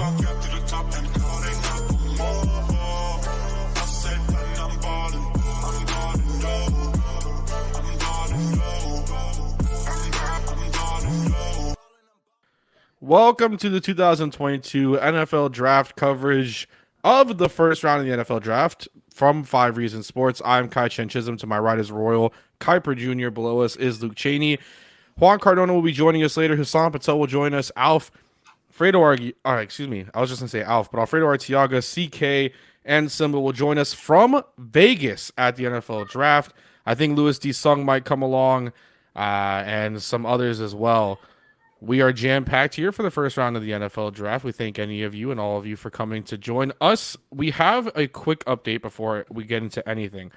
Welcome to the 2022 NFL Draft coverage of the first round of the NFL Draft from FiveReasons Sports. I'm Chisholm. To my right is Royal Kuiper Jr. Below us is Luke Chaney. Juan Cardona will be joining us later. Hassan Patel will join us. Alfredo Arteaga, CK, and Simba will join us from Vegas at the NFL Draft. I think Louis D. Sung might come along and some others as well. We are jam-packed here for the first round of the NFL Draft. We thank any of you and all of you for coming to join us. We have a quick update before we get into anything.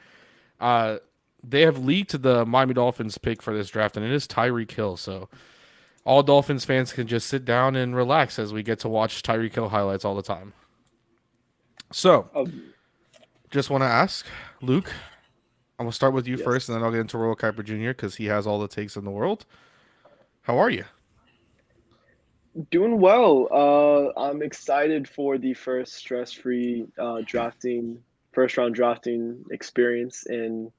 They have leaked the Miami Dolphins pick for this draft, and it is Tyreek Hill. So all Dolphins fans can just sit down and relax as we get to watch Tyreek Hill highlights all the time. So just want to ask, Luke, I'm going to start with you first, and then I'll get into Royal Kuiper Jr. because he has all the takes in the world. How are you? Doing well. I'm excited for the first stress-free first-round drafting experience in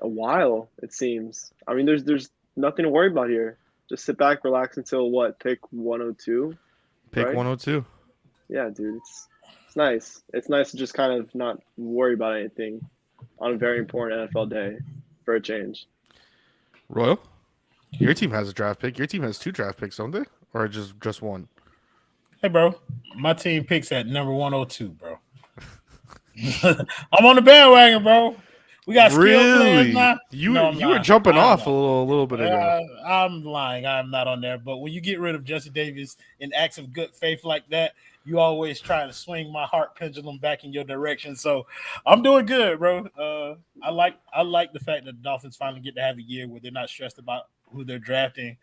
a while, it seems. I mean, there's nothing to worry about here. Just sit back, relax until pick 102? Pick right? 102. Yeah, dude, it's nice. It's nice to just kind of not worry about anything on a very important NFL day for a change. Royal, your team has a draft pick. Your team has 2 draft picks, don't they? Or just one? Hey, bro. My team picks at number 102, bro. I'm on the bandwagon, bro. We got skill players now. You were jumping off a little bit ago. I'm lying. I'm not on there. But when you get rid of Jesse Davis in acts of good faith like that, you always try to swing my heart pendulum back in your direction. So I'm doing good, bro. I like the fact that the Dolphins finally get to have a year where they're not stressed about who they're drafting.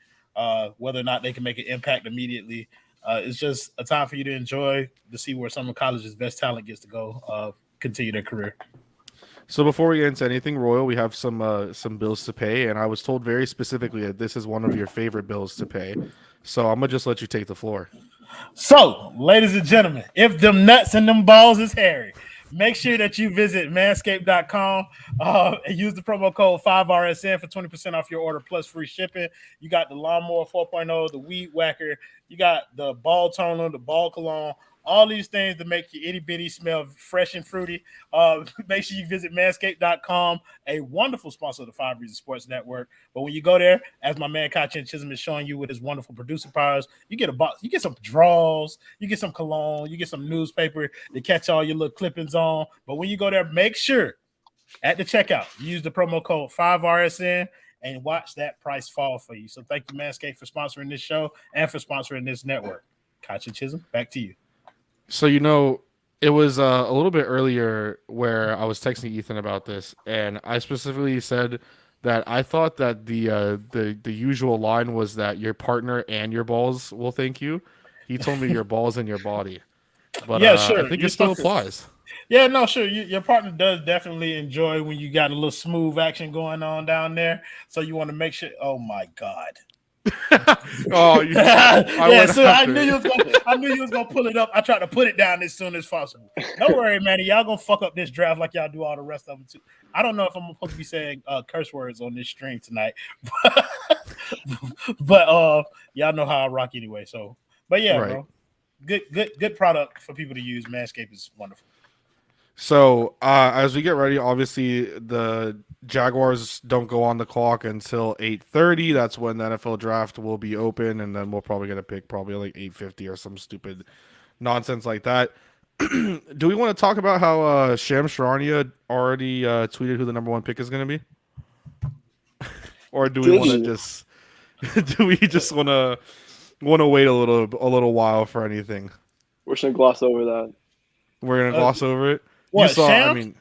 Whether or not they can make an impact immediately. It's just a time for you to enjoy, to see where some of college's best talent gets to go, continue their career. So before we get into anything, Royal, we have some bills to pay, and I was told very specifically that this is one of your favorite bills to pay. So I'm going to just let you take the floor. So, ladies and gentlemen, if them nuts and them balls is hairy, make sure that you visit manscaped.com and use the promo code 5RSN for 20% off your order plus free shipping. You got the Lawnmower 4.0, the Weed Whacker, you got the Ball Toner, the Ball Cologne, all these things to make your itty bitty smell fresh and fruity. Make sure you visit manscaped.com, a wonderful sponsor of the FiveReasons Sports Network. But when you go there, as my man Chisholm is showing you with his wonderful producer powers, you get a box, you get some draws, you get some cologne, you get some newspaper to catch all your little clippings on. But when you go there, make sure at the checkout, you use the promo code 5RSN and watch that price fall for you. So thank you, Manscaped, for sponsoring this show and for sponsoring this network. Chisholm, back to you. So, it was a little bit earlier where I was texting Ethan about this, and I specifically said that I thought that the usual line was that your partner and your balls will thank you. He told me your balls and your body. But yeah, sure. I think it still applies. Yeah, no, sure. Your partner does definitely enjoy when you got a little smooth action going on down there. So you want to make sure. Oh, my God. Oh, I knew you was gonna pull it up. I tried to put it down as soon as possible. Don't worry, man. Y'all gonna fuck up this draft like y'all do all the rest of them too. I don't know if I'm supposed to be saying curse words on this stream tonight, but y'all know how I rock anyway. So, but yeah, right. Bro, good product for people to use. Manscaped is wonderful. So as we get ready, obviously the Jaguars don't go on the clock until 8:30. That's when the NFL draft will be open, and then we'll probably get a pick probably like 8:50 or some stupid nonsense like that. Do we want to talk about how Shams Charania already tweeted who the number 1 pick is going to be? Or do we want to just want to wait a little while for anything? We're going to gloss over that. We're going to gloss over it? What, Shams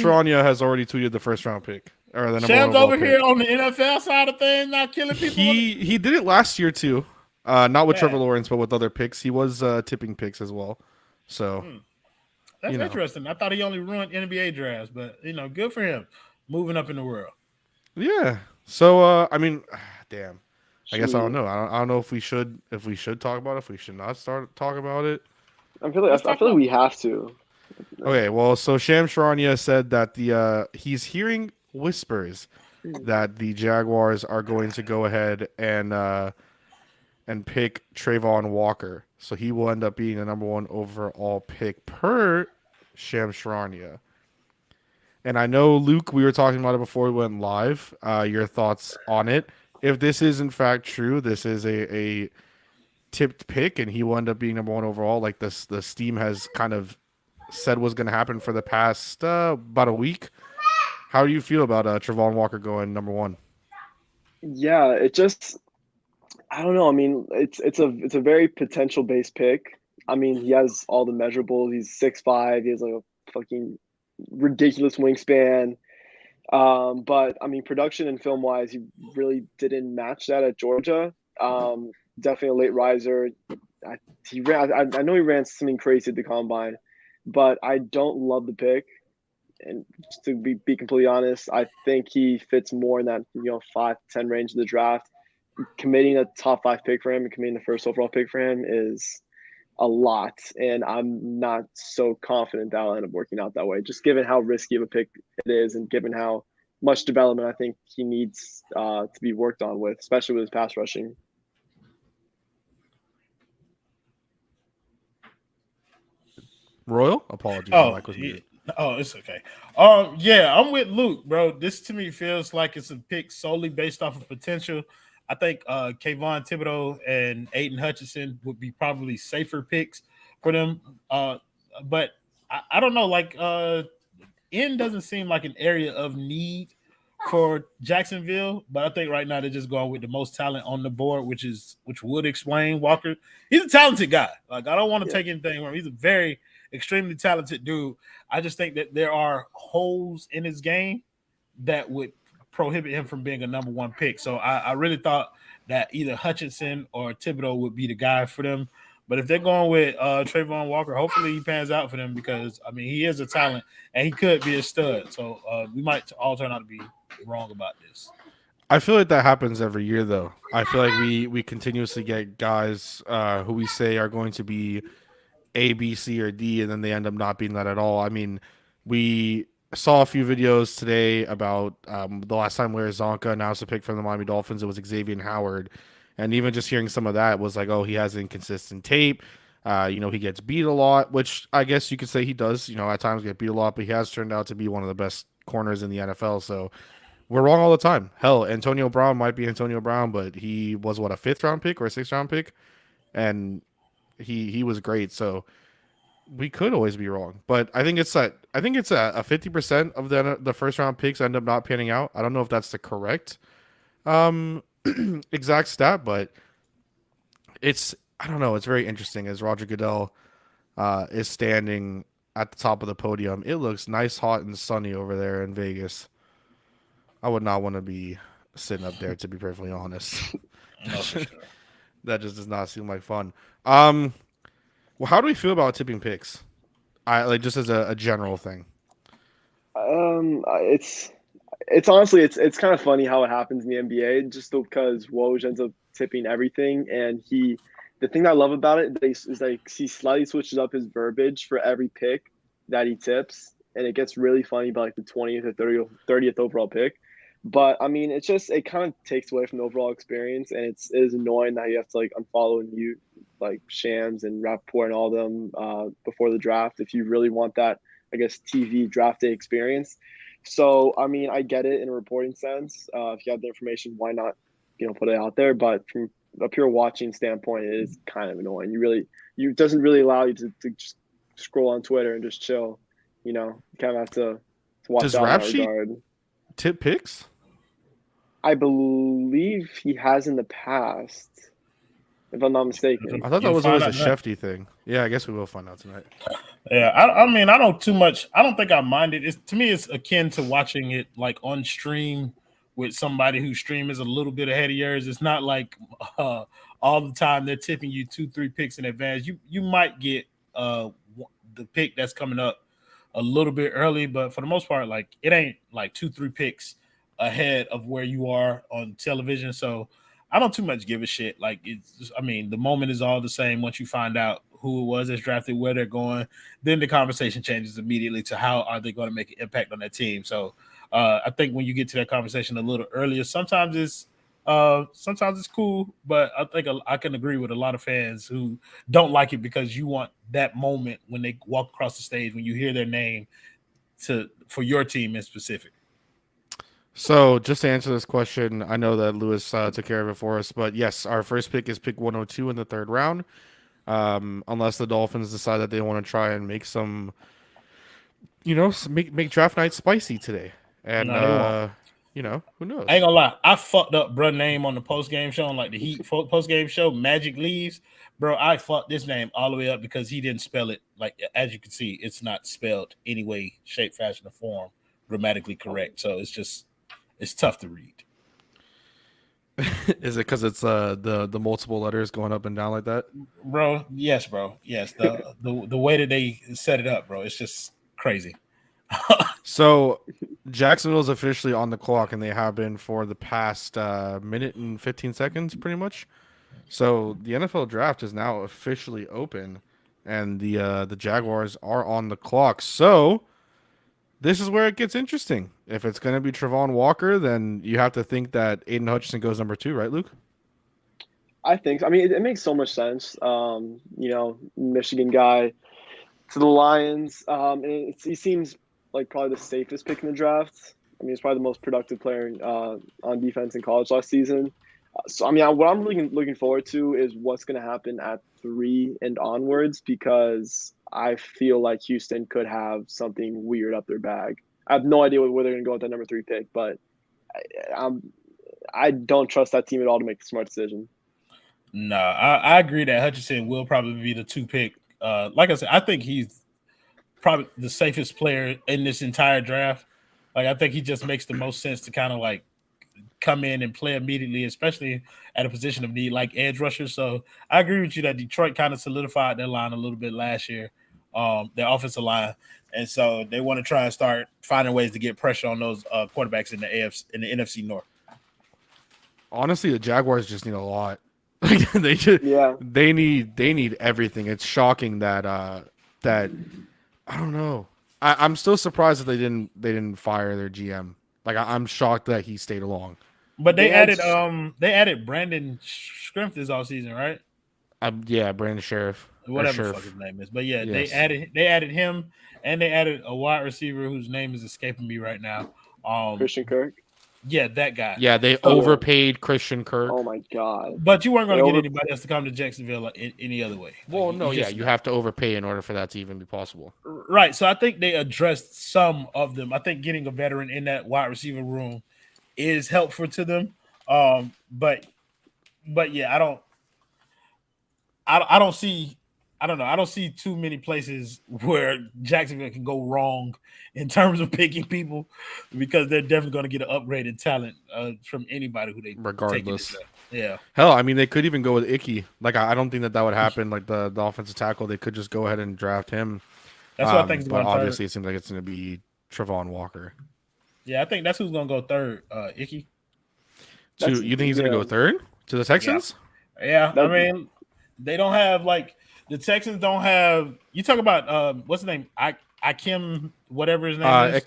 Charania has already tweeted the first round pick. Or the number Shams 1 over pick. here on the NFL side of things, not killing people. He did it last year too. Not with Trevor Lawrence, but with other picks. He was tipping picks as well. So that's interesting. I thought he only ruined NBA drafts, but good for him. Moving up in the world. Yeah. So damn. I guess I don't know. I don't know if we should talk about it, if we should not start talk about it. I feel like we have to. Okay, well, so Sham Charania said that he's hearing whispers that the Jaguars are going to go ahead and pick Trayvon Walker. So he will end up being the number 1 overall pick per Sham Charania. And I know, Luke, we were talking about it before we went live. Your thoughts on it. If this is in fact true, this is a tipped pick, and he will end up being number 1 overall, like the steam has kind of said was going to happen for the past about a week. How do you feel about Trayvon Walker going number 1? Yeah, I don't know. I mean, it's a very potential based pick. I mean, he has all the measurables. He's 6'5". He has like a fucking ridiculous wingspan. But I mean, production and film wise, he really didn't match that at Georgia. Definitely a late riser. I know he ran something crazy at the combine, but I don't love the pick. And just to be completely honest, I think he fits more in that 5 to 10 range of the draft. Committing a top 5 pick for him and committing the first overall pick for him is a lot, and I'm not so confident that'll end up working out that way. Just given how risky of a pick it is, and given how much development I think he needs to be worked on with, especially with his pass rushing. Royal, apologies. Oh, it's okay. Yeah, I'm with Luke, bro. This to me feels like it's a pick solely based off of potential. I think Kayvon Thibodeau and Aiden Hutchinson would be probably safer picks for them. But I don't know. Like, N doesn't seem like an area of need for Jacksonville, but I think right now they're just going with the most talent on the board, which would explain Walker. He's a talented guy. Like, I don't want to take anything from him. He's a very extremely talented dude. I just think that there are holes in his game that would prohibit him from being a number 1 pick. So I really thought that either Hutchinson or Thibodeau would be the guy for them. But if they're going with Trayvon Walker, hopefully he pans out for them, because I mean, he is a talent and he could be a stud. So we might all turn out to be wrong about this. I feel like that happens every year, though. I feel like we continuously get guys who we say are going to be A, B, C, or D, and then they end up not being that at all. I mean, we saw a few videos today about the last time Larry Zonka announced a pick from the Miami Dolphins. It was Xavier Howard. And even just hearing some of that was like, oh, he has inconsistent tape. He gets beat a lot, which I guess you could say he does, at times get beat a lot, but he has turned out to be one of the best corners in the NFL. So we're wrong all the time. Hell, Antonio Brown might be Antonio Brown, but he was, a 5th-round pick or a 6th-round pick? And he was great. So we could always be wrong, but I think it's a 50% of the first round picks end up not panning out. I don't know if that's the correct exact stat, but I don't know. It's very interesting as Roger Goodell is standing at the top of the podium. It looks nice, hot, and sunny over there in Vegas. I would not want to be sitting up there, to be perfectly honest. No, for sure. That just does not seem like fun. Well, how do we feel about tipping picks? Just as a general thing. It's honestly it's kind of funny how it happens in the NBA, just because Woj ends up tipping everything, and the thing that I love about it is like he slightly switches up his verbiage for every pick that he tips, and it gets really funny by like the 20th or 30th overall pick. But I mean, it kind of takes away from the overall experience, and it is annoying that you have to like unfollow and mute like Shams and Rappaport and all them before the draft if you really want that, I guess, TV draft day experience. So I mean, I get it in a reporting sense. If you have the information, why not, put it out there? But from a pure watching standpoint, it is kind of annoying. It doesn't really allow you to just scroll on Twitter and just chill. You kind of have to watch Does out in Rap that Sheet regard. Tip picks? I believe he has in the past, if I'm not mistaken. I thought that was always a Shefty thing. Yeah, I guess we will find out tonight. Yeah, I mean, I don't too much. I don't think I mind it. To me, it's akin to watching it like on stream with somebody whose stream is a little bit ahead of yours. It's not like all the time they're tipping you 2-3 picks in advance. You might get the pick that's coming up a little bit early, but for the most part, like it ain't like 2-3 picks ahead of where you are on television. So I don't too much give a shit. Like the moment is all the same once you find out who it was that's drafted, where they're going. Then the conversation changes immediately to how are they going to make an impact on that team. So I think when you get to that conversation a little earlier, sometimes it's cool, but I think I can agree with a lot of fans who don't like it because you want that moment when they walk across the stage when you hear their name for your team in specific. So just to answer this question, I know that Lewis took care of it for us, but yes, our first pick is pick 102 in the third round. Unless the Dolphins decide that they want to try and make some, make draft night spicy today. And, who knows? I ain't gonna lie. I fucked up bro name on the post-game show, on like the Heat post-game show, Magic Leaves. Bro, I fucked this name all the way up because he didn't spell it. Like, as you can see, it's not spelled any way, shape, fashion, or form grammatically correct. So it's tough to read. Is it because it's the multiple letters going up and down like that? Bro, yes, bro. Yes. The way that they set it up, bro, it's just crazy. So Jacksonville's officially on the clock, and they have been for the past minute and 15 seconds, pretty much. So the NFL draft is now officially open, and the Jaguars are on the clock. So this is where it gets interesting. If it's going to be Travon Walker, then you have to think that Aiden Hutchinson goes number 2, right, Luke? I think so. I mean, it makes so much sense. Michigan guy to the Lions. He seems like probably the safest pick in the draft. I mean, he's probably the most productive player on defense in college last season. So, I mean, what I'm looking forward to is what's going to happen at 3 and onwards, because I feel like Houston could have something weird up their bag. I have no idea where they're going to go with that number 3 pick, but I don't trust that team at all to make the smart decision. No, I agree that Hutchinson will probably be the 2 pick. Like I said, I think he's probably the safest player in this entire draft. Like, I think he just makes the most sense to kind of like come in and play immediately, especially at a position of need like edge rusher. So I agree with you that Detroit kind of solidified their line a little bit last year, their offensive line. And so they want to try and start finding ways to get pressure on those quarterbacks in the NFC North. Honestly, the Jaguars just need a lot. They need everything. It's shocking that I don't know. I'm still surprised that they didn't fire their GM. Like, I'm shocked that he stayed along. But they added Brandon Scrimpf this offseason, right? Brandon Sheriff. Whatever the fuck his name is. But yeah, yes. they added him, and they added a wide receiver whose name is escaping me right now. Christian Kirk. Yeah, that guy. Yeah, they overpaid Christian Kirk. Oh my god! But you weren't going to get anybody else to come to Jacksonville any other way. Well, you have to overpay in order for that to even be possible. Right. So I think they addressed some of them. I think getting a veteran in that wide receiver room is helpful to them. But yeah, I don't see too many places where Jacksonville can go wrong in terms of picking people, because they're definitely going to get an upgrade in talent from anybody who they regardless. Yeah. Hell, I mean, they could even go with Icky. Like, I don't think that would happen. Like the offensive tackle, they could just go ahead and draft him. That's what I think. But obviously, it seems like it's going to be Travon Walker. Yeah, I think that's who's going to go third. Icky. You think he's going to go third to the Texans? Yeah. I mean, they don't have the Texans don't have. You talk about what's his name? Akim, whatever his name is.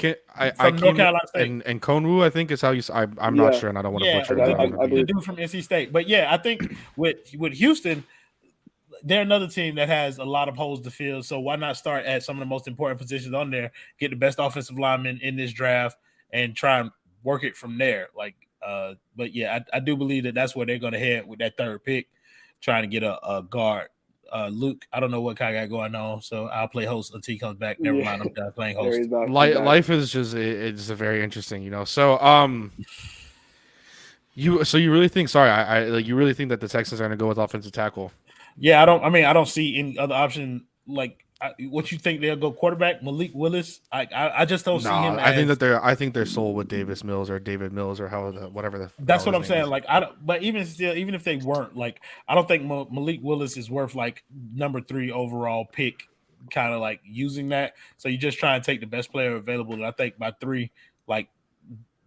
From North Carolina State. And Konwu, I think is how you. I'm not sure, and I don't want to butcher it. The dude from NC State. But yeah, I think with Houston, they're another team that has a lot of holes to fill. So why not start at some of the most important positions on there, get the best offensive linemen in this draft, and try and work it from there. But yeah, I do believe that that's where they're going to head with that third pick, trying to get a guard. Luke, I don't know what Kai got going on, so I'll play host until he comes back. Never mind, I'm done playing host. Life is just it's very interesting, So you really think? Sorry, you really think that the Texans are going to go with offensive tackle? Yeah, I don't see any other option. What you think they'll go quarterback? Malik Willis? I just don't see him. I think they're sold with Davis Mills or David Mills or whatever. That's what I'm saying. But even if they weren't, I don't think Malik Willis is worth number 3 overall pick. Kind of using that. So you just try and take the best player available. And I think by 3,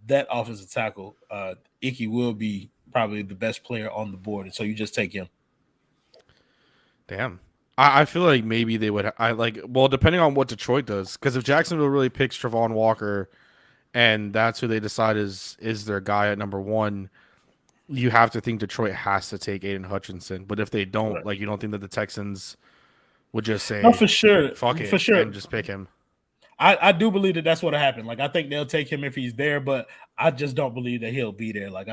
that offensive tackle, Icky will be probably the best player on the board, and so you just take him. Damn. I feel like maybe they would. Depending on what Detroit does, because if Jacksonville really picks Travon Walker, and that's who they decide is their guy at number 1, you have to think Detroit has to take Aiden Hutchinson. But if they don't, Right. like, you don't think that the Texans would just say, No, for sure, fuck it, for sure, and just pick him. I do believe that that's what happened. Like, I think they'll take him if he's there, but I just don't believe that he'll be there. Like,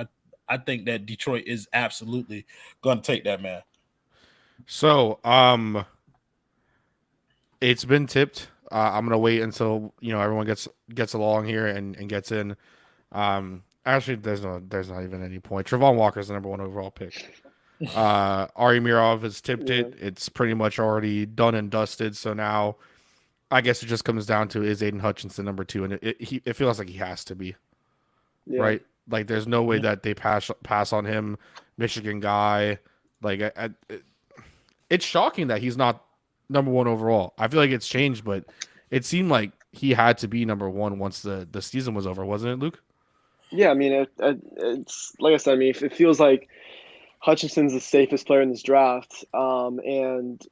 I think that Detroit is absolutely going to take that man. So, it's been tipped. I'm gonna wait until everyone gets along here and gets in. Actually, there's not even any point. Travon Walker's the number 1 overall pick. Ari Mirov has tipped it. It's pretty much already done and dusted. So now, I guess it just comes down to, is Aiden Hutchinson number 2, and it feels like he has to be, right? Like, there's no way that they pass on him. Michigan guy. Like, it's shocking that he's not number 1 overall. I feel like it's changed, but it seemed like he had to be number 1 once the season was over, wasn't it, Luke? Yeah, I mean, it's like I said. I mean, it feels like Hutchinson's the safest player in this draft, and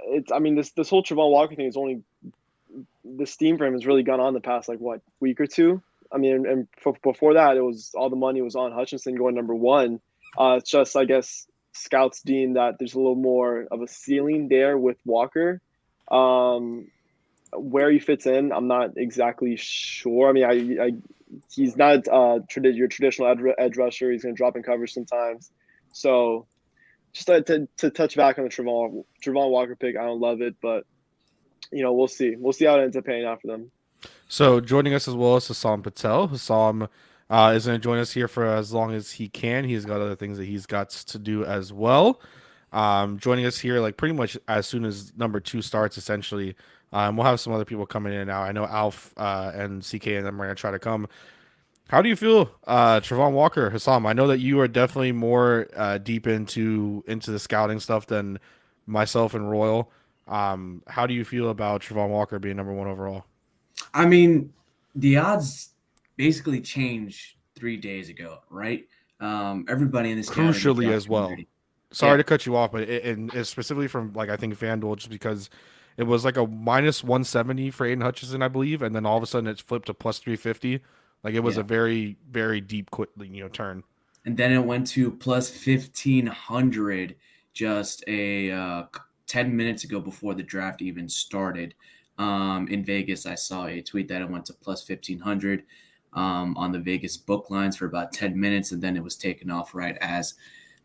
it's. I mean, this whole Travon Walker thing is only, the steam for him has really gone on the past week or two. I mean, and before that, it was all the money was on Hutchinson going number 1. It's just, I guess, scouts deem that there's a little more of a ceiling there with Walker. Where he fits in, I'm not exactly sure. I mean, he's not your traditional edge rusher. He's going to drop in coverage sometimes. So just to touch back on the Travon Walker pick, I don't love it, but we'll see. We'll see how it ends up paying out for them. So joining us as well is Hassam Patel. Hassam is going to join us here for as long as he can. He's got other things that he's got to do as well. Joining us here, like, pretty much as soon as number 2 starts, essentially. We'll have some other people coming in now. I know Alf and CK and them are going to try to come. How do you feel, Travon Walker, Hassam? I know that you are definitely more deep into the scouting stuff than myself and Royal. How do you feel about Travon Walker being number 1 overall? I mean, the odds basically changed 3 days ago, right? Everybody in this crucially as well. Sorry to cut you off, but and specifically from, like, I think FanDuel, just because it was like a minus 170 for Aiden Hutchinson, I believe, and then all of a sudden it's flipped to plus 350. Like, it was a very, very deep turn. And then it went to plus 1,500 just 10 minutes ago before the draft even started. In Vegas, I saw a tweet that it went to plus 1,500 on the Vegas book lines for about 10 minutes, and then it was taken off right as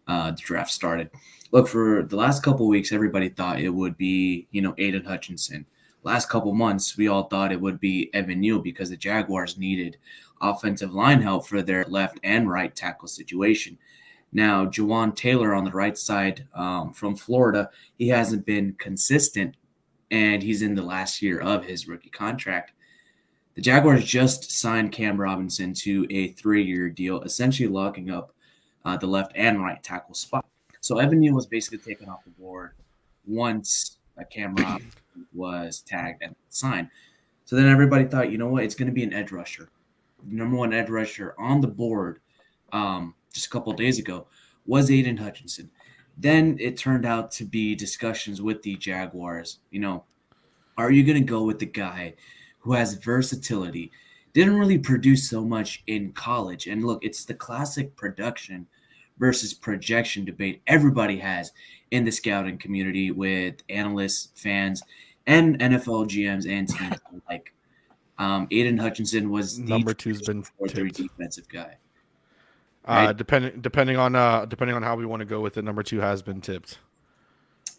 the draft started. Look, for the last couple of weeks, everybody thought it would be, Aiden Hutchinson. Last couple months, we all thought it would be Evan Neal because the Jaguars needed offensive line help for their left and right tackle situation. Now, Juwan Taylor on the right side from Florida, he hasn't been consistent, and he's in the last year of his rookie contract. The Jaguars just signed Cam Robinson to a 3-year deal, essentially locking up the left and right tackle spot. So Evan Neal was basically taken off the board once Cam Robinson was tagged and signed. So then everybody thought, you know what, it's going to be an edge rusher. The number 1 edge rusher on the board just a couple of days ago was Aiden Hutchinson. Then it turned out to be discussions with the Jaguars. Are you going to go with the guy who has versatility, didn't really produce so much in college? And look, it's the classic production versus projection debate everybody has in the scouting community with analysts, fans, and NFL GMs and teams. Like, Aiden Hutchinson was the number 2's been tipped defensive guy. Right? Depending on how we want to go with it, number 2 has been tipped.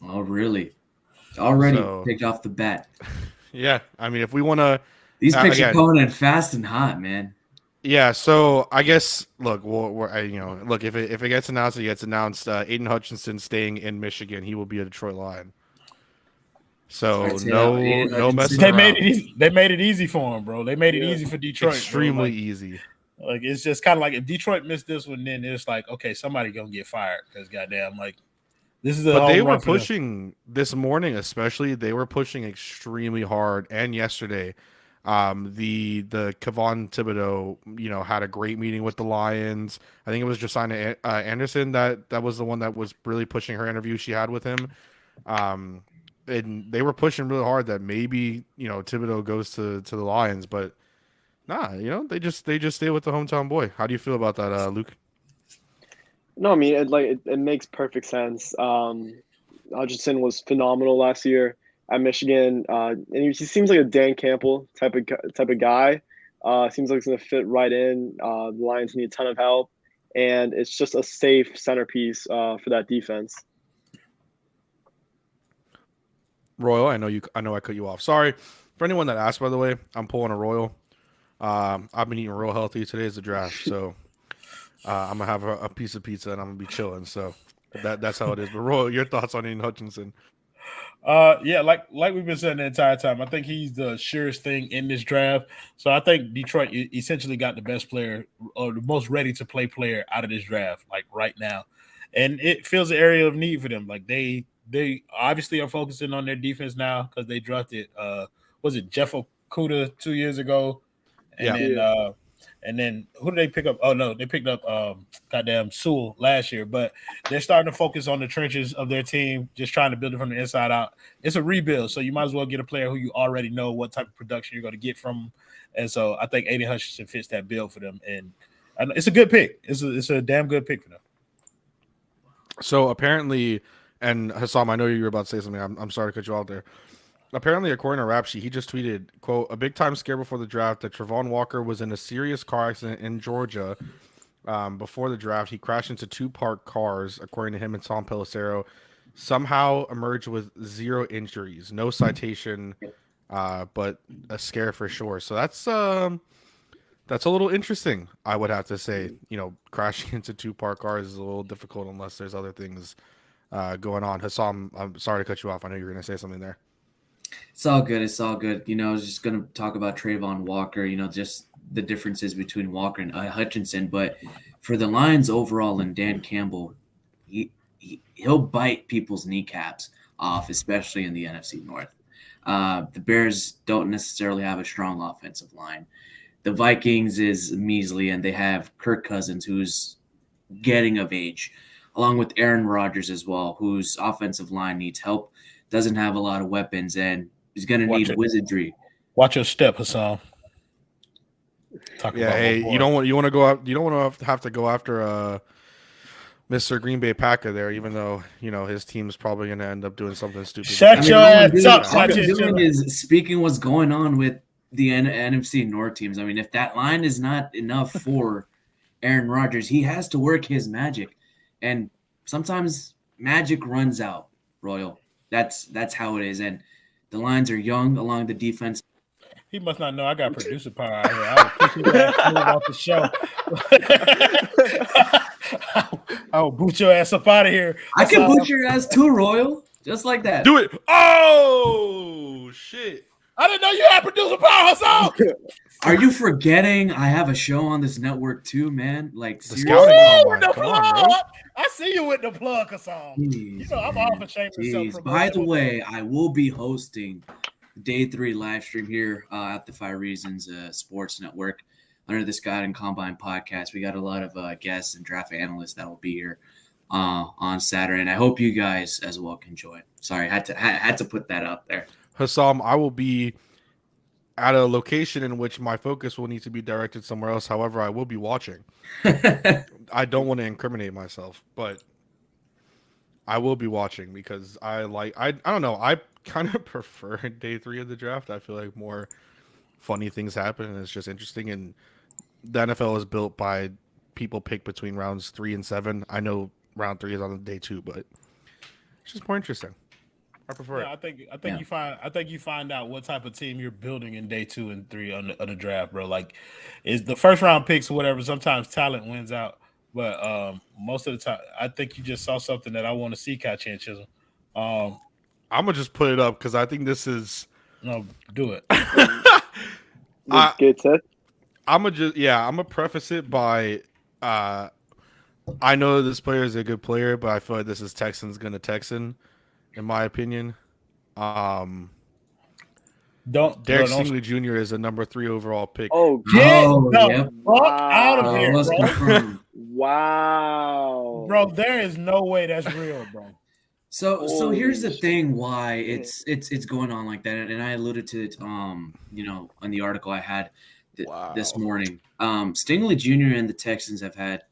Oh, really? Already picked off the bat. Yeah, I mean, if we want to, these picks are coming in fast and hot, man. Yeah, so I guess look, if it gets announced, it gets announced. Aiden Hutchinson staying in Michigan, he will be a Detroit Lion. So no messing around. They made it easy for him, bro. They made it easy for Detroit. Extremely easy. Like, it's just kind of like if Detroit missed this one, then it's like, okay, somebody gonna get fired because goddamn, like, this is. But they were pushing this morning, especially. They were pushing extremely hard, and yesterday, The Kevon Thibodeau, had a great meeting with the Lions. I think it was Josiah Anderson that was the one that was really pushing her interview she had with him. And they were pushing really hard that maybe Thibodeau goes to the Lions, but nah, they just stay with the hometown boy. How do you feel about that, Luke? No, I mean it makes perfect sense. Hutchinson was phenomenal last year at Michigan, and he seems like a Dan Campbell type of guy. Seems like he's gonna fit right in. The Lions need a ton of help, and it's just a safe centerpiece for that defense. Royal, I know I cut you off. Sorry for anyone that asked. By the way, I'm pulling a Royal. I've been eating real healthy. Today's the draft, so I'm gonna have a piece of pizza and I'm gonna be chilling. So that's how it is. But Royal, your thoughts on Aiden Hutchinson? Yeah, like we've been saying the entire time, I think he's the surest thing in this draft. So I think Detroit essentially got the best player or the most ready to play player out of this draft, like right now, and it fills an area of need for them. Like they obviously are focusing on their defense now because they drafted was it Jeff Okudah 2 years ago, and then who did they pick up? Oh no, they picked up goddamn Sewell last year. But they're starting to focus on the trenches of their team, just trying to build it from the inside out. It's a rebuild, so you might as well get a player who you already know what type of production you're going to get from. And so I think Aiden Hutchinson fits that bill for them, and it's a good pick. It's a damn good pick for them. So apparently, and Hassam, I know you were about to say something. I'm sorry to cut you off there. Apparently, according to Rap Sheet, he just tweeted, quote, a big time scare before the draft that Travon Walker was in a serious car accident in Georgia before the draft. He crashed into 2 parked cars, according to him and Tom Pelissero. Somehow emerged with 0 injuries, no citation, but a scare for sure. So that's a little interesting, I would have to say. Crashing into 2 parked cars is a little difficult unless there's other things going on. Hassam, I'm sorry to cut you off. I know you were going to say something there. It's all good. It's all good. I was just going to talk about Travon Walker, just the differences between Walker and Hutchinson. But for the Lions overall and Dan Campbell, he'll bite people's kneecaps off, especially in the NFC North. The Bears don't necessarily have a strong offensive line. The Vikings is measly, and they have Kirk Cousins, who's getting of age, along with Aaron Rodgers as well, whose offensive line needs help. Doesn't have a lot of weapons, and he's going to need wizardry. Watch your step, Hassan. You don't want to have to go after Mr. Green Bay Packer there, even though his team's probably going to end up doing something stupid. Shut your ass up. All I'm doing is speaking what's going on with the NFC North teams. I mean, if that line is not enough for Aaron Rodgers, he has to work his magic, and sometimes magic runs out. Royal. That's how it is, and the lines are young along the defense. He must not know I got producer power out here. I will push his ass off the show. I will boot your ass up out of here. I can boot your ass too, Royal, just like that. Do it. Oh shit! I didn't know you had producer power, Hassan. Are you forgetting I have a show on this network too, man? Like the scouting combine. Come on, bro. I see you with the plug, Hassan. I'm off of shameless self. By the way, I will be hosting Day 3 live stream here at the FiveReasons Sports Network under the Scouting Combine podcast. We got a lot of guests and draft analysts that will be here on Saturday, and I hope you guys as well can join. Sorry, had to put that out there. Hassam, I will be at a location in which my focus will need to be directed somewhere else. However, I will be watching. I don't want to incriminate myself, but I will be watching because I don't know. I kind of prefer Day 3 of the draft. I feel like more funny things happen and it's just interesting. And the NFL is built by people pick between rounds 3 and 7. I know round 3 is on day 2, but it's just more interesting. I prefer it. I think you find out what type of team you're building in day 2 and 3 of the draft, bro. Like, is the first round picks or whatever. Sometimes talent wins out, but most of the time, I think you just saw something that I want to see catch in Chisholm. I'm gonna just put it up because I think this is. No, do it. I'm gonna preface it by. I know this player is a good player, but I feel like this is Texans gonna Texan. In my opinion, Derek don't Stingley Jr. is a number 3 overall pick. Oh, get Oh, the yep. fuck out of Wow. here, Let's bro. confirm. wow. Bro, there is no way that's real, bro. So here's the Holy thing why shit. it's going on like that, and I alluded to it on the article I had this morning. Stingley Jr. and the Texans have had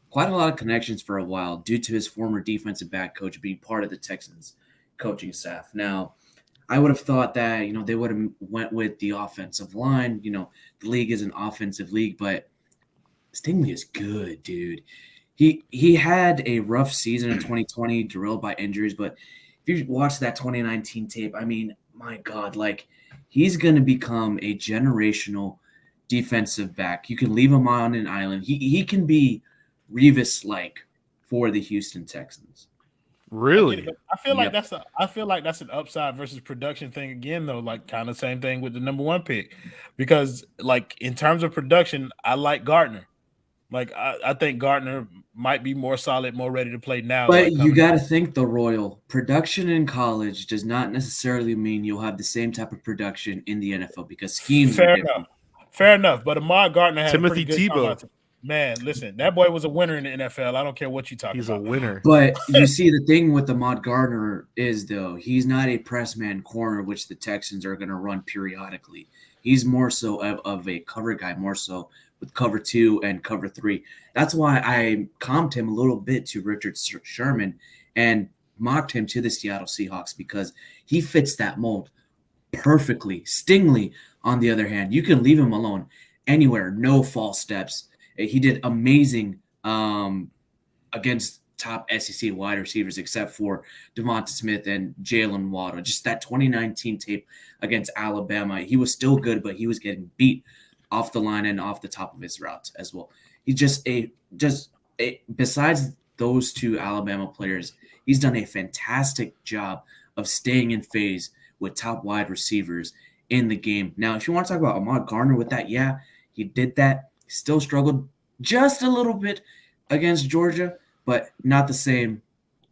quite a lot of connections for a while due to his former defensive back coach being part of the Texans coaching staff. Now, I would have thought that they would have went with the offensive line. The league is an offensive league, but Stingley is good, dude. He had a rough season in 2020, derailed by injuries. But if you watch that 2019 tape, I mean, my God, like he's going to become a generational defensive back. You can leave him on an island. He can be Revis-like for the Houston Texans. Really? I feel like Yep. that's an upside versus production thing again, though. Like kind of same thing with the number 1 pick, because like in terms of production, I like Gardner. Like I think Gardner might be more solid, more ready to play now. But like, you got to think, the Royal, production in college does not necessarily mean you'll have the same type of production in the NFL because schemes are different. Fair enough. But Ahmad Gardner had Timothy a pretty good Tebow. time. Man, listen, that boy was a winner in the NFL. I don't care what you talk He's about. a winner. But you see, the thing with Ahmad Gardner is, though, he's not a press man corner, which the Texans are going to run periodically. He's more so of a cover guy, more so with cover 2 and cover 3. That's why I comped him a little bit to Richard Sherman and mocked him to the Seattle Seahawks because he fits that mold perfectly. Stingley, on the other hand, you can leave him alone anywhere, no false steps. He did amazing against top SEC wide receivers, except for Devonta Smith and Jalen Waddle. Just that 2019 tape against Alabama, he was still good, but he was getting beat off the line and off the top of his routes as well. He's just besides those 2 Alabama players, he's done a fantastic job of staying in phase with top wide receivers in the game. Now, if you want to talk about Ahmad Gardner with that, yeah, he did that. Still struggled just a little bit against Georgia, but not the same.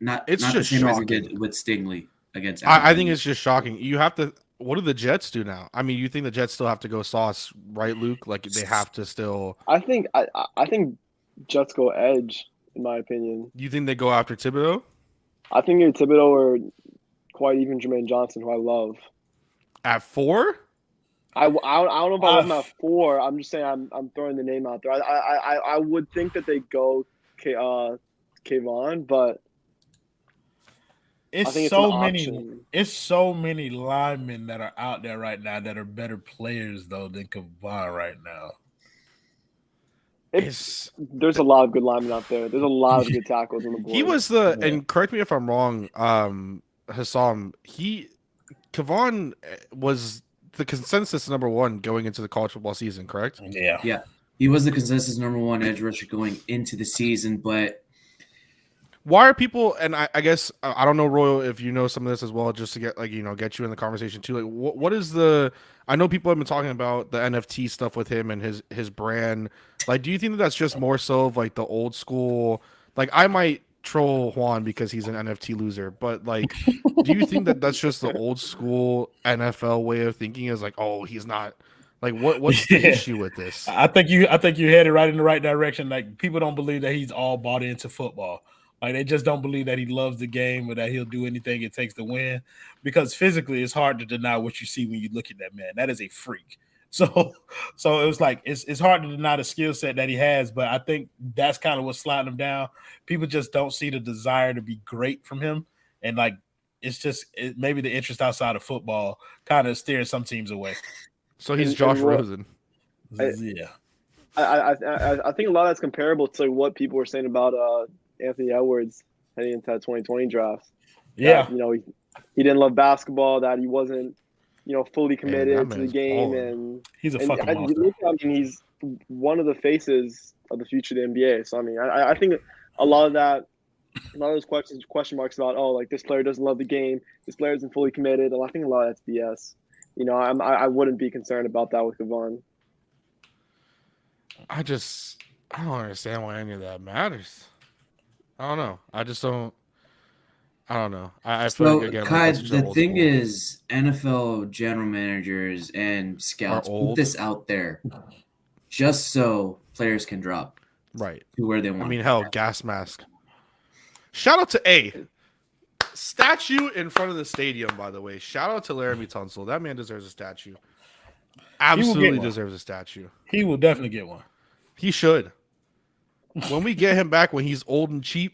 It's not just the same as he shocking. did with Stingley against. I think it's just shocking. You have to. What do the Jets do now? I mean, you think the Jets still have to go sauce, right, Luke? Like they have to still. I think Jets go edge, in my opinion. You think they go after Thibodeau I think either Thibodeau or quite even Jermaine Johnson, who I love. at 4? I don't know if I love him at 4. I'm just saying I'm throwing the name out there. I would think that they go Kayvon, but I think it's so an many. option. It's so many linemen that are out there right now that are better players though than Kavon right now. There's a lot of good linemen out there. There's a lot of good tackles on the board. He was and correct me if I'm wrong, Hassam. Kavon was the consensus number 1 going into the college football season, correct? Yeah. He was the consensus number 1 edge rusher going into the season, but Why are people? And I guess I don't know, Royal, if you know some of this as well, just to get get you in the conversation too. Like, what is the? I know people have been talking about the NFT stuff with him and his brand. Like, do you think that that's just more so of like the old school? Like, I might troll Juan because he's an NFT loser, but like, do you think that that's just the old school NFL way of thinking? Is like, oh, he's not. Like, what's the issue with this? I think you headed right in the right direction. Like people don't believe that he's all bought into football. Like they just don't believe that he loves the game or that he'll do anything it takes to win. Because physically, it's hard to deny what you see when you look at that man. That is a freak. So it was like it's hard to deny the skill set that he has. But I think that's kind of what's sliding him down. People just don't see the desire to be great from him, and like it's just maybe the interest outside of football kind of steering some teams away. So he's Josh Rosen. Yeah. I think a lot of that's comparable to like what people were saying about Anthony Edwards heading into that 2020 draft. Yeah. That, he didn't love basketball, that he wasn't, fully committed to the game. baller. And He's a fucking monster. he's one of the faces of the future of the NBA. So, I mean, I think a lot of those question marks about, like this player doesn't love the game, this player isn't fully committed. I think a lot of that's BS. I wouldn't be concerned about that with Kavon. I don't understand why any of that matters. I don't know. I just don't. I don't know. I feel like, So, again, Kai, that's such the old thing school. is, NFL general managers and scouts put old. this out there just so players can drop Right. to where they I want. mean, hell, gas mask. Shout out to statue in front of the stadium, by the way. Shout out to Laramie Tunsil. That man deserves a statue. Absolutely deserves a statue. He will definitely get one. He should. When we get him back, when he's old and cheap,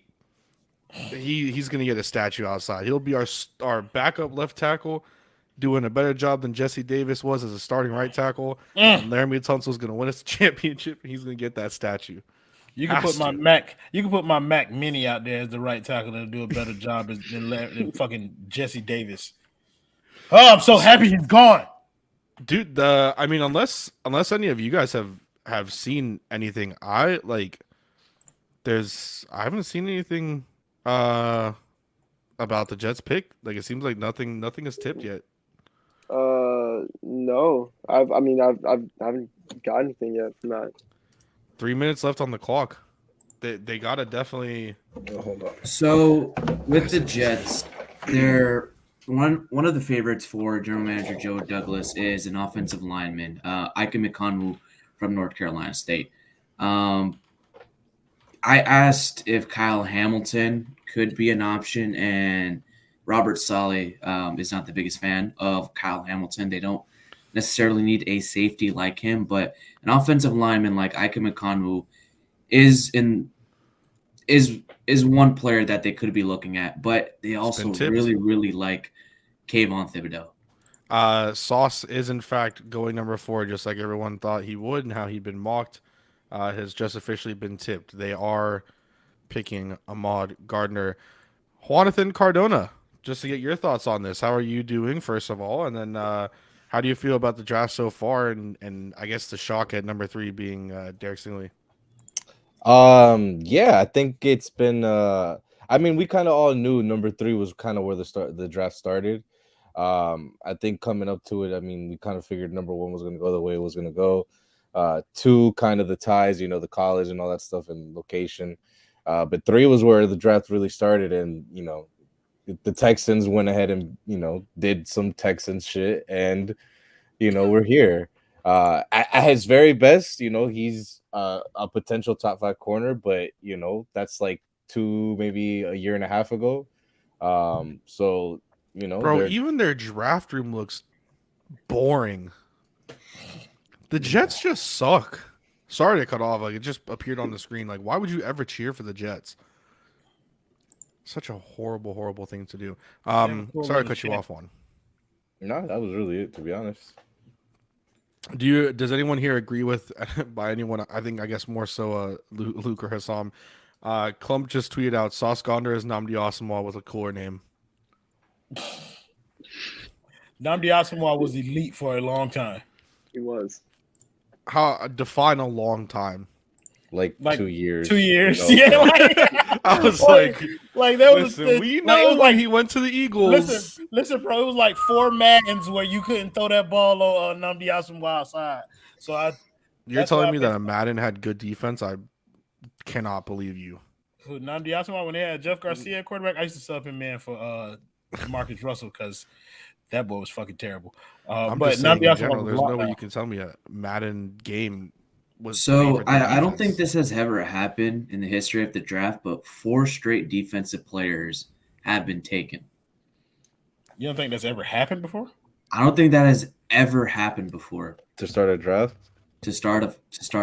he's gonna get a statue outside. He'll be our backup left tackle, doing a better job than Jesse Davis was as a starting right tackle. And Laramie Tunsil's gonna win us the championship, and he's gonna get that statue. You can put my Mac. You can put my Mac Mini out there as the right tackle and do a better job than fucking Jesse Davis. Oh, I'm so happy he's gone, dude. Unless any of you guys have seen anything, I haven't seen anything about the Jets pick. Like, it seems like nothing is tipped yet. No, I haven't got anything yet from that. 3 minutes left on the clock. They gotta definitely hold on. So with the Jets, they're one of the favorites for general manager Joe Douglas is an offensive lineman, Ike McConville from North Carolina State. I asked if Kyle Hamilton could be an option, and Robert Saleh is not the biggest fan of Kyle Hamilton. They don't necessarily need a safety like him, but an offensive lineman like Ike McConville is one player that they could be looking at, but they also really, really like Kayvon Thibodeau. Sauce is, in fact, going number 4, just like everyone thought he would, and how he'd been mocked. Has just officially been tipped. They are picking Ahmad Gardner. Juan Cardona, just to get your thoughts on this. How are you doing, first of all? And then how do you feel about the draft so far? And I guess the shock at number 3 being Derek Stingley. Yeah, I think it's been we kind of all knew number 3 was kind of where the draft started. I think coming up to it, we kind of figured number 1 was going to go the way it was going to go. 2, kind of the ties, the college and all that stuff and location. But 3 was where the draft really started, and the Texans went ahead and did some Texans shit, and we're here. At his very best, he's a potential top 5 corner, but that's like 2, maybe a year and a half ago. So bro, even their draft room looks boring. The Jets just suck. Sorry to cut off. Like, it just appeared on the screen. Like, why would you ever cheer for the Jets? Such a horrible, horrible thing to do. Sorry to cut you off, Juan. No, that was really it, to be honest. Does anyone here agree with, by anyone, I guess more so Luke or Hassam, Klump just tweeted out, Sauce Gardner is Nnamdi Asomugha with a cooler name. Nnamdi Asomugha was elite for a long time. He was. How define a long time? Like 2 years. 2 years. Yeah. I was like that was. We know when he went to the Eagles. Listen, bro. It was like 4 Maddens where you couldn't throw that ball on Nnamdi Asomugha outside. So you're telling me that a Madden had good defense? I cannot believe you. Nnamdi Asomugha, when they had Jeff Garcia at quarterback, I used to sub him, man, for Marcus Russell, because that boy was fucking terrible. But Nnamdi Asomugha, there's no way you can tell me a Madden game was. So I don't think this has ever happened in the history of the draft, but 4 straight defensive players have been taken. You don't think that's ever happened before? I don't think that has ever happened before. To start a draft? To start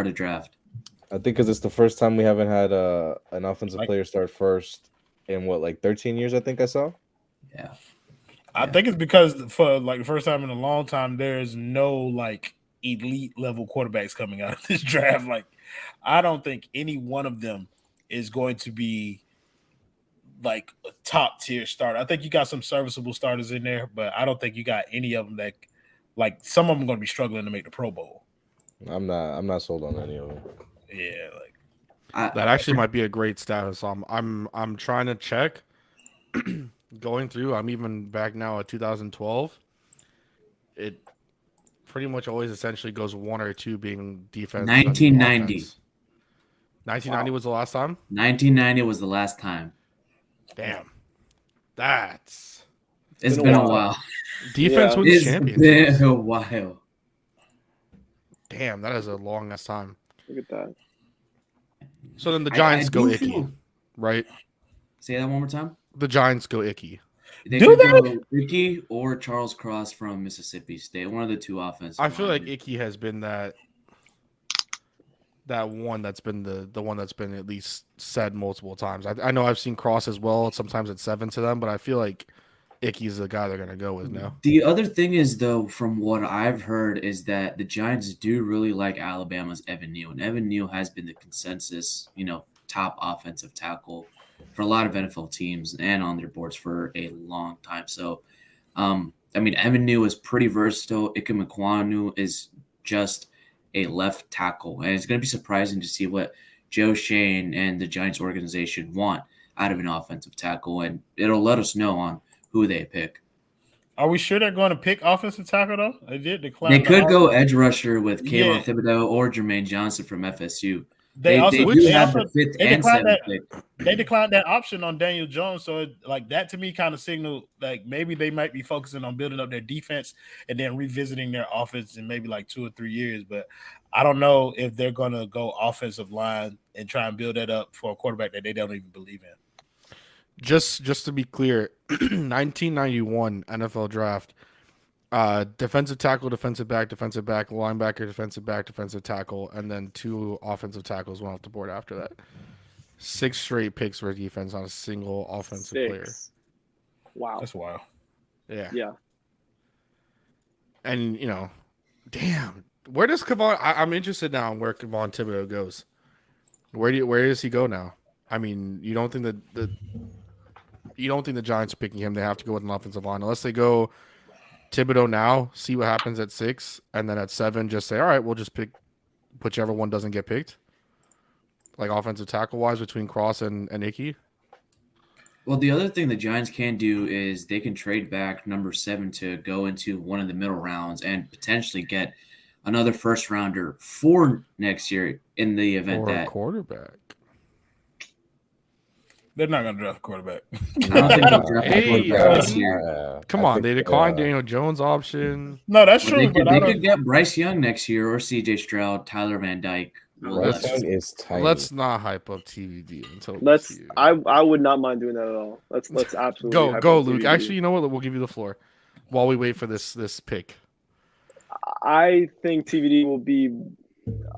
a draft. I think because it's the first time we haven't had an offensive player start first in 13 years, I think I saw? Yeah. I think it's because for the first time in a long time, there's no elite level quarterbacks coming out of this draft. I don't think any one of them is going to be a top tier starter. I think you got some serviceable starters in there, but I don't think you got any of them that some of them are going to be struggling to make the Pro Bowl. I'm not sold on any of them. Yeah, that actually might be a great status. I'm trying to check. Going through, I'm even back now at 2012. It pretty much always essentially goes 1 or 2 being defense. 1990. 1990 was the last time? 1990 was the last time. Damn. That's It's been been a a while. while. defense Yeah. wins It's championships. been a while. Damn, that is a long ass time. Look at that. So then the I Giants go do icky, feel- right? Say that one more time. The Giants go icky. They Do could they? go Ricky or Charles Cross from Mississippi State. One of the two offensive. I feel like linemen. icky has been that one that's been the one that's been at least said multiple times. I know I've seen Cross as well. Sometimes it's 7 to them, but I feel like Icky's the guy they're gonna go with now. The other thing is, though, from what I've heard, is that the Giants do really like Alabama's Evan Neal, and Evan Neal has been the consensus, top offensive tackle for a lot of NFL teams and on their boards for a long time. So, Evan Neal is pretty versatile. Ike Mekwonu is just a left tackle, and it's going to be surprising to see what Joe Shane and the Giants organization want out of an offensive tackle, and it'll let us know on who they pick. Are we sure they're going to pick offensive tackle though? They did decline. They could go edge rusher with Kayvon Yeah. Thibodeau or Jermaine Johnson from FSU. They They also do they have also- the fifth they and declined seventh that- pick. they declined that option on Daniel Jones, so that to me kind of signaled like maybe they might be focusing on building up their defense and then revisiting their offense in maybe like 2 or 3 years. But I don't know if they're going to go offensive line and try and build that up for a quarterback that they don't even believe in. Just to be clear, 1991 NFL draft, defensive tackle, defensive back, linebacker, defensive tackle, and then 2 offensive tackles went off the board after that. 6 straight picks for defense on a single offensive player. 6. Wow. That's wild. Yeah. Yeah. And damn, where does Kayvon? I'm interested now in where Kayvon Thibodeau goes. Where does he go now? I mean, you don't think the Giants are picking him? They have to go with an offensive line unless they go Thibodeau now, see what happens at 6, and then at 7, just say, all right, we'll just pick whichever one doesn't get picked. Like offensive tackle wise between Cross and Icky. Well, the other thing the Giants can do is they can trade back number 7 to go into one of the middle rounds and potentially get another first rounder for next year in the event Or a that quarterback. They're not going to draft a quarterback. I don't think they'll draft a Hey, quarterback this year. Come on, they declined Daniel Jones' option. No, that's But true. They But I could don't. get Bryce Young next year or CJ Stroud, Tyler Van Dyke. Bryce Young is tiny. Let's not hype up TVD until we Let's. see it. I would not mind doing that at all. Let's absolutely hype Go, up Luke. TVD. Actually, you know what? We'll give you the floor while we wait for this pick. I think TVD will be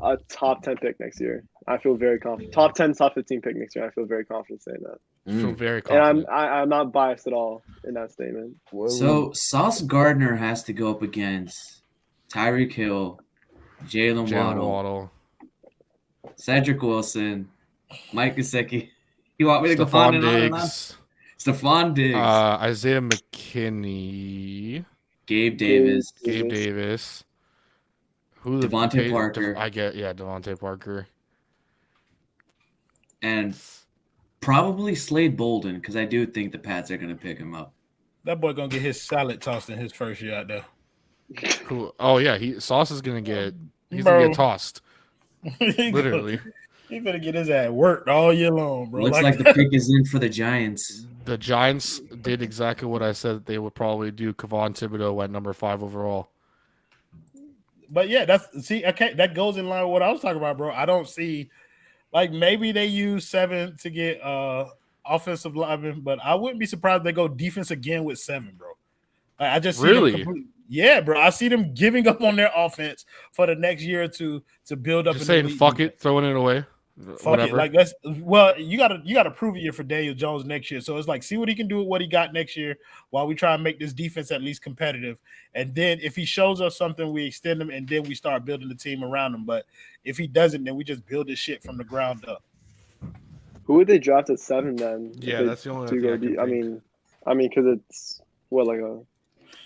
a top 10 pick next year. I feel very confident. Top 10, top 15 pick next year. I feel very confident saying that. Feel very And confident. I'm not biased at all in that statement. So Sauce Gardner has to go up against Tyreek Hill, Jalen Jalen Waddle, Waddle, Cedric Wilson, Mike Gesicki. You want me to go on Stephon and on and on? Diggs, Stephon Diggs, Isaiah McKinney, Gabe Davis, Gabe Davis. Who the Devontae Parker. Devontae Parker. and probably Slade Bolden because I do think the Pats are going to pick him up. That boy going to get his salad tossed in his first year out there. Who? Oh yeah, Sauce is gonna get. He's Bro. gonna get tossed. Literally, He better get his ass worked all year long, bro. Looks like the pick is in for the Giants. the Giants did exactly what I said they would probably do. Kayvon Thibodeau at number 5 overall. But yeah, that goes in line with what I was talking about, bro. I don't see maybe they use 7 to get offensive lineman, but I wouldn't be surprised if they go defense again with 7, bro. I just see Really? yeah, bro. I see them giving up on their offense for the next year or two to build up. Just an saying, elite fuck defense. it, throwing it away. Fuck Whatever. it. You gotta prove it for Daniel Jones next year. So it's see what he can do with what he got next year while we try and make this defense at least competitive. And then if he shows us something, we extend him and then we start building the team around him. But if he doesn't, then we just build this shit from the ground up. Who would they draft at 7 then? Yeah, If they that's the only do thing go I can deep? think. I mean, because it's like a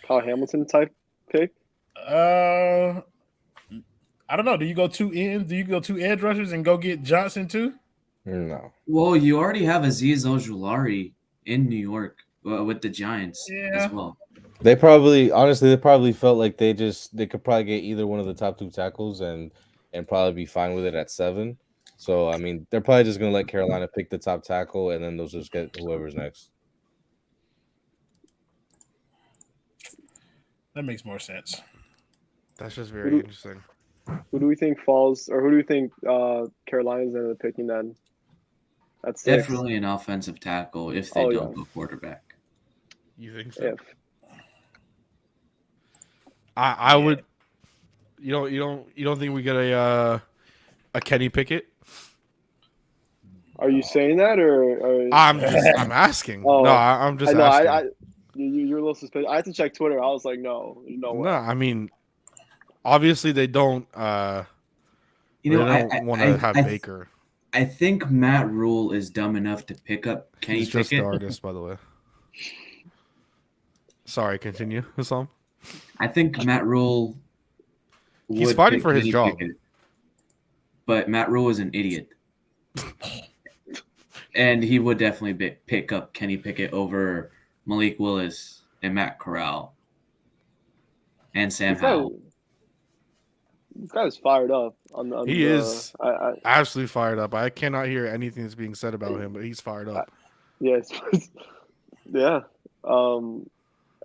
Kyle Hamilton type pick. I don't know. Do you go 2 ends? Do you go 2 edge rushers and go get Johnson too? No. Well, you already have Azeez Ojulari in New York with the Giants as well. They probably felt like they could probably get either one of the top 2 tackles and probably be fine with it at 7. So I mean, they're probably just gonna let Carolina pick the top tackle and then they'll just get whoever's next. That makes more sense. That's just very interesting. Who do we think falls, or who do we think Carolina's ended up picking then? That's 6. Definitely an offensive tackle if they don't go quarterback. You think so? If I would. You don't think we get a Kenny Pickett? are you saying that or I'm asking. Oh, No, I'm just I know. asking. You're a little suspicious. I had to check Twitter. I was like, no way. No, I mean, obviously they don't. I Want to have Baker. I think Matt Rule is dumb enough to pick up Kenny He's just Pickett. the artist, by the way. Sorry, continue, Hassan. I think Matt Rule. He's would fighting pick for his Kenny job. Pickett, but Matt Rule is an idiot, and he would definitely pick up Kenny Pickett over Malik Willis and Matt Corral and Sam Howell. This guy's fired up. He is absolutely fired up. I cannot hear anything that's being said about him, but he's fired up. Yes. Yeah.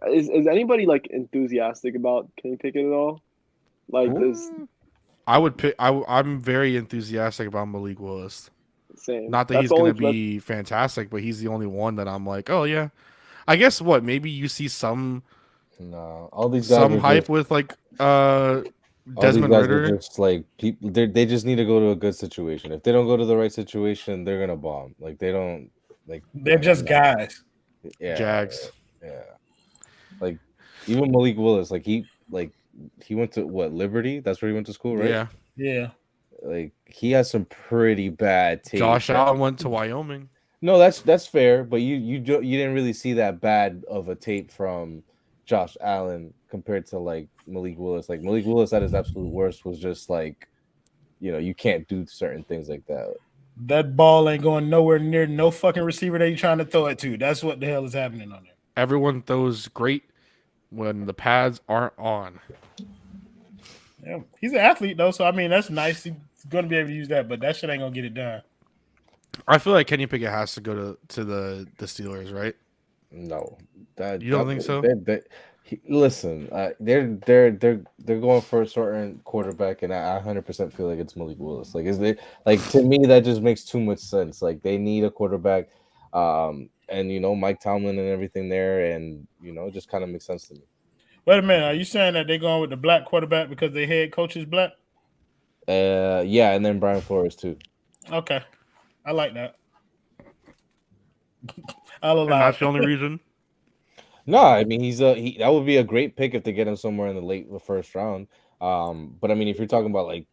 Is anybody like enthusiastic about Kenny Pickett at all? Like this. I would pick. I'm very enthusiastic about Malik Willis. Same. Not that he's going to be fantastic, but he's the only one that I'm like, oh yeah. I guess what maybe you see some. No, all these guys some hype with like Desmond Ridder. Just like people, they just need to go to a good situation. If they don't go to the right situation, they're gonna bomb. Like they don't like. They're just guys. Yeah, Jags. Yeah, like even Malik Willis, like he went to Liberty? That's where he went to school, right? Yeah, yeah. Like he has some pretty bad tape. Josh Allen went to Wyoming. No, that's fair, but you didn't really see that bad of a tape from Josh Allen compared to like Malik Willis. Like Malik Willis at his absolute worst was just like, you can't do certain things like that. That ball ain't going nowhere near no fucking receiver that you're trying to throw it to. That's what the hell is happening on there. Everyone throws great when the pads aren't on. Yeah, he's an athlete though, so I mean that's nice. He's gonna be able to use that, but that shit ain't gonna get it done. I feel like Kenny Pickett has to go to the Steelers, right? No, you don't think so? Listen, they're going for a certain quarterback, and I 100% feel like it's Malik Willis. Like, to me that just makes too much sense. Like they need a quarterback, and Mike Tomlin and everything there, and it just kind of makes sense to me. Wait a minute, are you saying that they're going with the black quarterback because their head coach is black? Yeah, and then Brian Flores too. Okay, I like that. I'll allow. And that's the only reason. No, I mean that would be a great pick if they get him somewhere in the first round. But I mean, if you're talking about like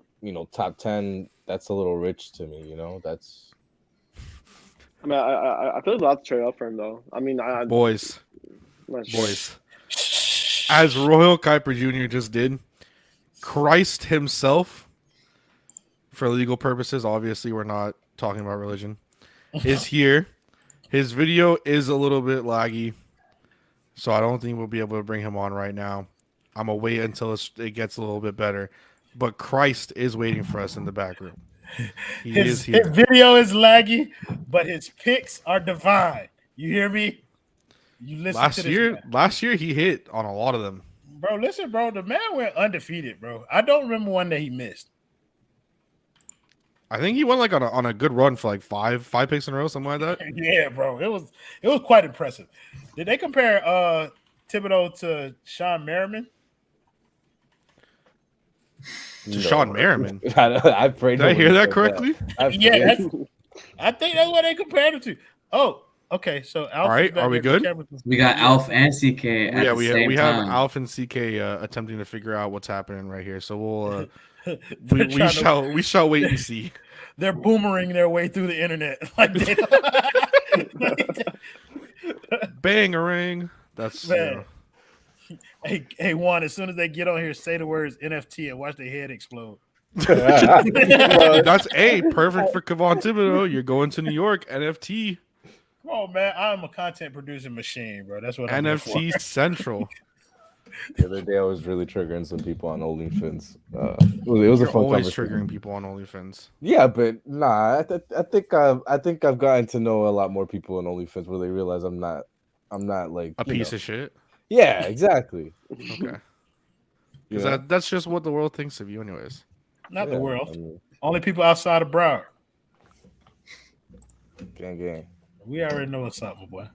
top 10, that's a little rich to me. That's. I mean, I feel like to trade up for him though. I mean, boys. Sure. As Royal Kuiper Jr. just did, Christ himself, for legal purposes, obviously we're not talking about religion, is here. His video is a little bit laggy, so I don't think we'll be able to bring him on right now. I'm going to wait until it gets a little bit better. But Christ is waiting for us in the back room. His video is laggy, but his picks are divine. You hear me? You listen to this last year he hit on a lot of them. Bro, listen, bro. The man went undefeated, bro. I don't remember one that he missed. I think he went like on a good run for like five picks in a row, something like that. Yeah, bro. It was quite impressive. Did they compare Thibodeau to Sean Merriman? Sean Merriman. I prayed. Did I hear that correctly? Yeah, I think that's what they compared him to. Oh, okay. So Alf, all right, are we good? We got Alf and CK. We have Alf and CK attempting to figure out what's happening right here. So we'll we shall wait and see. They're boomering their way through the internet like they Bangarang. That's Hey Juan, as soon as they get on here, say the words NFT and watch their head explode. That's perfect for Kevon Thibodeau. You're going to New York, NFT. Come on, man. I'm a content producing machine, bro. That's what I'm NFT Central. The other day I was really triggering some people on OnlyFans. It was a fun always conversation. triggering people on OnlyFans. Yeah, but nah, I think I've gotten to know a lot more people on OnlyFans where they realize I'm not like a piece of shit. Yeah, exactly. Okay. You Because know? that's just what the world thinks of you, anyways. Not the Yeah, world. I mean, Only people outside of Broward. gang. We already know what's up, my boy.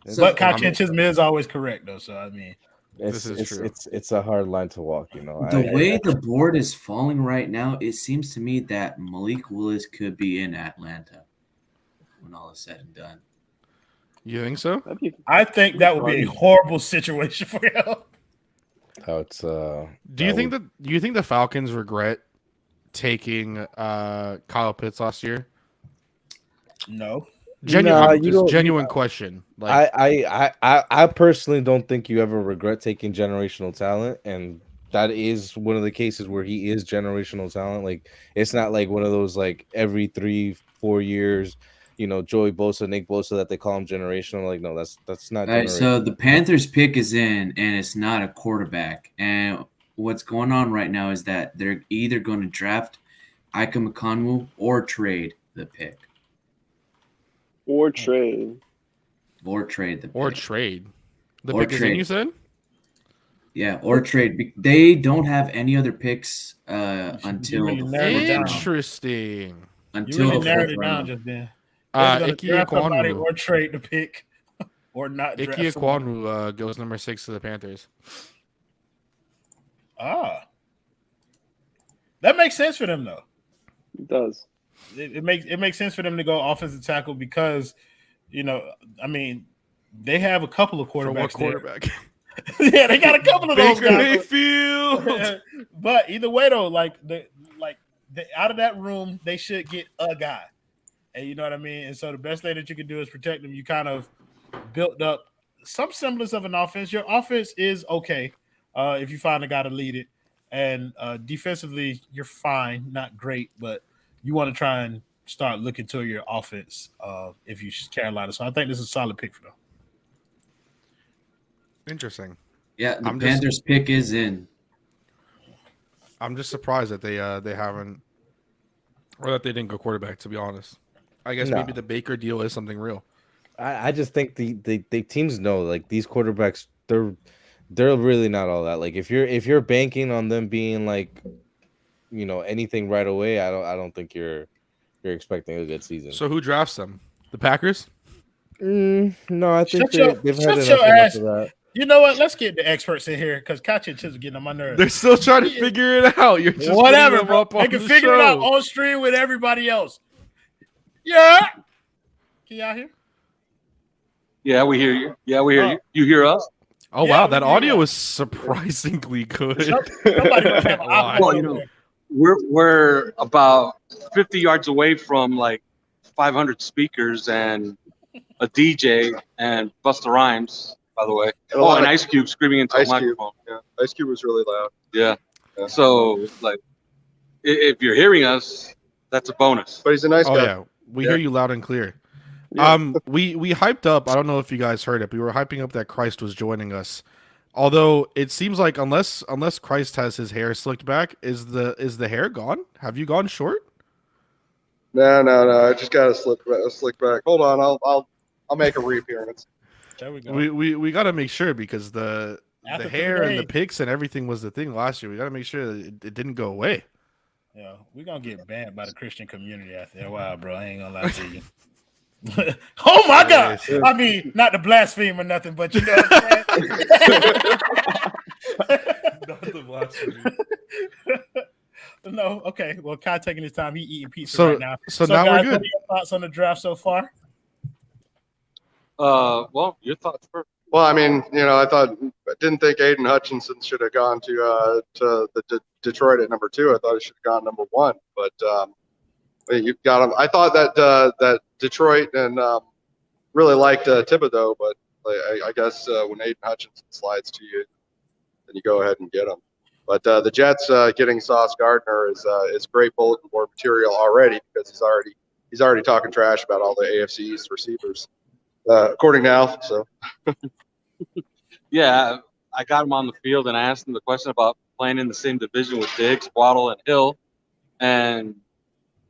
So, But I'm- conscientiousness is always correct, though. So I mean, This is true. It's a hard line to walk, you know. the way the board is falling right now, it seems to me that Malik Willis could be in Atlanta when all is said and done. You think so? That'd be I think that would be a horrible situation for him. how it's Do you think the Falcons regret taking Kyle Pitts last year? No. Genuine question. Like, I personally don't think you ever regret taking generational talent, and that is one of the cases where he is generational talent. Like, it's not like one of those like every 3-4 years, you know, Joey Bosa, Nick Bosa, that they call him generational. Like, no, that's not. All right, so the Panthers pick is in, and it's not a quarterback. And what's going on right now is that they're either going to draft Ika McConwu or trade the pick. or trade. Or trade the pick. or trade. The Or pick is in, trade. you said? Yeah, or trade. They don't have any other picks until really the narrowed it fourth down. round. Interesting. You Until really the narrowed fourth it down round. just then. They're gonna Ike draft somebody Ekwonu. or trade the pick, or not Ike draft somebody. Ekwonu goes number 6 to the Panthers. That makes sense for them though. It does. It makes sense for them to go offensive tackle because, you know, I mean, they have a couple of For quarterbacks. what quarterback? Yeah, they got a couple of those Baker guys. Mayfield. But either way, though, out of that room, they should get a guy, and you know what I mean. And so the best thing that you can do is protect them. You kind of built up some semblance of an offense. Your offense is okay if you find a guy to lead it, and defensively, you're fine, not great, but you want to try and start looking to your offense if you Carolina. So I think this is a solid pick for them. Interesting. Yeah, the I'm just- Panthers pick is in. I'm just surprised that they haven't, or that they didn't go quarterback. To be honest, I guess No. maybe the Baker deal is something real. I just think the teams know, like, these quarterbacks, they're really not all that. Like, if you're banking on them being like, you know, anything right away, I don't think you're expecting a good season. So who drafts them? The Packers? No, I think Shut they've your had enough ass. of that. You know what? Let's get the experts in here because Kachi is getting on my nerves. They're still trying to figure it out. You're just Whatever, putting them bro. up on They can the figure it out show. on stream with everybody else. Yeah. Can y'all hear? Yeah, we hear you. Yeah, we hear Oh. you. You hear us? Oh Yeah, wow, we that do audio that. was surprisingly good. Somebody must have an Wow. iPhone Well, you over know, there. we're about 50 yards away from like 500 speakers and a DJ and Busta Rhymes, by the way. And a lot and of- Ice Cube screaming into a Ice Cube. microphone. Yeah, Ice Cube was really loud. Yeah. Yeah. So, like, if you're hearing us, that's a bonus. But he's a nice Oh guy. yeah, we Yeah. hear you loud and clear. Yeah. We hyped up. I don't know if you guys heard it. We were hyping up that Christ was joining us. Although it seems like unless Christ has his hair slicked back, is the hair gone? Have you gone short? No. I just got a slick back. Hold on, I'll make a reappearance. There we go. We got to make sure because the After hair and the today- pics and everything was the thing last year. We got to make sure that it didn't go away. Yeah, we're gonna get banned by the Christian community after a while, bro. I ain't gonna lie to you. Oh my God! Yes. I mean, not to blaspheme or nothing, but you know what I'm saying? No, okay. Well, Kai taking his time. He eating pizza So right now. so now guys, we're what good. are your thoughts on the draft so far? Well, your thoughts first. Well, I mean, I didn't think Aiden Hutchinson should have gone to the Detroit at number 2. I thought he should have gone number 1, but you've got him. I thought that Detroit and really liked Thibodeau, but I guess when Aiden Hutchinson slides to you, then you go ahead and get him. But the Jets getting Sauce Gardner is great bulletin board material already because he's already talking trash about all the AFC East receivers, according to Alf. So. Yeah, I got him on the field and I asked him the question about playing in the same division with Diggs, Waddle, and Hill. And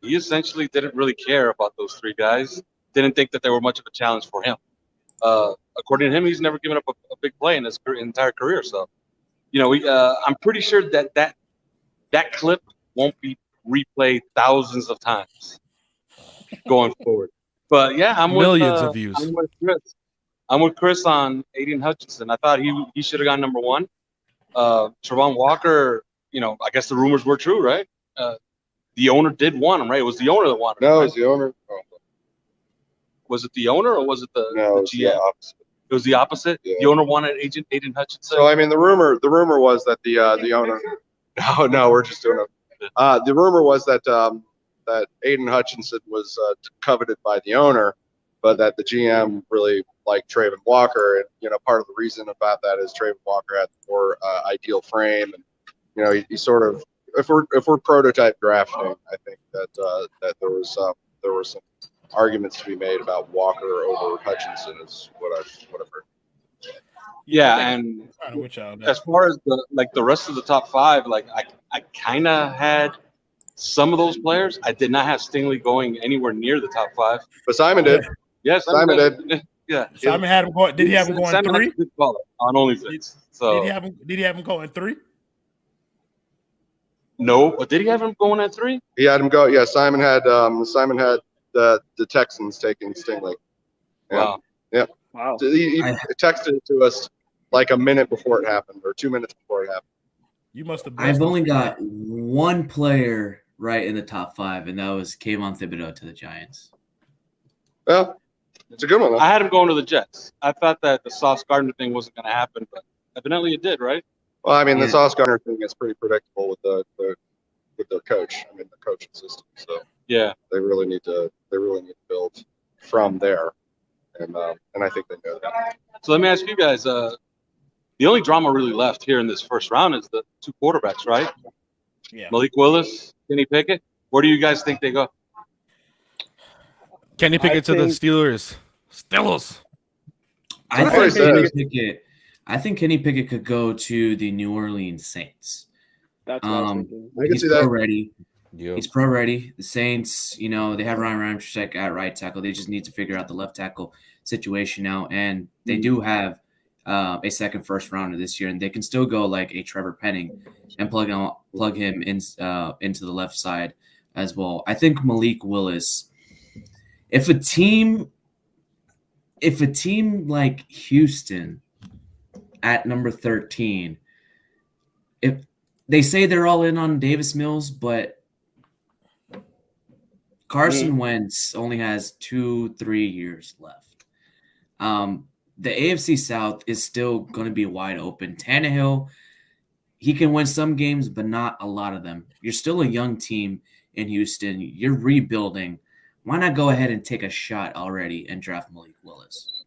he essentially didn't really care about those 3 guys. Didn't think that they were much of a challenge for him. A according to him, he's never given up a big play in his entire career. So, I'm pretty sure that clip won't be replayed thousands of times going forward. But yeah, I'm Millions of views. I'm with Chris. I'm with Chris on Aiden Hutchinson. I thought he should have gone number 1. Travon Walker, I guess the rumors were true, right? The owner did want him, right? It was the owner that wanted him. No, right? it was the owner. Oh. Was it the owner or was it the It GM? was the opposite. It was the opposite. Yeah. The owner wanted Aiden Hutchinson. So I mean, the rumor was that the owner. No, we're just doing it. The rumor was that that Aiden Hutchinson was coveted by the owner, but that the GM really liked Travon Walker, and part of the reason about that is Travon Walker had the more ideal frame, and he sort of, if we're prototype drafting, I think that that there were some arguments to be made about Walker over Hutchinson is what I've heard. Yeah, and With y'all now. as far as the rest of the top 5, I kind of had some of those players. I did not have Stingley going anywhere near the top 5. But Simon did. Yes, Simon did. Yeah, Simon had him going. Did he have him going Simon had 3? a good caller on OnlyFans. So Did he have him going 3? no, but did he have him going at 3? He had him go. Yeah, Simon had the Texans taking Stingley. Yeah. Wow. Wow. So he texted it to us like a minute before it happened, or 2 minutes before it happened. You must have. I've only got one player right in the top 5, and that was Kayvon Thibodeau to the Giants. Well, it's a good one, though. I had him going to the Jets. I thought that the Sauce Gardner thing wasn't going to happen, but evidently it did, right? Well, I mean, the Yeah. Sauce Gardner thing is pretty predictable with the coach. I mean, the coaching system. So Yeah. they really need to build from there, and I think they know that. So let me ask you guys. The only drama really left here in this first round is the 2 quarterbacks, right? Yeah. Malik Willis, Kenny Pickett. Where do you guys think they go? Kenny Pickett to the think- Steelers. Steelers. I Somebody think Kenny Pickett could go to the New Orleans Saints. That's what I was thinking. I can He's see pro that. ready. Yep. He's pro ready. The Saints, they have Ryan Ramczyk at right tackle. They just need to figure out the left tackle situation now, and they do have a second first rounder this year, and they can still go like a Trevor Penning and plug him into the left side as well. I think Malik Willis. If a team like Houston at number 13, if they say they're all in on Davis Mills, but Carson Wentz only has 2-3 years left. The AFC South is still going to be wide open. Tannehill, he can win some games, but not a lot of them. You're still a young team in Houston. You're rebuilding. Why not go ahead and take a shot already and draft Malik Willis?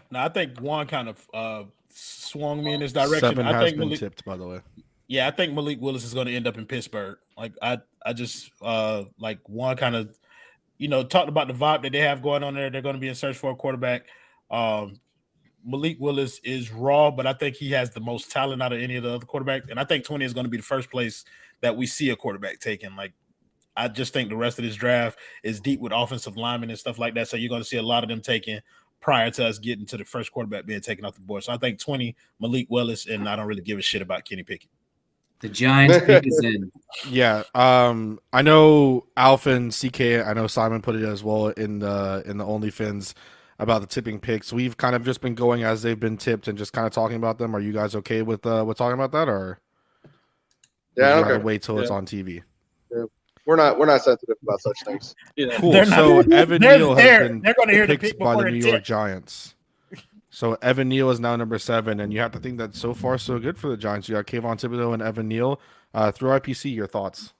Now, I think Juan kind of swung me in this direction. 7 I has think been Malik, tipped, by the way. yeah, I think Malik Willis is going to end up in Pittsburgh. Like I just like Juan kind of, talked about the vibe that they have going on there. They're going to be in search for a quarterback. Malik Willis is raw, but I think he has the most talent out of any of the other quarterbacks. And I think 20 is going to be the first place that we see a quarterback taken. Like, I just think the rest of this draft is deep with offensive linemen and stuff like that. So you're going to see a lot of them taken prior to us getting to the first quarterback being taken off the board. So I think 20, Malik Willis, and I don't really give a shit about Kenny Pickett. The Giants pick is in. Yeah. I know Alpha and CK, I know Simon put it as well in the OnlyFins about the tipping picks. We've kind of just been going as they've been tipped and just kind of talking about them. Are you guys okay with talking about that, or Yeah, would you rather okay. wait till it's on TV? We're not sensitive about such things. Yeah. Cool. They're not- So Evan they're Neal there. has been They're gonna hear the picked pick by before the the New tip. York Giants. So Evan Neal is now number 7, and you have to think that so far so good for the Giants. You got Kayvon Thibodeau and Evan Neal. Through IPC, your thoughts?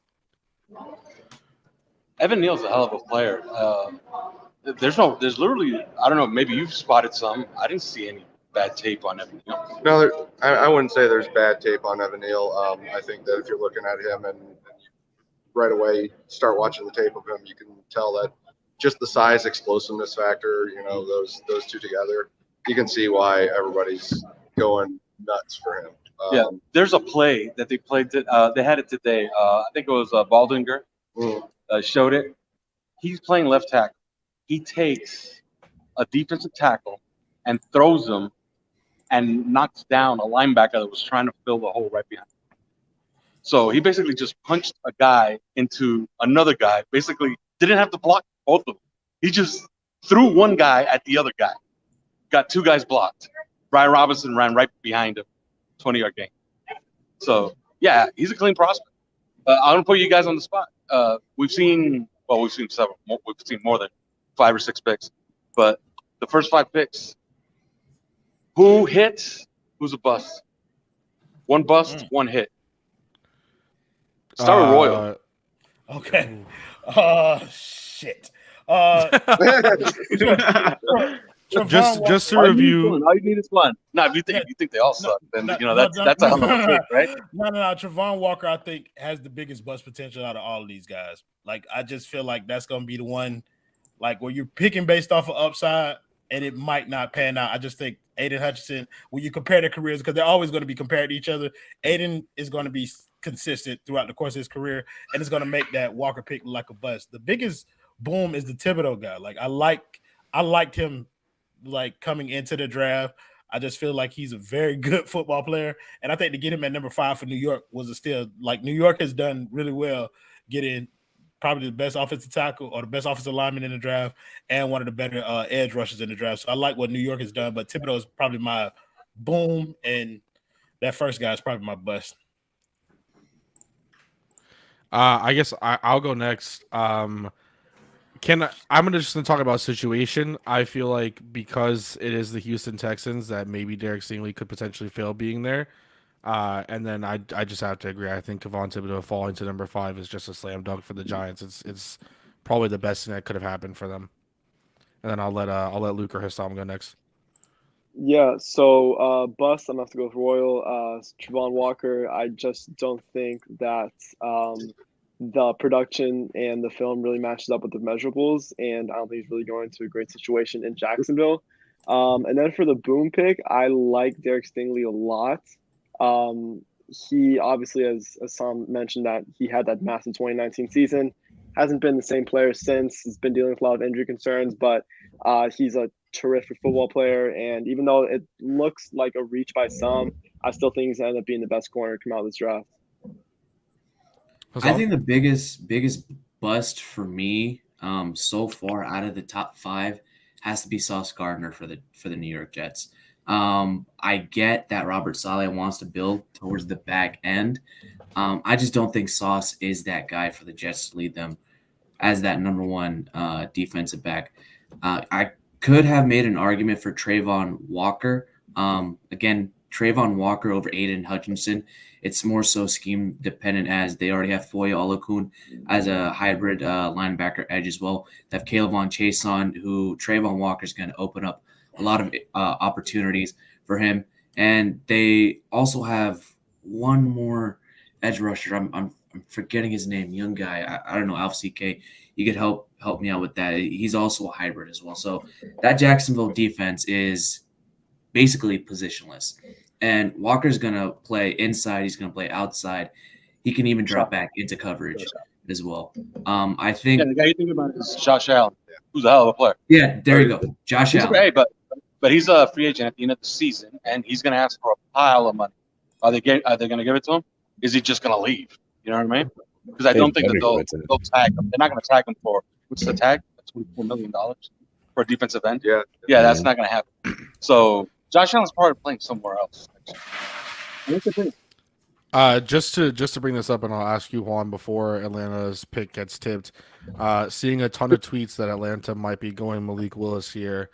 Evan Neal's a hell of a player. There's literally, I don't know, maybe you've spotted some. I didn't see any bad tape on Evan Neal. No, I wouldn't say there's bad tape on Evan Neal. I think that if you're looking at him and you right away start watching the tape of him, you can tell that just the size, explosiveness factor, those two together, you can see why everybody's going nuts for him. Yeah, there's a play that they played. They had it today. I think it was Baldinger showed it. He's playing left tackle. He takes a defensive tackle and throws him and knocks down a linebacker that was trying to fill the hole right behind him. So he basically just punched a guy into another guy, basically didn't have to block both of them. He just threw one guy at the other guy, got two guys blocked. Brian Robinson ran right behind him, 20-yard gain. So, yeah, he's a clean prospect. I'm going to put you guys on the spot. We've seen several. We've seen more than 5 or 6 picks. But the first 5 picks, who hit, who's a bust? One bust, one hit. Start with Royal. Okay. Shit. Just to All review. all you need is one. Now, if you think they all suck, then that's a hell of a pick, right? No. Travon Walker, I think, has the biggest bust potential out of all of these guys. Like, I just feel like that's going to be the one, like, where you're picking based off of upside, and it might not pan out. I just think Aiden Hutchinson, when you compare their careers, because they're always going to be compared to each other, Aiden is going to be consistent throughout the course of his career, and it's going to make that Walker pick look like a bust. The biggest boom is the Thibodeau guy. Like, I liked him, like, coming into the draft. I just feel like he's a very good football player, and I think to get him at number 5 for New York was a steal. Like, New York has done really well getting probably the best offensive tackle or the best offensive lineman in the draft and one of the better edge rushers in the draft. So I like what New York has done, but Thibodeau is probably my boom, and that first guy is probably my bust. I guess I'll go next. I'm gonna just talk about situation. I feel like because it is the Houston Texans that maybe Derek Stingley could potentially fail being there. And then I just have to agree. I think Kayvon Thibodeau falling to number 5 is just a slam dunk for the Giants. It's probably the best thing that could have happened for them. And then I'll let Luke or Hassam go next. Yeah, so bust, I'm gonna have to go with Royal. Travon Walker, I just don't think that the production and the film really matches up with the measurables, and I don't think he's really going to a great situation in Jacksonville. And then for the boom pick, I like Derek Stingley a lot. He obviously, as Sam mentioned, that he had that massive 2019 season, hasn't been the same player since. He's been dealing with a lot of injury concerns, but he's a terrific football player. And even though it looks like a reach by some, I still think he's going to end up being the best corner to come out of this draft. I think the biggest bust for me so far out of the top 5 has to be Sauce Gardner for the New York Jets. I get that Robert Saleh wants to build towards the back end. I just don't think Sauce is that guy for the Jets to lead them as that number 1 defensive back. I could have made an argument for Travon Walker. Again, Travon Walker over Aiden Hutchinson. It's more so scheme dependent as they already have Foye Oluokun as a hybrid linebacker edge as well. They have Caleb Chase on, who Travon Walker is going to open up a lot of opportunities for him. And they also have one more edge rusher. I'm forgetting his name, young guy. I don't know, Alf CK. You could help me out with that. He's also a hybrid as well. So that Jacksonville defense is basically positionless. And Walker's going to play inside. He's going to play outside. He can even drop back into coverage as well. I think the guy you think about is Josh Allen, who's a hell of a player. Yeah, there you go. Josh Allen. Great, but he's a free agent at the end of the season, and he's going to ask for a pile of money. Are they going to give it to him? Is he just going to leave? You know what I mean? Because I don't think that they'll tag him. They're not going to tag him for what's the tag? $24 million for a defensive end. Yeah, that's not going to happen. So Josh Allen's probably playing somewhere else. Just to bring this up, and I'll ask you, Juan, before Atlanta's pick gets tipped. Seeing a ton of tweets that Atlanta might be going Malik Willis here.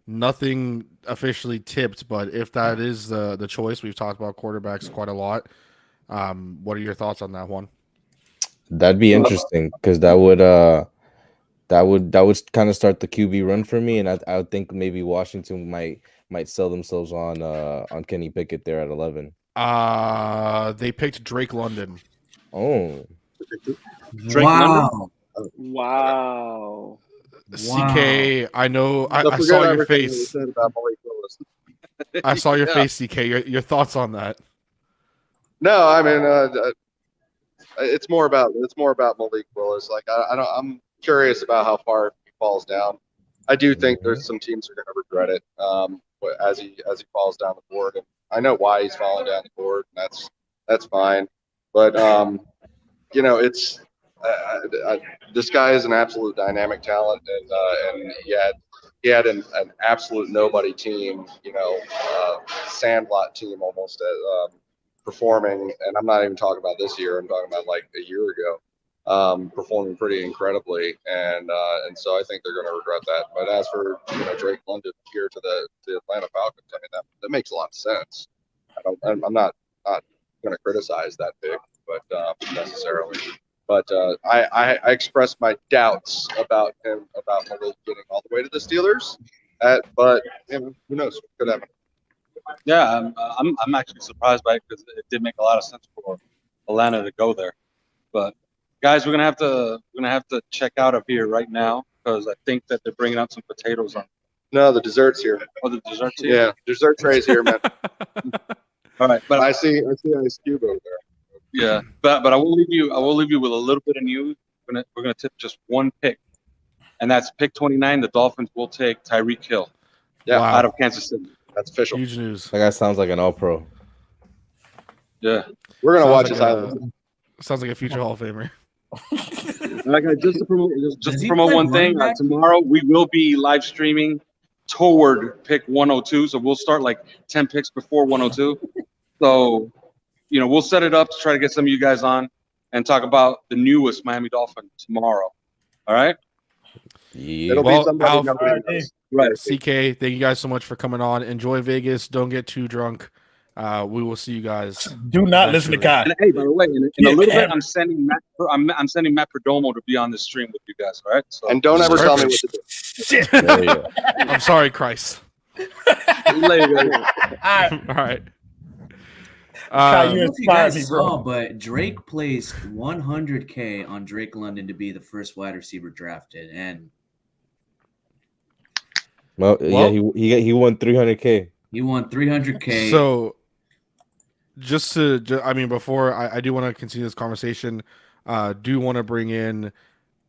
Nothing officially tipped, but if that is the choice, we've talked about quarterbacks quite a lot. What are your thoughts on that, Juan? That'd be interesting because that would kind of start the QB run for me, and I would think maybe Washington might sell themselves on Kenny Pickett there at 11. They picked Drake London. Oh, Drake wow. London? Wow. CK, I know. I saw your face. I saw your face, CK. Your thoughts on that? No, I mean, it's more about Malik Willis. Like I'm curious about how far he falls down. I do think there's some teams are going to regret it. as he falls down the board. And I know why he's falling down the board, and that's fine. But it's this guy is an absolute dynamic talent, and he had an absolute nobody team, sandlot team almost performing. And I'm not even talking about this year. I'm talking about like a year ago, performing pretty incredibly. And so I think they're going to regret that. But as for Drake London here to the Atlanta Falcons, I mean that makes a lot of sense. I'm not going to criticize that pick, but necessarily. But I expressed my doubts about Malik getting all the way to the Steelers. But who knows? Could happen. Yeah, I'm actually surprised by it because it did make a lot of sense for Atlanta to go there. But guys, we're gonna have to check out of here right now because I think that they're bringing out some potatoes on. No, the dessert's here. Oh, the dessert's here. Yeah, dessert tray's here, man. All right, but I see Ice Cube over there. Yeah, but I will leave you with a little bit of news. We're gonna tip just one pick, and that's pick 29. The Dolphins will take Tyreek Hill, out of Kansas City. That's official. Huge news. That guy sounds like an all-pro. Yeah, we're gonna watch his highlights. Sounds like a future Hall of Famer. Just to promote one thing. Tomorrow we will be live streaming toward pick 102, so we'll start like 10 picks before 102. So. We'll set it up to try to get some of you guys on and talk about the newest Miami Dolphin tomorrow. All right? Yeah. It'll be somebody right. CK, thank you guys so much for coming on. Enjoy Vegas. Don't get too drunk. We will see you guys. Do not listen to Kai. And, hey, by the way, in a little bit, I'm sending Matt Perdomo to be on this stream with you guys. All right? So, and don't ever tell me what to do. Shit. I'm sorry, Christ. Later. All right. I don't know if you guys saw, but Drake placed $100K on Drake London to be the first wide receiver drafted, and he won $300K. He won $300K. So, before I do want to continue this conversation, do want to bring in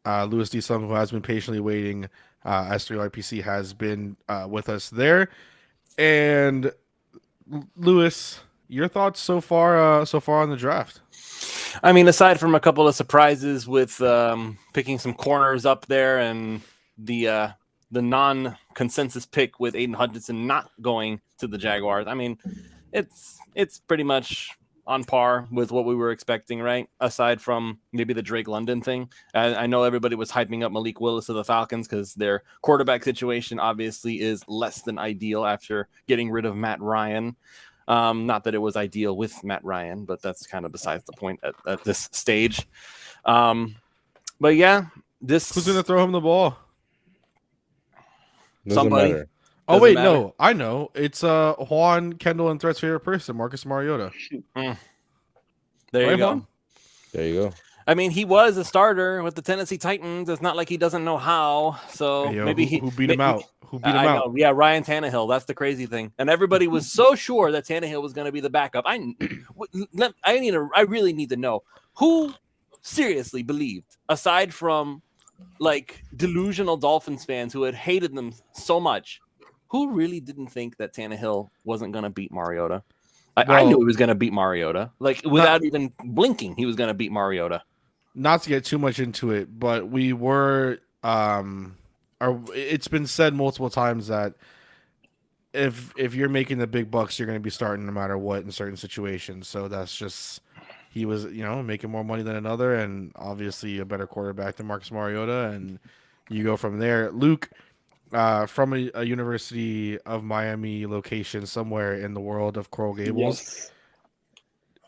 Louis D. Sung, who has been patiently waiting. S3YPC has been with us there, and Louis. Your thoughts so far on the draft? I mean, aside from a couple of surprises with picking some corners up there and the non-consensus pick with Aiden Hutchinson not going to the Jaguars, I mean, it's pretty much on par with what we were expecting, right? Aside from maybe the Drake London thing. I know everybody was hyping up Malik Willis to the Falcons because their quarterback situation obviously is less than ideal after getting rid of Matt Ryan. Not that it was ideal with Matt Ryan, but that's kind of besides the point at this stage. But yeah, who's gonna throw him the ball? Somebody. Matter. Oh wait, no, I know. It's Juan, Kendall, and Threat's favorite person, Marcus Mariota. There you go. There you go. I mean, he was a starter with the Tennessee Titans. It's not like he doesn't know how. So maybe who beat him out? Who beat him out? Yeah, Ryan Tannehill. That's the crazy thing. And everybody was so sure that Tannehill was going to be the backup. I really need to know who seriously believed, aside from like delusional Dolphins fans who had hated them so much, who really didn't think that Tannehill wasn't going to beat Mariota? I knew he was going to beat Mariota. Like without even blinking, he was going to beat Mariota. Not to get too much into it, but we were it's been said multiple times that if you're making the big bucks, you're going to be starting no matter what in certain situations. So that's just he was, making more money than another, and obviously a better quarterback than Marcus Mariota, and you go from there. Luke, from a University of Miami location somewhere in the world of Coral Gables. Yes.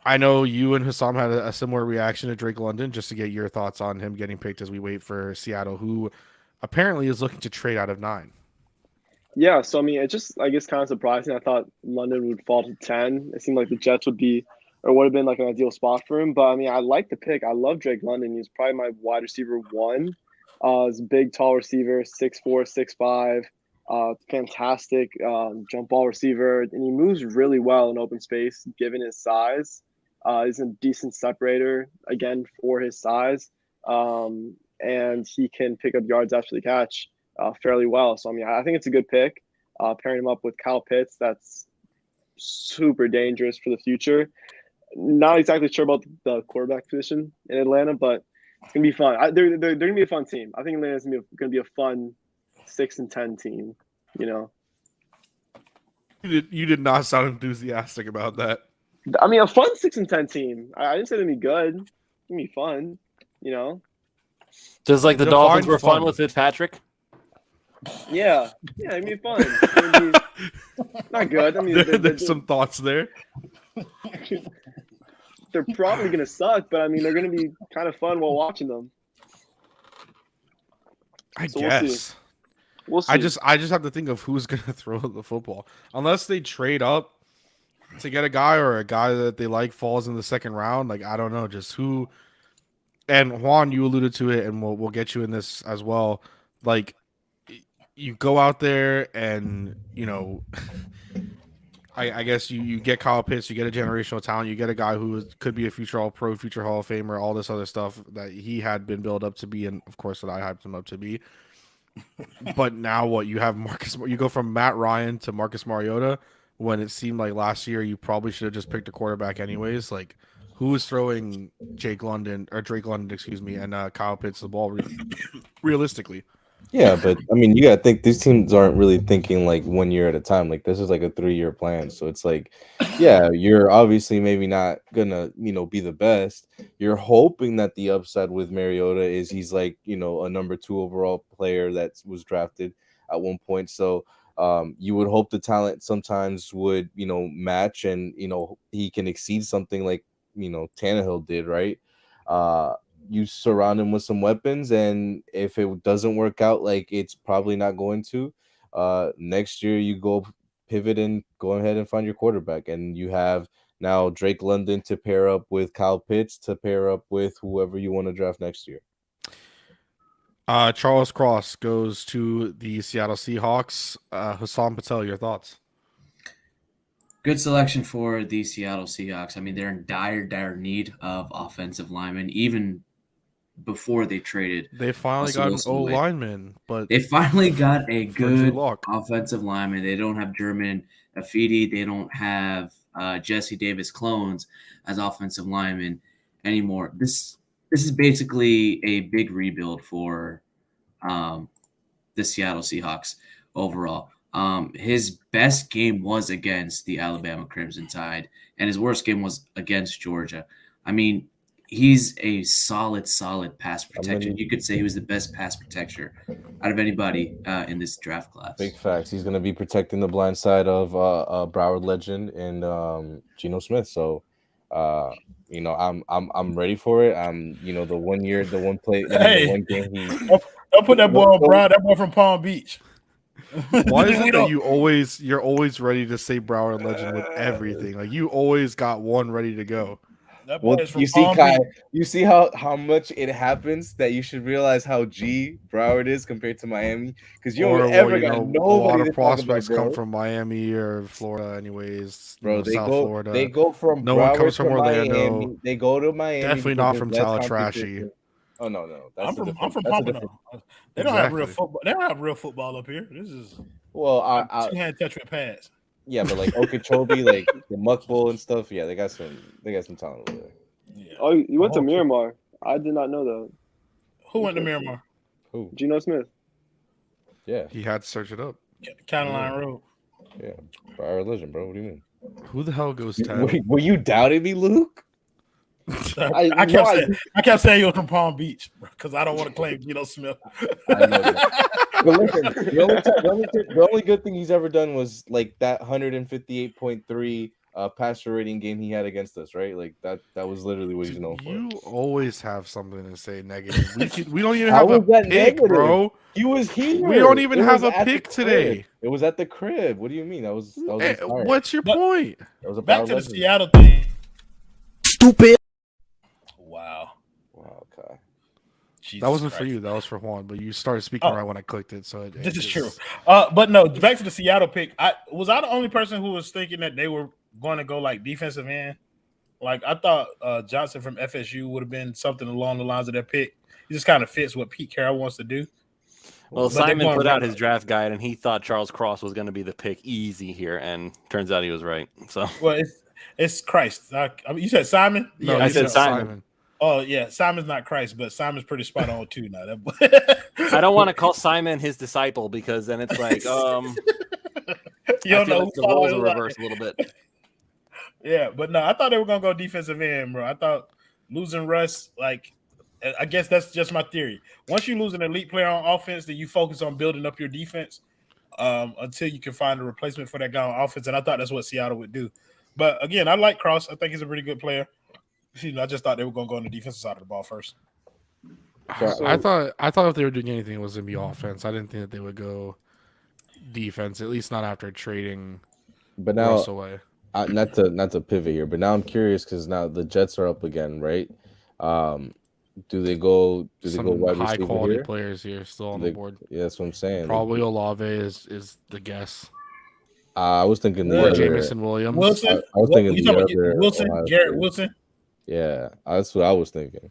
I know you and Hussam had a similar reaction to Drake London, just to get your thoughts on him getting picked as we wait for Seattle, who apparently is looking to trade out of 9. Yeah, so I mean, it just, I guess, kind of surprising. I thought London would fall to 10. It seemed like the Jets would have been like an ideal spot for him. But I mean, I like the pick. I love Drake London. He's probably my wide receiver 1. He's a big, tall receiver, 6'4", 6'5", fantastic jump ball receiver, and he moves really well in open space given his size. He's a decent separator, again, for his size, and he can pick up yards after the catch fairly well. So, I mean, I think it's a good pick. pairing him up with Kyle Pitts. That's super dangerous for the future. Not exactly sure about the quarterback position in Atlanta, but it's gonna be fun. They're gonna be a fun team. I think Atlanta's gonna be a fun 6-10 team. You know, You did not sound enthusiastic about that. I mean, a fun 6-10 team. I didn't say it'd be good. It's gonna be fun. You know. Just like the Define Dolphins were fun fun. with Fitzpatrick. Yeah, it'd be fun. It'd be not good. I mean, There's some thoughts there. they're probably gonna suck, but I mean, they're gonna be kind of fun while watching them. I So we'll see. guess. We'll see. I just have to think of who's gonna throw the football. Unless they trade up to get a guy, or a guy that they like falls in the second round. Like, I don't know, just who. And Juan, you alluded to it, and we'll get you in this as well. Like, you go out there and, you know, I guess you get Kyle Pitts, you get a generational talent, you get a guy who could be a future All-Pro, future Hall of Famer, all this other stuff that he had been built up to be, and of course that I hyped him up to be. But now what? You have Marcus. You go from Matt Ryan to Marcus Mariota, when it seemed like last year you probably should have just picked a quarterback anyways. Like, who is throwing Drake London, excuse me, and Kyle Pitts the ball realistically? Yeah, but I mean, you gotta think these teams aren't really thinking like 1 year at a time. Like, this is like a 3-year plan. So it's like, yeah, you're obviously maybe not gonna, be the best. You're hoping that the upside with Mariota is he's like, a number 2 overall player that was drafted at one point. So you would hope the talent sometimes would, match, and he can exceed something like Tannehill did, right? You surround him with some weapons, and if it doesn't work out, like it's probably not going to, next year you go pivot and go ahead and find your quarterback, and you have now Drake London to pair up with Kyle Pitts to pair up with whoever you want to draft next year. Charles Cross goes to the Seattle Seahawks. Hassan Patel, your thoughts? Good selection for the Seattle Seahawks. I mean, they're in dire need of offensive linemen, even before they traded. They finally got an O lineman, but they finally got a good Luck. offensive lineman. They don't have German Afidi. They don't have Jesse Davis clones as offensive linemen anymore. This is basically a big rebuild for the Seattle Seahawks overall. His best game was against the Alabama Crimson Tide, and his worst game was against Georgia. I mean, he's a solid pass protector. You could say he was the best pass protector out of anybody in this draft class. Big facts. He's going to be protecting the blind side of Broward legend and Geno Smith. So, I'm ready for it. The 1 year, the one play, Hey. the one game he. Don't put that boy on Brown. That boy from Palm Beach. why is it that you're always ready to say Broward legend with everything? Like, you always got one ready to go. That boy Well, is from you see, Palm Kai, Beach. you see how much it happens that you should realize how G Broward is compared to Miami, because you don't ever got a nobody lot to of talk about, prospects bro. come from Miami or Florida, anyways. Bro, they South go. Florida. They go from No one Broward comes from to Orlando. Miami. They go to Miami. Definitely because not there's from less Talatrashy. competition. Oh no, that's I'm from that's a Pompano. different. They don't have real Exactly. football. They don't have real football up here. This is Well, I two-hand touch with pads. yeah, but like Okeechobee, like the Muck Bowl and stuff. Yeah, they got some talent over there. Yeah. Oh, you went to Oh, Miramar. I did not know that. Who went to Miramar? Who? Geno Smith. Yeah, He had to search it up. County Line Road. yeah. Broward legend, bro. What do you mean? Who the hell goes 10? Were you doubting me, Luke? I kept saying you was from Palm Beach because I don't want to claim Geno Smith. I know that. But listen, the only good thing he's ever done was like that 158.3 passer rating game he had against us, right? Like that was literally what he's known for. You always have something to say negative. We don't even How have a was that pick, negative? bro. He was here. We don't even It have was a at the pick crib. today. It was at the crib. What do you mean? That was Hey, inspiring. what's your But- point? That was a Back Broward to the legend. Seattle thing. Stupid. Wow. Wow, okay. Jesus That wasn't for Christ. you. That was for Juan. But you started speaking Oh. right when I clicked it. So This is true. But no, back to the Seattle pick. I the only person who was thinking that they were going to go like defensive end. Like I thought Johnson from FSU would have been something along the lines of that pick. He just kind of fits what Pete Carroll wants to do. Well, But they're Simon going put out right. his draft guide, and he thought Charles Cross was going to be the pick easy here, and turns out he was right. So Well, it's Christ. I mean, you said Simon? No, I you said Simon. Oh yeah, Simon's not Christ, but Simon's pretty spot on too. Now, I don't want to call Simon his disciple because then it's like, you I don't feel know like who the roles are follows reversed a little bit. Yeah, but no, I thought they were gonna go defensive end, bro. I thought losing Russ, like, I guess that's just my theory. Once you lose an elite player on offense, then you focus on building up your defense until you can find a replacement for that guy on offense. And I thought that's what Seattle would do. But again, I like Cross. I think he's a pretty good player. I just thought they were gonna go on the defensive side of the ball first. I thought if they were doing anything, it was gonna be offense. I didn't think that they would go defense, at least not after trading But now, Russ away. not to pivot here, but now I'm curious because now the Jets are up again, right? Do they go Some wide high receiver quality here? players here still on They- the board. Yeah, that's what I'm saying. Probably Olave is the guess. I was thinking the Yeah. Or other. Jamison Williams. Wilson, I was thinking you the talking about other Wilson, Ohio Garrett State. Wilson. Yeah, that's what I was thinking.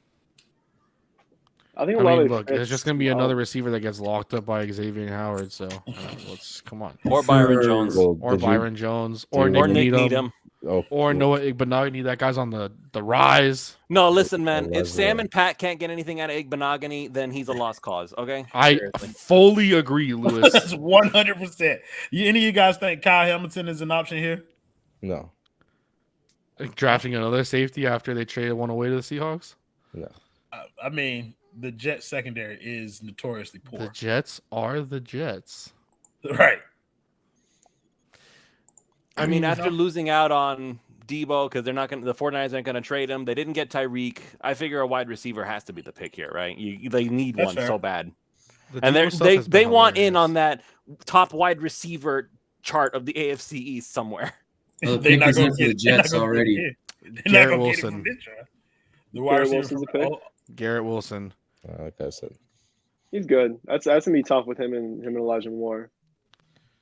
I think I Olave mean, look, fits it's just gonna be well. another receiver that gets locked up by Xavier Howard. So let's come on. Or Byron Jones. Well, Or did you- Byron Jones. Or Or Nick Nick Needham. Needham. Oh, Or cool. Noah Igbenogany. That guy's on the rise. No, listen, man. I If was, Sam and Pat can't get anything out of Igbenogany, then he's a lost cause. Okay. I Seriously. fully agree, Lewis. That's 100%. Any of you guys think Kyle Hamilton is an option here? No, Drafting another safety after they traded one away to the Seahawks. no. I mean, the Jets secondary is notoriously The poor. Jets are the Jets. Right. I mean, after no. losing out on Debo because the 49ers aren't going to trade him, they didn't get Tyreek. I figure a wide receiver has to be the pick here, right? They need That's one fair. so bad, The and Debo stuff they has been want in hilarious. on that top wide receiver chart of the AFC East somewhere. Well, the They're pick not is gonna in for get the it. They're not Jets gonna get already. it. They're not Garrett gonna get it Wilson. from this draft. The wide Garrett receiver Wilson's from- a pick? Garrett Wilson. Like I said, He's good. That's gonna be tough with him and Elijah Moore.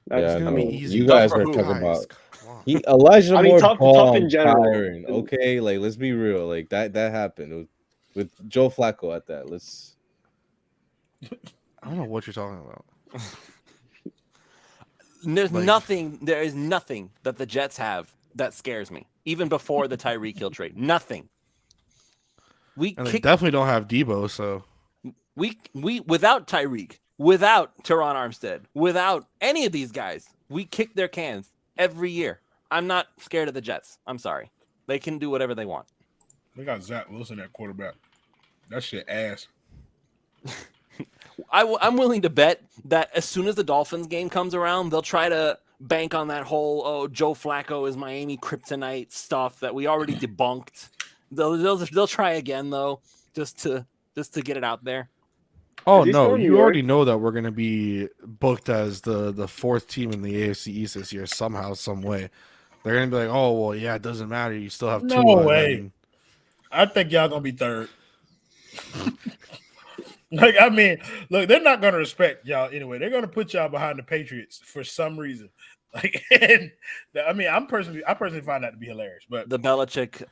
yeah, It's I gonna know. be easy. You guys Tough are for talking who? about Come on. Elijah I mean, Moore, tough Paul, in general. Tyron. Okay, like let's be real. Like that happened with Joe Flacco at that. Let's. I don't know what you're talking about. There is nothing that the Jets have that scares me, even before the Tyreek Hill trade. Nothing. We And they kick, definitely don't have Debo, so we without Tyreek, without Teron Armstead, without any of these guys, we kick their cans every year. I'm not scared of the Jets. I'm sorry. They can do whatever they want. They got Zach Wilson at quarterback. That shit ass. I'm willing to bet that as soon as the Dolphins game comes around, they'll try to bank on that whole Joe Flacco is Miami kryptonite stuff that we already debunked. They'll try again though, just to get it out there. Oh Is he no, still in New you York? already know that we're gonna be booked as the fourth team in the AFC East this year somehow, some way. They're gonna be like, oh well, yeah, it doesn't matter. You still have two. No way. I think y'all gonna be third. Like, I mean, look, they're not gonna respect y'all anyway. They're gonna put y'all behind the Patriots for some reason. Like, and I mean, I personally find that to be hilarious. But The Belichick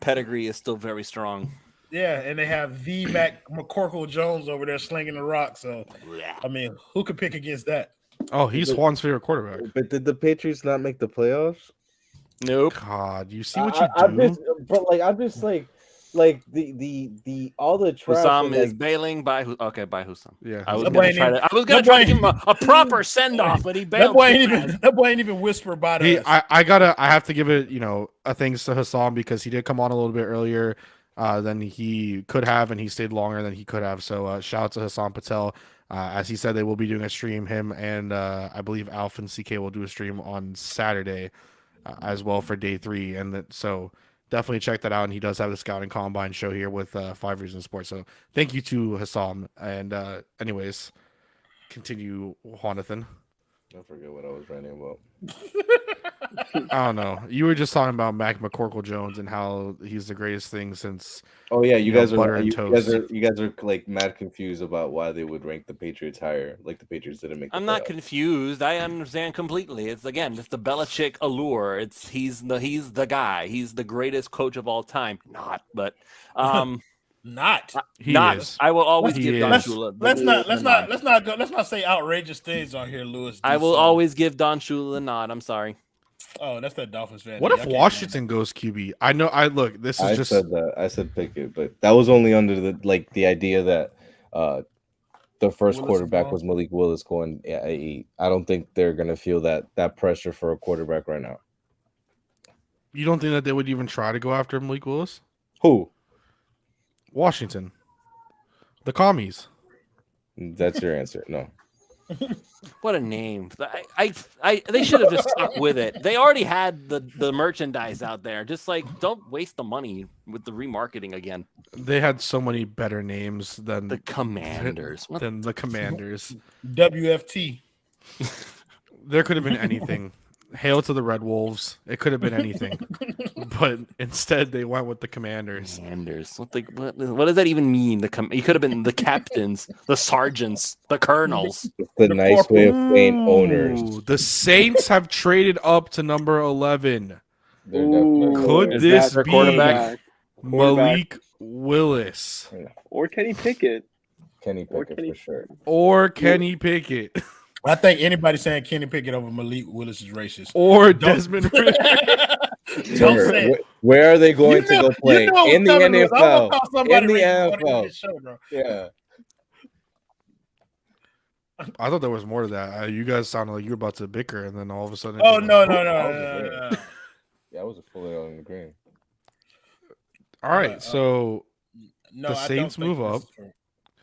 pedigree is still very strong. yeah, and they have the McCorkle Jones over there slinging the rock. So I mean, who could pick against that? Oh, he's Juan's favorite quarterback. But did the Patriots not make the playoffs? Nope. God, you see what you I'm do? just, but like I'm just like the all the trash. Hussam and, is like, bailing by Hussam. Yeah, I was That gonna boy try ain't to. I was that gonna try boy to give him a proper send off, but he bailed. That boy ain't even whisper by He, us. I have to give it, a thanks to Hassan because he did come on a little bit earlier than he could have, and he stayed longer than he could have. So shout out to Hassan Patel. As he said, they will be doing a stream. Him and I believe Alf and CK will do a stream on Saturday as well for day 3. And so definitely check that out. And he does have the Scouting Combine show here with FiveReasons Sports. So thank you to Hassan. And anyways, continue, Jonathan. I forget what I was writing about. I don't know. You were just talking about Mac McCorkle Jones and how he's the greatest thing since. Oh yeah, you guys butter are and you toast. guys are like mad confused about why they would rank the Patriots higher. Like the Patriots didn't make. I'm not confused. I understand completely. It's the Belichick allure. He's the guy. He's the greatest coach of all time. Not, but Not. He Not. is. I will always He give is. Don Let's Shula. let's not say outrageous things on here, Lewis. I will always give Don Shula the nod. I'm sorry. Oh, that's that Dolphins fan. What if Washington goes QB? I know. This is I just. said that. I said Pickett, but that was only under the idea that the first Willis quarterback involved? was Malik Willis going. Yeah, I don't think they're gonna feel that pressure for a quarterback right now. You don't think that they would even try to go after Malik Willis? Who? Washington. The commies. That's your answer. No. What a name! They should have just stuck with it. They already had the merchandise out there. Just like don't waste the money with the remarketing again. They had so many better names than The Commanders. What? than the Commanders. WFT. There could have been anything. Hail to the Red Wolves. It could have been anything. But instead they went with the Commanders. Commanders. What does that even mean? You could have been the captains, the sergeants, the colonels. It's the nice way of saying owners. Ooh, the Saints have traded up to number 11. They're definitely Could Is this that their be quarterback? Malik Willis Or Kenny Pickett. Kenny Pickett Kenny- for sure. or Kenny Pickett I think anybody saying Kenny Pickett over Malik Willis is racist. or Don't- Desmond Ridder? Don't say it. Where are they going to go play? You know In the what's coming, Lewis. I'm gonna NFL. call somebody In the racist on NFL. this show, bro. Yeah. I thought there was more to that. You guys sounded like you were about to bicker, and then all of a sudden. Oh no. Yeah, I was fully on the green. All right, so No, The I don't Saints think move this up. is true.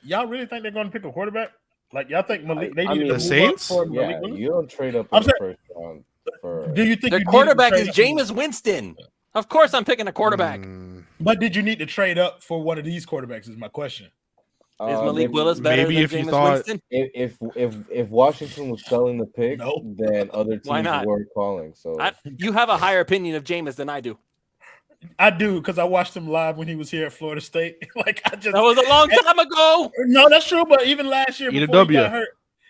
Y'all really think they're going to pick a quarterback? Like y'all think Malik? They I need mean- to The move Saints? up for Malik Yeah, Willis? you don't trade up I'm in the saying- first round for. Do you think Their you need to quarterback trade is up- Jameis Winston. Of course, I'm picking a quarterback. But did you need to trade up for one of these quarterbacks? Is my question. Is Malik maybe- Willis better maybe than if you Jameis thought- Winston? If Washington was selling the pick, No. then other Why teams not? were calling. So You have a higher opinion of Jameis than I do. I do because I watched him live when he was here at Florida State. Like I just That was a long time ago. no, that's true. But even last year Eat a before he W. got hurt,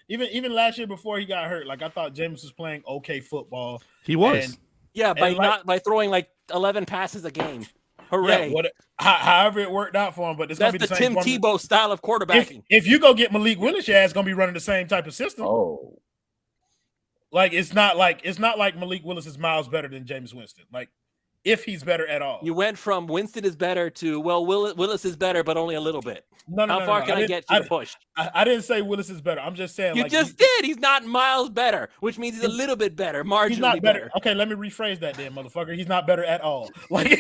even last year before he got hurt, like I thought James was playing okay football. he was. And Yeah, by And like- not by throwing like 11 passes a game. Hooray! yeah, however it worked out for him, but it's That's gonna be the the same Tim form- Tebow style of quarterbacking. If you go get Malik Willis, your ass gonna be running the same type of system. oh, Like it's not like Malik Willis is miles better than James Winston. Like if he's better at all. You went from Winston is better to Willis is better, but only a little bit. No, How far can I get you to push? I didn't say Willis is better. I'm just saying You like just did. He's not miles better, which means he's a little bit better, marginally he's not better. Okay, let me rephrase that then, motherfucker. He's not better at all. Like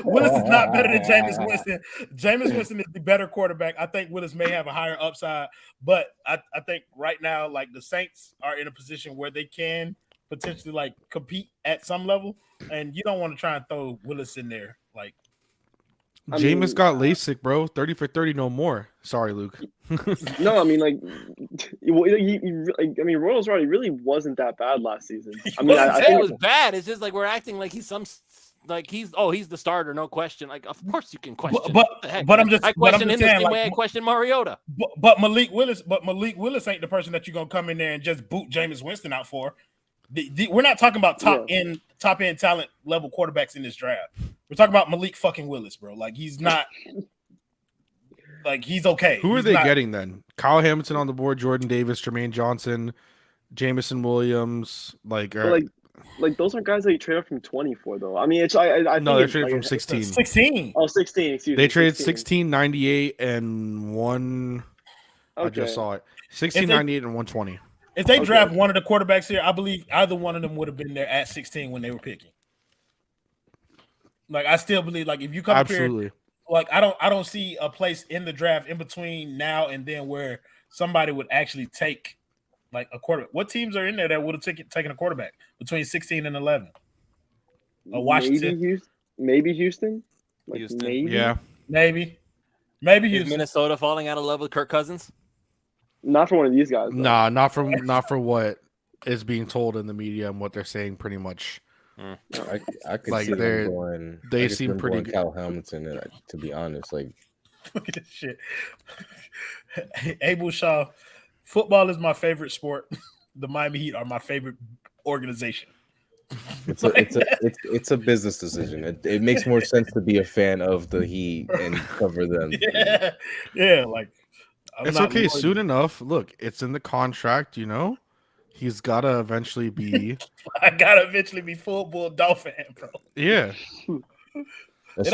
Willis is not better than Jameis Winston. Jameis Winston is the better quarterback. I think Willis may have a higher upside, but I think right now, like the Saints are in a position where they can potentially like compete at some level, and you don't want to try and throw Willis in there. Like I Jameis mean, got LASIK, bro. 30 for 30, no more. Sorry, Luke. No, I mean like, I mean, Royals already really wasn't that bad last season. I mean, I It think was bad. It's just like we're acting like he's he's the starter, no question. Like of course you can question. but What the heck? I'm just I but I'm question just him the saying, same like, way I question Mariota. But Malik Willis ain't the person that you're gonna come in there and just boot Jameis Winston out for. We're not talking about top end talent level quarterbacks in this draft. We're talking about Malik fucking Willis, bro. Like he's not like he's okay. Who are He's they not- getting then? Kyle Hamilton on the board, Jordan Davis, Jermaine Johnson, Jamison Williams. Like those are guys that you trade up from 20 for though. I mean, it's I think no, they're it's, traded like, from 16. 16. Oh, 16. Excuse me. They traded 16, 98, and one. I just Okay. saw it. 16, 98, and 120. If they Okay. draft one of the quarterbacks here, I believe either one of them would have been there at 16 when they were picking. Like I still believe, like if you come up here, Absolutely. like I don't see a place in the draft in between now and then where somebody would actually take like a quarterback. What teams are in there that would have taken a quarterback between 16 and 11? Washington, Maybe Houston. Like, Houston. Maybe. Yeah. maybe Is Houston. Minnesota falling out of love with Kirk Cousins? Not for one of these guys. though. Nah, not for what is being told in the media and what they're saying pretty much. I could Like, see they're- them going. they I could see seem them pretty going good. Kyle Hamilton, to be honest, like Look at this shit. Abel Shaw, football is my favorite sport. The Miami Heat are my favorite organization. It's a business decision. It makes more sense to be a fan of the Heat and cover them. Yeah. Like It's okay. Soon enough, look, it's in the contract. He's gotta eventually be. I gotta eventually be full bull Dolphin, bro. Yeah. As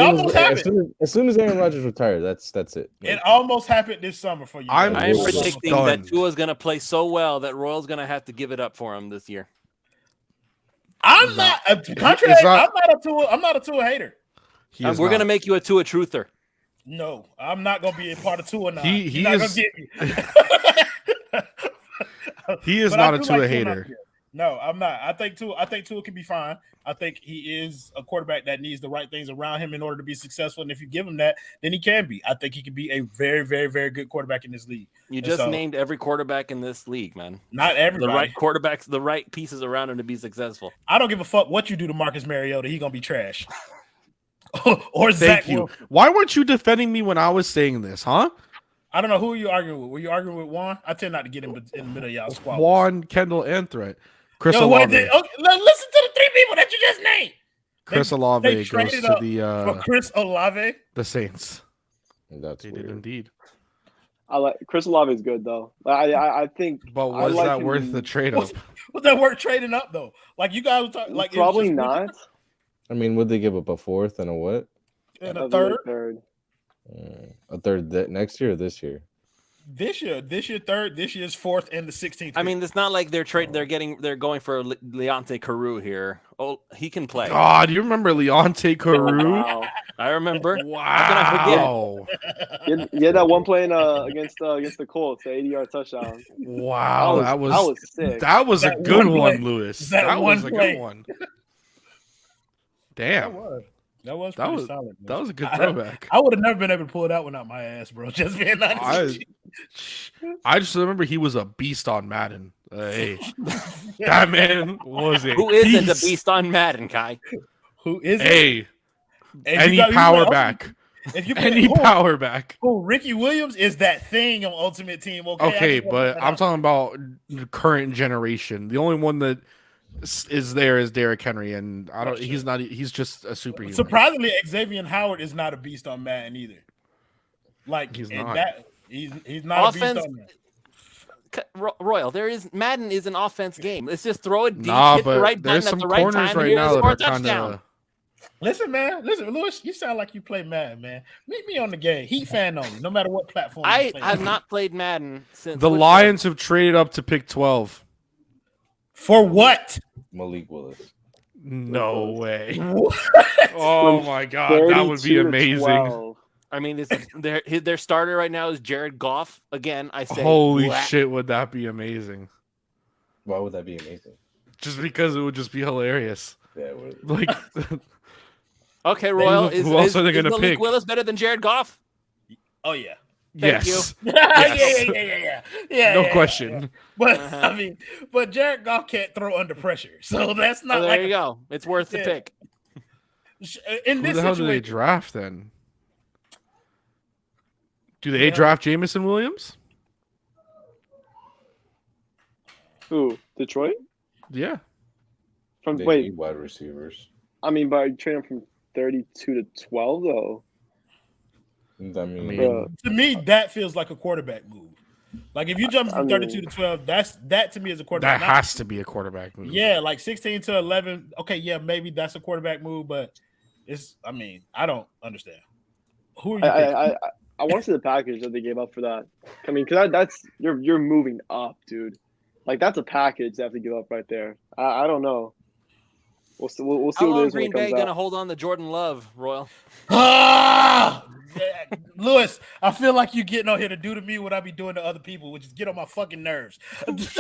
soon as Aaron Rodgers retired, that's it. It almost happened this summer for you. I'm predicting that Tua's gonna play so well that Royal's gonna have to give it up for him this year. I'm not a Tua hater. We're gonna make you a Tua truther. No, I'm not gonna be a part of Tua now. He not is. gonna get me. He is not a Tua hater. No, I'm not. I think Tua can be fine. I think he is a quarterback that needs the right things around him in order to be successful. And if you give him that, then he can be. I think he can be a very, very, very good quarterback in this league. You just named every quarterback in this league, man. Not everybody. The right quarterbacks, the right pieces around him to be successful. I don't give a fuck what you do to Marcus Mariota. He's gonna be trash. Or Zach Wilson. Why weren't you defending me when I was saying this, huh? I don't know who you arguing with. Were you arguing with Juan? I tend not to get in the middle of y'all squad. Juan, Kendall, and Threat. Chris Olave. Listen to the three people that you just named. Chris Olave goes to for Chris Olave, the Saints. That's they did indeed. I like Chris Olave is good though. I think. But was that worth the trade up? Was that worth trading up though? Like you guys were talking, like probably not. I mean, would they give up a fourth and a what? And a third. A third next year or this year? This year third. This year's fourth and the 16th. I mean, it's not like they're going for Leonte Carew here. Oh, he can play. Oh, do you remember Leonte Carew? Wow. I remember. Wow. How can I forget? Yeah, that one play against the Colts, the 80-yard touchdown. Wow, that was sick. That was a good one, Lewis. That was a good one. Damn. That was pretty solid. Man. That was a good throwback. I would have never been able to pull that one out my ass, bro. Just being honest. I just remember he was a beast on Madden. Hey, that man was a Who isn't a beast on Madden, Kai? Who isn't? Hey, any power back. If you any power back. Oh, Ricky Williams is that thing on Ultimate Team. Okay, but I'm talking about the current generation. The only one that is Derrick Henry, and I don't. He's not. He's just a superhuman. Surprisingly, Xavier Howard is not a beast on Madden either. Like he's not. He's not offense, a beast on that. Royal, Madden is an offense game. It's just throw it deep, hit the right there's button some at the right corners time right now that are kind of. Listen, Lewis, you sound like you play Madden, man. Meet me on the game. Heat fan only, no matter what platform. I have not played Madden since the Lions have traded up to pick 12. For what? Malik Willis. No way. Oh my god, that would be amazing. I mean, their starter right now is Jared Goff. Again, I say, holy shit, would that be amazing? Why would that be amazing? Just because it would just be hilarious. Yeah, like. Okay, Royal, who else are they going to Malik pick? Willis better than Jared Goff? Oh yeah. Thank yes. you. Yeah. No question. But I mean, but Jared Goff can't throw under pressure, so that's not. There you go. It's worth the pick. In Who this the hell do they draft then? Do they draft Jameson Williams? Who? Detroit? Yeah. They need wide receivers. I mean, by trading from 32 to 12, though. I mean, to me, that feels like a quarterback move. Like if you jump from 32 to 12, that to me is a quarterback. That has to be a quarterback move. Yeah, like 16 to 11. Okay, yeah, maybe that's a quarterback move, but it's. I mean, I don't understand. Who are you? I want to see the package that they gave up for that. I mean, because that's you're moving up, dude. Like that's a package they have to give up right there. I don't know. We'll see. We'll see How what it long is when Green it comes Bay out. gonna hold on to Jordan Love, Royal? Lewis, I feel like you're getting on here to do to me what I be doing to other people, which is get on my fucking nerves. That's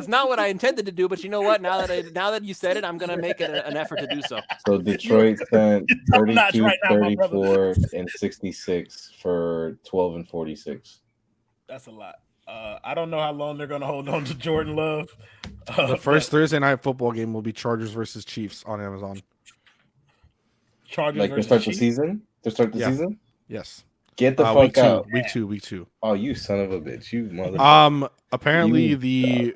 not what I intended to do, but you know what? Now that you said it, I'm gonna make it an effort to do so. So Detroit spent 32, 34, and 66 for 12 and 46. That's a lot. I don't know how long they're going to hold on to Jordan Love. The first Thursday night football game will be Chargers versus Chiefs on Amazon. Chargers like to start the season? To start the season? Yes. Get the fuck out. Week two. Oh, you son of a bitch. You mother. Apparently the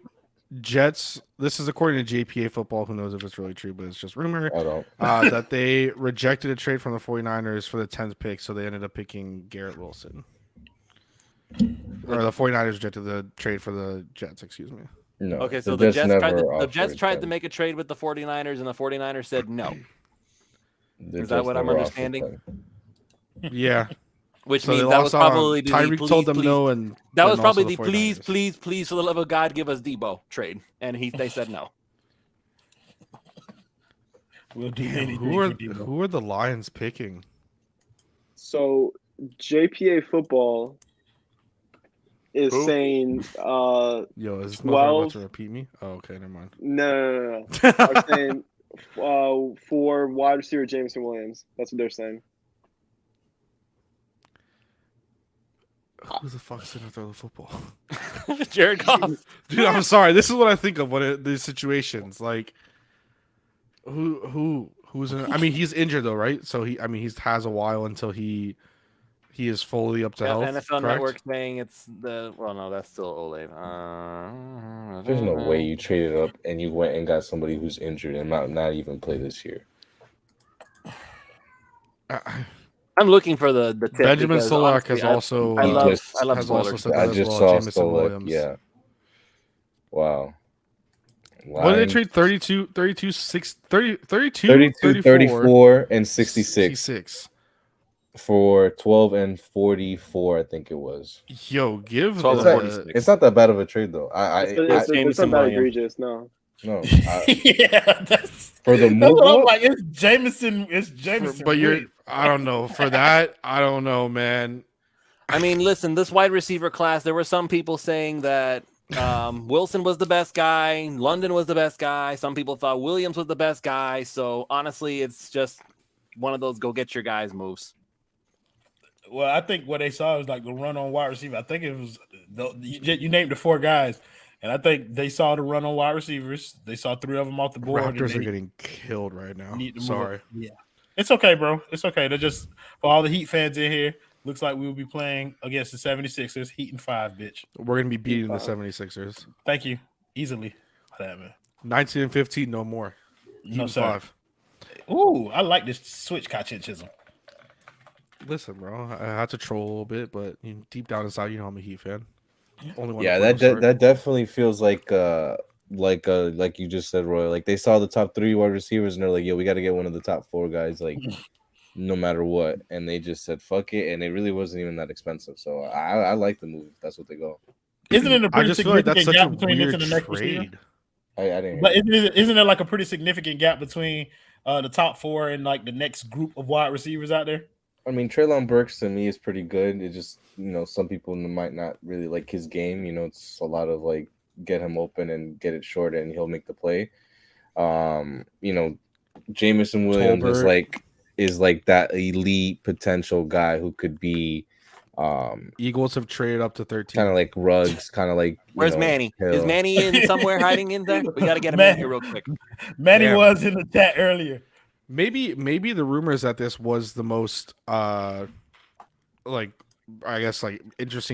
Jets. This is according to JPA Football. Who knows if it's really true, but it's just rumor. I don't. That they rejected a trade from the 49ers for the 10th pick, so they ended up picking Garrett Wilson. Or the 49ers rejected the trade for the Jets, excuse me. No. Okay, so the the Jets offered tried to them. make a trade with the 49ers, and the 49ers said no. The Is that Jets what I'm never offered understanding? them. Yeah. Which So means they that was lost out on- probably the Tyreek please, told them please, no, and that then was probably also the please, 49ers. please, please, for the love of God, give us Debo trade, and they said no. We'll do Damn, anything who are for Debo. who are the Lions picking? So JPA Football is Who? saying Yo, is this motherfucker 12. about to repeat me? Oh, okay, never mind. No. Are saying for wide receiver Jameson Williams. That's what they're saying. Who the fuck's gonna throw the football? Jared Goff. Dude, I'm sorry. This is what I think of when these situations. Like, who's in? I mean, he's injured though, right? So he has a while until he is fully up to health. NFL correct? Network saying it's the no, that's still Olave. There's no way you traded up and you went and got somebody who's injured and not even play this year. I'm looking for the tip Benjamin because Solak honestly, has also I love has also spoilers. said that I as just well. saw Jameson Stolak. Williams. Yeah. Wow. What did they Lions, trade? 32, 34, and 66 66. for 12 and 44, I think it was. Yo, give 12 It's and the, 46. It's not that bad of a trade though. It's Jameson not that Williams. egregious. No. Yeah, that's For the that's move what I'm up, like. It's Jameson. It's Jameson. but you're Williams. I don't know for that. I don't know, man. I mean, listen, this wide receiver class, there were some people saying that Wilson was the best guy, London was the best guy. Some people thought Williams was the best guy. So honestly, it's just one of those go get your guys moves. Well, I think what they saw was like the run on wide receiver. I think it was you named the 4 guys, and I think they saw the run on wide receivers. They saw 3 of them off the board. and Raptors they are getting killed right now. need to move Sorry. up. Yeah, it's okay, bro. It's okay. They're just for all the Heat fans in here. Looks like we will be playing against the 76ers. Heat and 5, bitch. We're gonna be beating the 76ers. Thank you. Easily for that, man. 19 and 15, no more. No, Heat sir. 5. Ooh, I like this switch, Chisholm. Listen, bro, I had to troll a little bit, but deep down inside, you know I'm a Heat fan. Only one. yeah, to that definitely feels like you just said, Roy. Like they saw the top 3 wide receivers and they're like, yo, we got to get one of the top 4 guys, like no matter what. And they just said, fuck it, and it really wasn't even that expensive. So I like the move. That's what they go. Isn't it a I pretty just feel like significant that's such a gap between this weird and the next receiver? trade. I didn't. But isn't there like a pretty significant gap between the top 4 and like the next group of wide receivers out there? I mean, Treylon Burks to me is pretty good. It just, some people might not really like his game. It's a lot of like get him open and get it short and he'll make the play. Jameson Williams is like that elite potential guy who could be Eagles have traded up to 13. kind of like Ruggs, kind of like Where's Manny? Hill. Is Manny in somewhere hiding in there? We got to get him Man. in here real quick. Manny Damn. was in the chat earlier. Maybe the rumors that this was the most interesting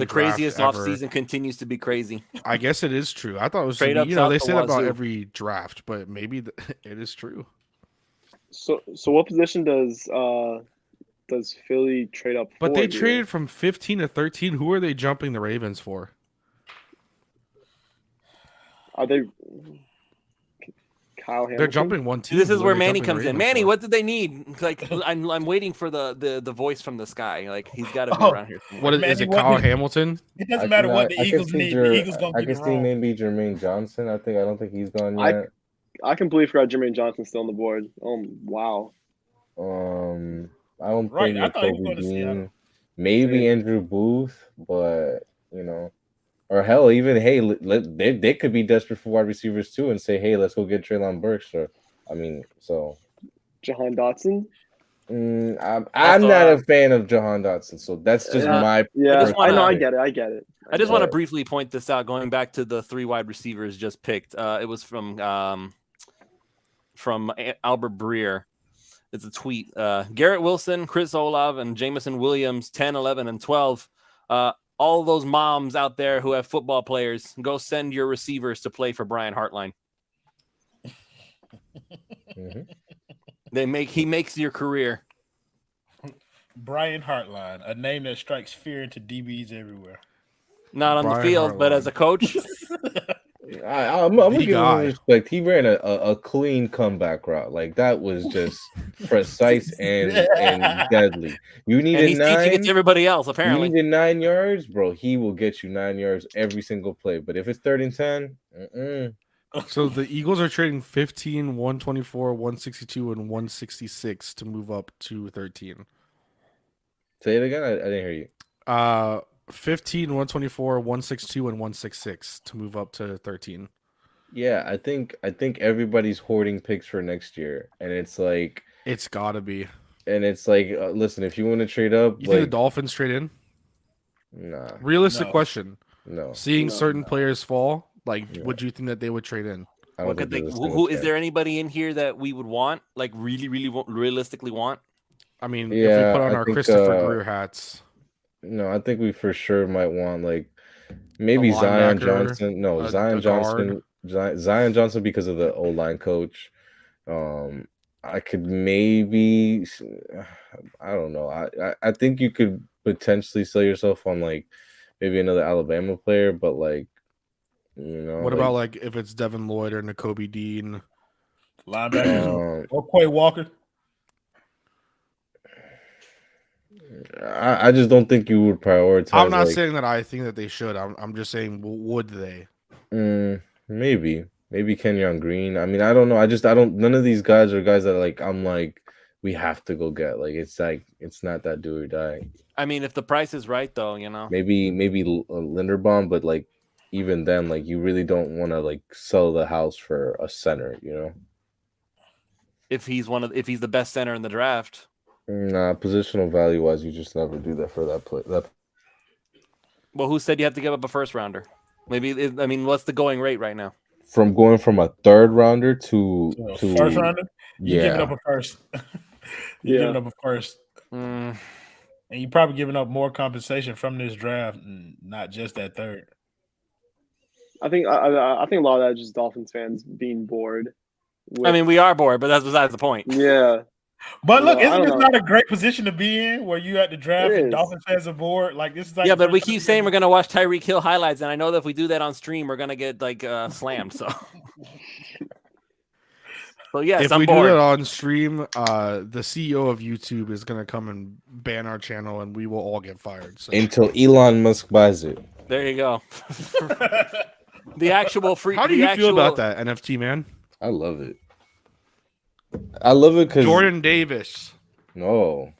The craziest draft ever. offseason continues to be crazy. I guess it is true. I thought it was Straight up they top say the that about wazoo. every draft, but maybe it is true. So what position does Philly trade up for? But they here? traded from 15 to 13. Who are they jumping the Ravens for? Are they Kyle Hamilton? They're jumping one team. This is Who are where they Manny jumping the comes in. Ravens Manny, for? what did they need? Like I'm waiting for the voice from the sky. Like he's got to be Oh. around here. What is Manny, it? what Kyle did- Hamilton? It doesn't matter what the Eagles need. The Eagles gonna I get can it see wrong. maybe Jermaine Johnson. I don't think he's gone I- yet. I completely forgot Jermaine Johnson still on the board. Oh wow. I don't Right, think I thought he was Kobe going to Seattle. Dean. Maybe Andrew Booth, but or hell, even they could be desperate for wide receivers too, and say, hey, let's go get Treylon Burks. Or Jahan Dotson? I'm not a fan of Jahan Dotson, so that's just my Yeah, just wanna- I get it. I get it. I just want to Right. briefly point this out. Going back to the 3 wide receivers just picked, it was from Albert Breer. It's a tweet. Garrett Wilson, Chris Olave, and Jameson Williams, 10, 11, and 12. all those moms out there who have football players, go send your receivers to play for Brian Hartline. He makes your career. Brian Hartline, a name that strikes fear into DBs everywhere. Not on the Brian field, but Hartline. as a coach. I'm gonna give him guy. respect. He ran a clean comeback route. Like that was just precise and deadly. You And needed he's teaching it 9. to everybody else, You apparently. needed 9 yards, bro. He will get you 9 yards every single play. But if it's 3rd and 10, So the Eagles are trading 15, 124, 162, and 166 to move up to 13. say it again. I didn't hear you. 15, 124, 162, and 166 to move up to 13. Yeah, I think everybody's hoarding picks for next year, and it's like, It's gotta be. listen, if you want to trade up, You think the like, Dolphins trade in? nah, Realistic No. question. no. Seeing No, certain players fall, like, Yeah. would you think that they would trade in? I don't What could think they, there's a who single is chance. there anybody in here that we would want, like realistically want? I mean, if we Yeah, put on I our think, Christopher Greer hats, No, I think we for sure might want like maybe A Zion linebacker, Johnson. No, a Zion guard. Johnson. Zion Johnson because of the O-line coach. I could maybe. I don't know. I think you could potentially sell yourself on like maybe another Alabama player, but like what about like if it's Devin Lloyd or N'Kobe Dean? Linebackers or Quay Walker. I just don't think you would prioritize. I'm not like, saying that I think that they should. I'm just saying, would they? maybe Kenyon Green. I mean, I don't know. I don't. None of these guys are guys that like I'm like we have to go get. Like it's not that do or die. I mean, if the price is right, though, Maybe Linderbaum, but like even then, like you really don't want to like sell the house for a center. if he's the best center in the draft. Nah, positional value wise, you just never do that for that play. Well, who said you have to give up a first rounder? What's the going rate right now? From going from a 3rd rounder to First rounder, you're giving yeah, up a first. You're giving up a first, and you're probably giving up more compensation from this draft, not just that 3rd. I think a lot of that is just Dolphins fans being bored. We are bored, but that's besides the point. Yeah. But look, I isn't don't this know. not a great position to be in where you at the draft It and is. Dolphins fans are bored? Like this is like Yeah, but we keep saying we're gonna watch Tyreek Hill highlights, and I know that if we do that on stream, we're gonna get like slammed. So yes, If I'm we do bored. that on stream, the CEO of YouTube is gonna come and ban our channel, and we will all get fired. So until Elon Musk buys it. There you go. The actual free. how do you feel about that NFT, man? I love it. I love it because Jordan Davis. Oh,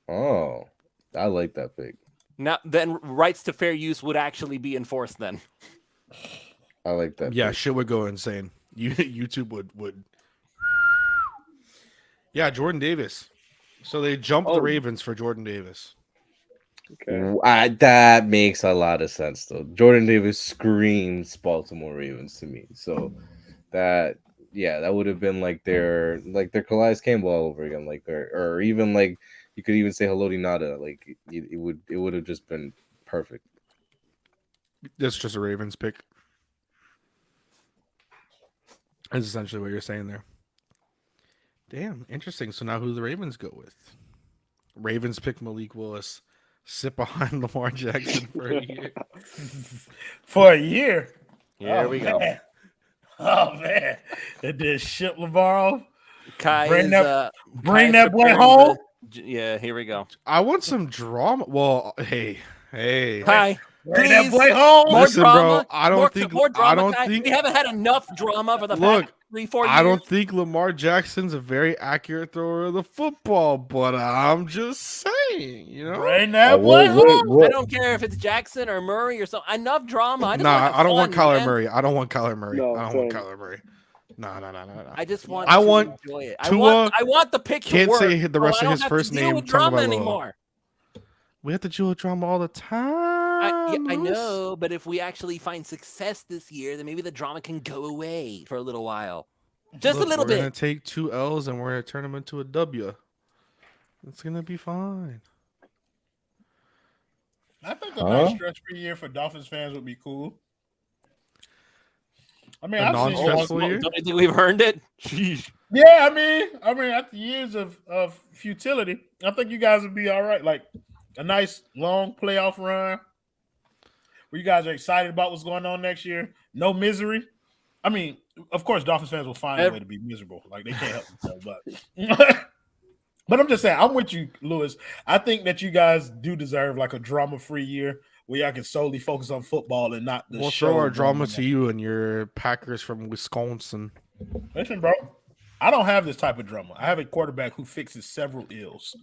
I like that pick. Now, then rights to fair use would actually be enforced. Then I like that. Yeah, pick. shit would go insane. YouTube would. Yeah, Jordan Davis. So they jumped the Ravens for Jordan Davis. Okay. That makes a lot of sense, though. Jordan Davis screams Baltimore Ravens to me. So that would have been like their Calais Campbell all over again, like or even like you could even say Haloti Nada. Like it would have just been perfect. That's just a Ravens pick. That's essentially what you're saying there. Damn, interesting. So now who do the Ravens go with? Ravens pick Malik Willis. Sit behind Lamar Jackson for a year. For a year. Here we go. Man. Oh man, they did ship Lamar off. Kai Bring is, that Kai is boy preparing home. Yeah, here we go. I want some drama. Well, hey. Kai, Bring that please. boy home. More Listen, drama. bro, I don't think- more drama. I don't Kai. think- We haven't had enough drama for the Look, past 3-4 years. I don't think Lamar Jackson's a very accurate thrower of the football, but I'm just saying, Bring that boy home. I don't care if it's Jackson or Murray or something. Enough drama. I just Nah, want I don't want fun, Kyler man. Murray. I don't want Kyler Murray. No, I don't want Kyler Murray. No. I just want. I to want enjoy it. Tua. I want the pick to Can't work. say the rest so of I his don't have first to deal name. with drama Tagovailoa. anymore. We have to deal with drama all the time. I Lewis. know, but if we actually find success this year, then maybe the drama can go away for a little while. Just Look, a little we're gonna bit. take 2 L's and we're gonna turn them into a W. It's gonna be fine. I think a nice stress-free year for Dolphins fans would be cool. I mean, A non-stressful year? Don't you think we've earned it? Sheesh. Yeah, I mean, after years of futility, I think you guys would be all right. Like a nice long playoff run where you guys are excited about what's going on next year. No misery. I mean, of course, Dolphins fans will find a way to be miserable. Like they can't help themselves, but I'm just saying, I'm with you, Lewis. I think that you guys do deserve like a drama-free year where y'all can solely focus on football and not the We'll show. throw our drama to you and your Packers from Wisconsin. Listen, bro, I don't have this type of drama. I have a quarterback who fixes several ills.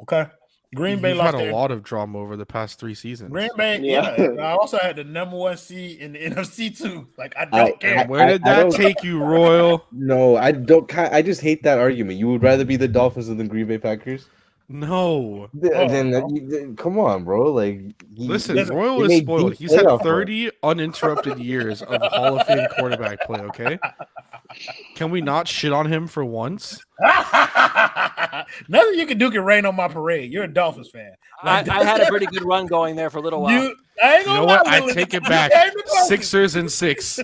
Okay? Green Bay You've lost had a their- lot of drama over the past 3 seasons. Green Bay, Yeah. yeah. I also had the number 1 seed in the NFC too. Like I don't care. Where did I that don't- take you, Royal? No, I don't. I just hate that argument. You would rather be the Dolphins than the Green Bay Packers? No. Then come on, bro. Like, Listen, Listen, Royal he is made spoiled. deep He's had playoff run. 30 uninterrupted years of Hall of Fame quarterback play, okay? Can we not shit on him for once? Nothing you can do can rain on my parade. You're a Dolphins fan. I had a pretty good run going there for a little while. I ain't You gonna know what? lie, I Lewis. take it You back. gave me both. Sixers and 6.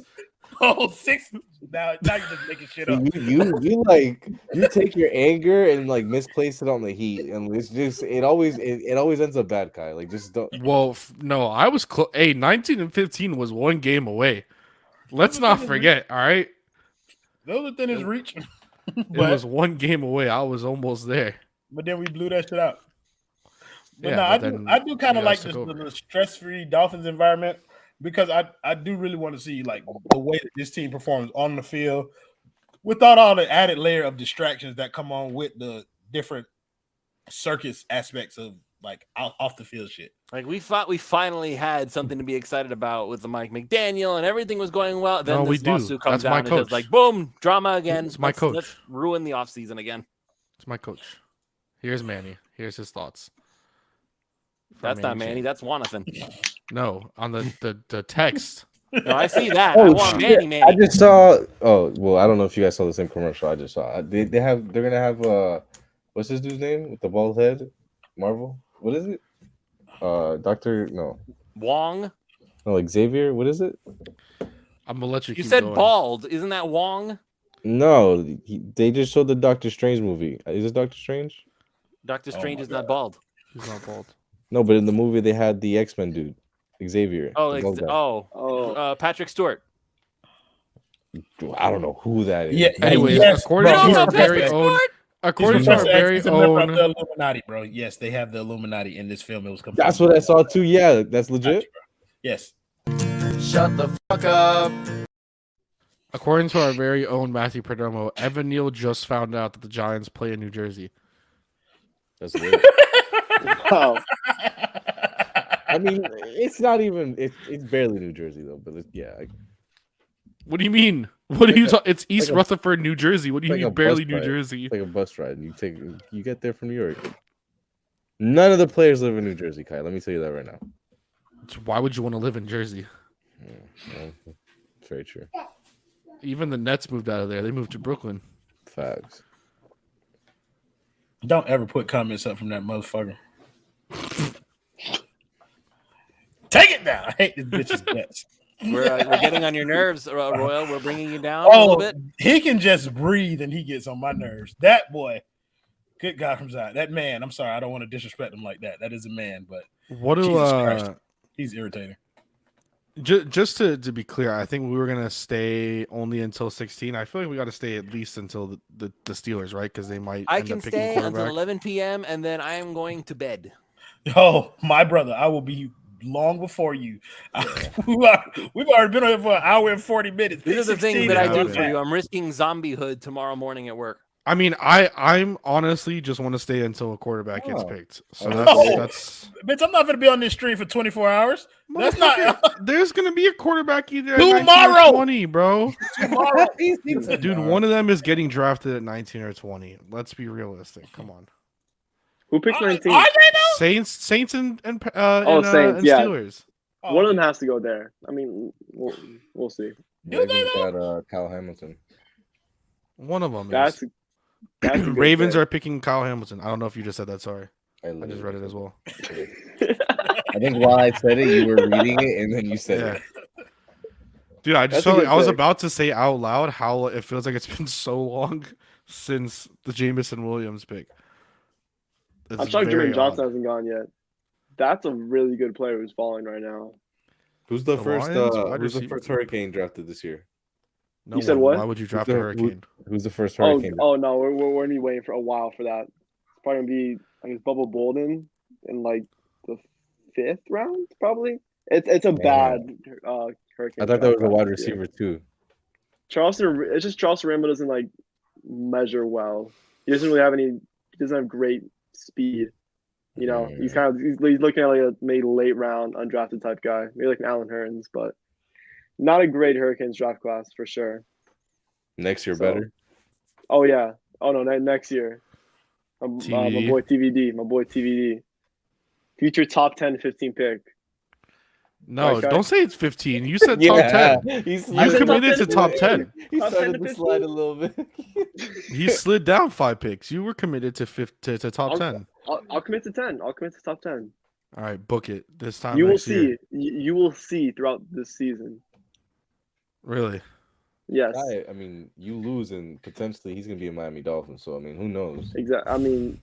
Oh, 6. Now you're just making shit up. You take your anger and like misplace it on the Heat, and it's just it always ends up bad, Kai. Like just don't. Well, no, I was close. Hey, 19 and 15 was 1 game away. Let's not forget, all right? Those are within his reach. It was 1 game away. I was almost there. But then we blew that shit out. But Yeah, no, but then I do kind you of like guys this took over. the stress-free Dolphins environment because I do really want to see like the way that this team performs on the field without all the added layer of distractions that come on with the different circus aspects of like off the field shit. Like we thought we finally had something to be excited about with the Mike McDaniel and everything was going well. Then No, we this do. lawsuit comes That's my down and just coach. like boom, drama again. It's my Let's coach. ruin the offseason again. It's my coach. Here's Manny. Here's his thoughts. From That's not Manny Manny, that's Jonathan. No, on the text. No, I see that. I Oh, want shit. Manny. I just saw. Oh well, I don't know if you guys saw the same commercial I just saw. They're gonna have what's his dude's name with the bald head? Marvel. What is it? Doctor Wong. no, like Xavier. What is it? I'm gonna let you. You keep said going. bald. Isn't that Wong? No, they just showed the Doctor Strange movie. Is it Doctor Strange? Doctor Strange my is not bald. He's not bald. No, but in the movie they had the X-Men dude, Xavier. Oh, the bald guy. Oh, Patrick Stewart. I don't know who that is. Yeah. Anyways, Yes, according bro. to He's our a very Patrick own, He's according to our Professor X. very He's a member of own, the Illuminati, bro. Yes, they have the Illuminati in this film. It was confirmed. That's what I saw too. Yeah, that's legit. Yes. according to our very own Matthew Perdomo, Evan Neal just found out that the Giants play in New Jersey. That's weird. wow. I mean, it's not even. It's barely New Jersey though. But yeah, What do you mean? What are you talking? It's East like a- Rutherford, New Jersey. What do you like a mean barely bus New ride. Jersey? it's like a bus ride. You get there from New York. None of the players live in New Jersey, Kai. Let me tell you that right now. So why would you want to live in Jersey? Well, it's very true. Even the Nets moved out of there. They moved to Brooklyn. Facts. Don't ever put comments up from that motherfucker. Take it down. I hate this bitch's guts. We're getting on your nerves, Royal. We're bringing you down a little Oh, bit. he can just breathe and he gets on my nerves. That boy, good God from Zion. That man, I'm sorry, I don't want to disrespect him like that. That is a man, but What do Jesus Christ. He's irritating. just to be clear, I think we were gonna stay only until 16. I feel like we got to stay at least until the Steelers, right? Because they might. I end can up picking stay until quarterback. 11 p.m. and then I am going to bed. Oh, my brother, I will be long before you. We've already been on here for an hour and 40 minutes. These are the things 16 that I Yeah, do man. for you. I'm risking zombiehood tomorrow morning at work. I mean, I'm honestly just want to stay until a quarterback gets Oh. picked. So Oh. that's Bitch, I'm not going to be on this stream for 24 hours. That's not Motherfucker, there's gonna be a quarterback either at 19 Tomorrow! or 20, bro. tomorrow. Dude, one of them is getting drafted at 19 or 20. Let's be realistic. Come on. Who picked 19? Are they though? Saints and Saints, yeah. Steelers. One of them has to go there. I mean, we'll see. Do they Ravens though? got Kyle Hamilton. One of them That's is. a good Ravens pick. are picking Kyle Hamilton. I don't know if you just said that. Sorry, I just read it as well. I think while I said it, you were reading it, and then you said Yeah. it. Dude, I just That's a felt like good I was pick. about to say out loud how it feels like it's been so long since the Jameson Williams pick. It's I'm shocked very Jermaine Johnson odd. hasn't gone yet. That's a really good player who's falling right now. Who's the The first? Lions, wide Who's the receiver. first Hurricane drafted this year? No You said one. what? Why would you draft Who's a the- Hurricane? Who's the first Oh, Hurricane? no, we're gonna be waiting for a while for that. It's probably gonna be I guess Bubba Bolden in like the 5th round, probably. It's a bad Hurricane. I thought that was a draft wide class this year. receiver too. It's just Charleston Rambo doesn't like measure well. He doesn't really have any. He doesn't have great speed. You know, he's looking at like a maybe late round undrafted type guy, maybe like an Allen Hurns, but not a great Hurricanes draft class for sure. Next year, So- better. Oh yeah. Oh no, next year. My TVD. boy TVD. Future top 10 to 15 pick. No, Okay. don't say it's 15. You said top 10. You You said committed to top top 10. 10. He Top 10 started to to 15? slide a little bit. He slid down 5 picks. You were committed to top I'll- 10. I'll commit to 10. I'll commit to top 10. All right, book it this time. You will next year. see. You will see throughout this season. Really? Yes. I mean, you lose, and potentially he's gonna be a Miami Dolphins. So I mean, who knows? Exactly. I mean,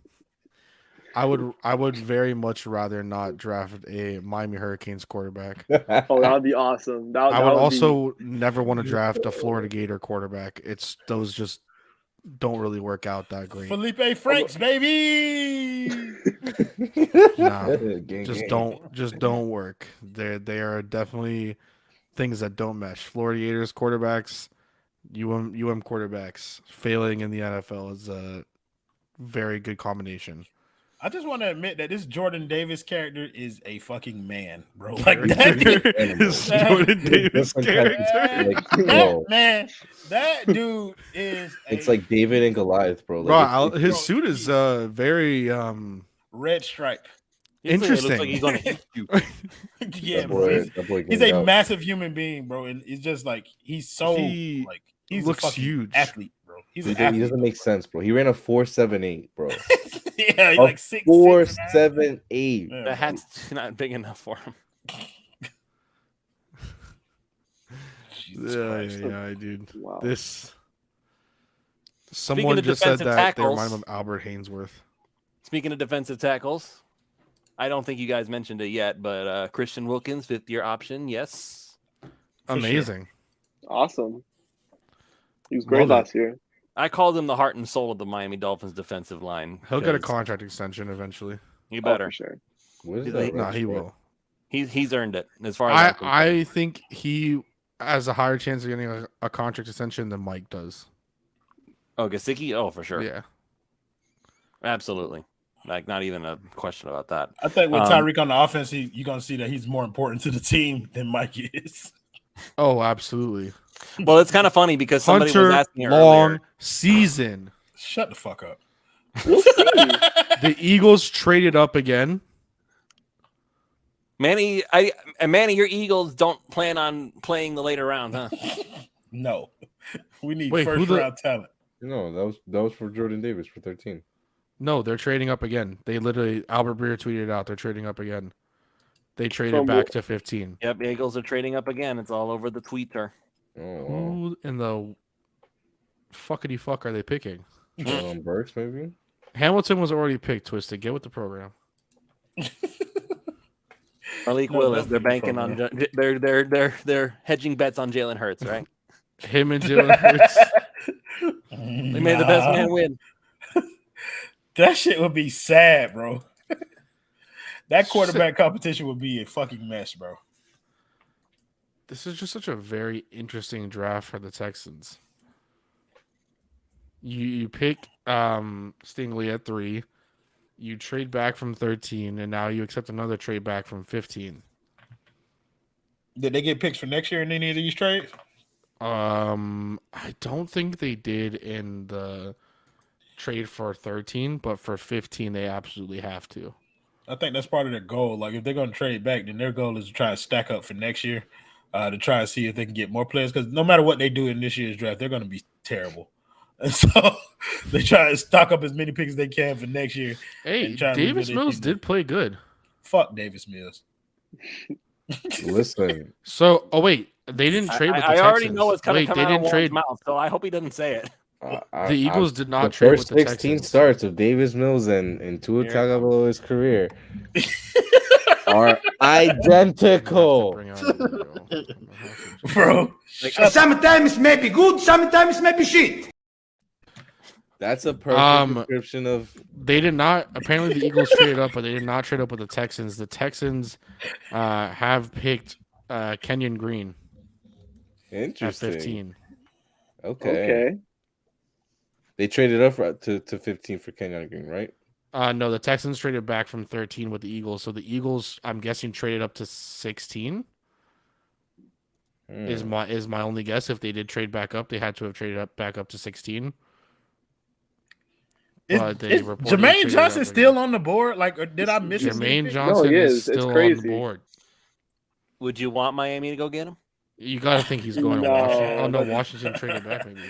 I would very much rather not draft a Miami Hurricanes quarterback. oh, that would be awesome. That I would would also never want to draft a Florida Gator quarterback. It's those just don't really work out that great. Felipe Franks, baby. Nah, Gang, just gang. don't work. They are definitely things that don't mesh. Florida Gators quarterbacks, UM quarterbacks failing in the NFL is a very good combination. I just want to admit that this Jordan Davis character is a fucking man, bro. Like that, Is Jordan Davis Different type- character. like, bro, that dude is. it's like David and Goliath, bro. Like, Bro, it's- his suit is very red stripe. It looks interesting. like he's gonna hit you. Yeah, that bro. boy, He's, that boy he's getting a out. massive human being, bro, and it's just like he's so He like he's looks a fucking huge. athlete, bro. He's He an athlete. doesn't make sense, bro. He ran a 4.78, bro. Yeah, he's A like 6'6". 4.78. Yeah, The hat's not big enough for him. Jesus Yeah, Christ. yeah, dude. wow. This someone of just said defensive that they tackles- remind him of Albert Hainsworth. Speaking of defensive tackles, I don't think you guys mentioned it yet, but Christian Wilkins, 5th-year option, yes. For sure. Amazing. Awesome. He was great Love it. last year. I called him the heart and soul of the Miami Dolphins defensive line. He'll get a 'cause contract extension eventually. You Oh, better. for sure. What is Did that? they- No, rush, he bro? will. He's earned it as far as I'm concerned. I think he has a higher chance of getting a contract extension than Mike does. Oh, Gesicki? Oh, for sure. Yeah. Absolutely. Like, not even a question about that. I think with Um, Tyreek on the offense, you're gonna see that he's more important to the team than Mike is. Oh, absolutely. Well, it's kind of funny because somebody was Hunter asking long earlier. season. Shut the fuck up. We'll see. The Eagles traded up again. Manny, your Eagles don't plan on playing the later round, huh? No, we need Wait, who first the- round talent. No, that was for Jordan Davis for 13. No, they're trading up again. They literally Albert Breer tweeted out they're trading up again. They traded From back wh- to 15. Yep, Eagles are trading up again. It's all over the Twitter. Oh, wow. Who in the fuckity fuck are they picking? Burks, maybe? Hamilton was already picked, Twisted. Get with the program. Malik No, Willis, that's they're the banking on they're hedging bets on Jalen Hurts, right? Him and Jalen Hurts. They made the best man win. That shit would be sad, bro. That quarterback competition would be a fucking mess, bro. This is just such a very interesting draft for the Texans. You pick Stingley at 3. You trade back from 13, and now you accept another trade back from 15. Did they get picks for next year in any of these trades? I don't think they did in the trade for 13, but for 15 they absolutely have to. I think that's part of their goal. Like, if they're going to trade back, then their goal is to try and stack up for next year, to try and see if they can get more players. Because no matter what they do in this year's draft, they're going to be terrible. And so they try to stock up as many picks as they can for next year. Hey, And trying to do Davis their Mills thing. did play good. Fuck Davis Mills. Listen, So, wait, they didn't trade with the Texans. I already know what's coming Wait, come they out of didn't Juan's trade. mouth, so I hope he doesn't say it. The Eagles did not the trade first with the 16 Texans. starts of Davis Mills and Tua Here it comes. Tagovailoa's career are I'm gonna have to identical. bring out a video. Bro, Sometimes maybe good, sometimes maybe shit. That's a perfect Um, description of. They did not. Apparently, the Eagles traded up, but they did not trade up with the Texans. The Texans have picked Kenyon Green at Interesting. 15. Okay. They traded up to 15 for Kenyon Green, right? No, the Texans traded back from 13 with the Eagles. So the Eagles, I'm guessing, traded up to 16. Is my only guess. If they did trade back up, they had to have traded up back up to 16. But they is reportedly Jermaine traded Johnson up still again. on the board? Like, or did I miss his Jermaine pick? Johnson he is is. It's still on the crazy. board. Would you want Miami to go get him? You got to think he's going to No. Washington. Oh, no, Washington traded back maybe.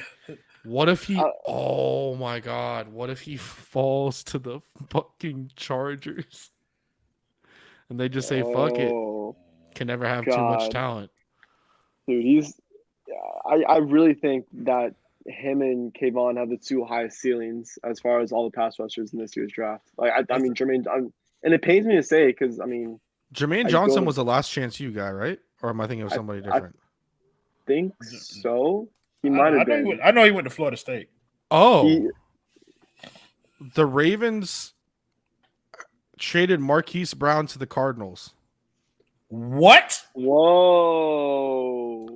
What if he oh my god, what if he falls to the fucking Chargers? And they just say fuck it. Oh, Can never have too much God. talent. dude, I really think that him and Kayvon have the two highest ceilings as far as all the pass rushers in this year's draft. Like, I mean, Jermaine, and it pains me to say because I mean, Jermaine I Johnson don't- was the last chance you guy, right? Or am I thinking of somebody different? think so. He might have been. I know he went to Florida State. Oh, He- the Ravens traded Marquis Brown to the Cardinals. What? Whoa.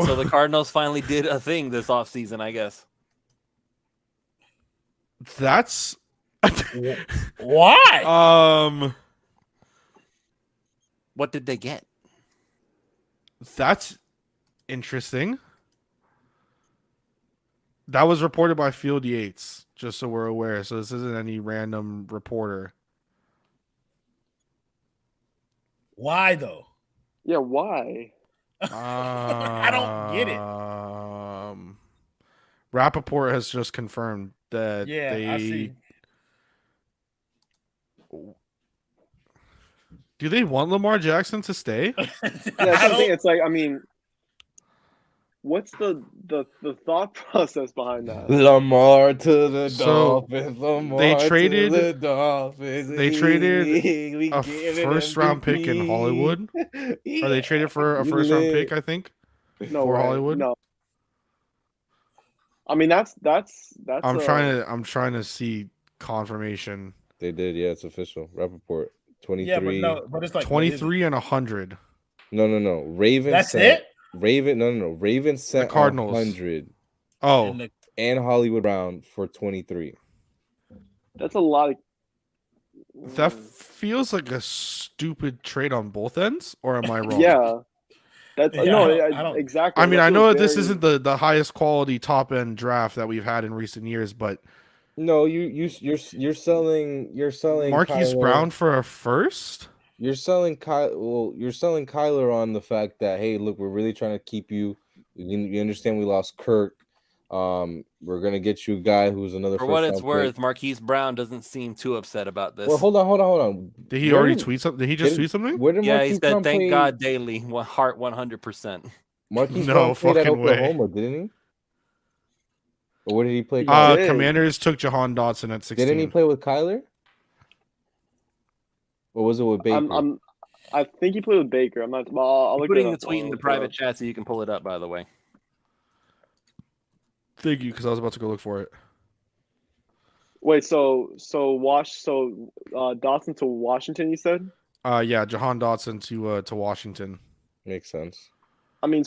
So the Cardinals finally did a thing this offseason, I guess. That's Why? What did they get? That's interesting. That was reported by Field Yates, just so we're aware. So this isn't any random reporter. Why though? Yeah, why? I don't get it. Rappaport has just confirmed that Yeah, they I see. Do they want Lamar Jackson to stay? Yeah, that's the thing. It's like, I mean, what's the thought process behind that? Lamar to the So, Dolphins. Lamar they traded- to the Dolphins. they traded We a give it first-round pick in MVP. Hollywood? Yeah. Or they traded for a You first round lit. pick, I think. No For way. Hollywood? No. I mean, that's I'm trying to see confirmation. They did, yeah, it's official. Rappaport. 23. Yeah, but no, but it's like 23 and 100. No. Ravens. That's sent, it. No. Ravens sent Cardinals. 100 Oh, And the- and Hollywood Brown for 23. That's a lot of. that feels like a stupid trade on both ends, or am I wrong? Yeah. That's Yeah, no, I don't- exactly. I mean, That I know feels that this very- isn't the highest quality top end draft that we've had in recent years, but No, you're selling Marquise Kyler- Brown for a first? You're selling Kyler on the fact that, hey, look, we're really trying to keep you. You understand we lost Kirk. We're gonna get you a guy who's another. For what it's first-round worth, pick. Marquise Brown doesn't seem too upset about this. Well, hold on. Did he Where already did- tweet something? Did he just did- tweet something? Where did Yeah, he Marquise said, Brown "Thank play- God daily, heart 100%." Marquise No Brown played at fucking way. Oklahoma, didn't he? Or where did he play? did. Commanders took Jahan Dotson at 16. Didn't he play with Kyler? Or was it with Baker? I think he played with Baker. I'm not. Well, I'll I'm look putting it the up. tweet in I'll the look it private up. chat so you can pull it up, by the way. Thank you, because I was about to go look for it. Wait, so Dotson to Washington, you said? Yeah, Jahan Dotson to Washington. Makes sense. I mean,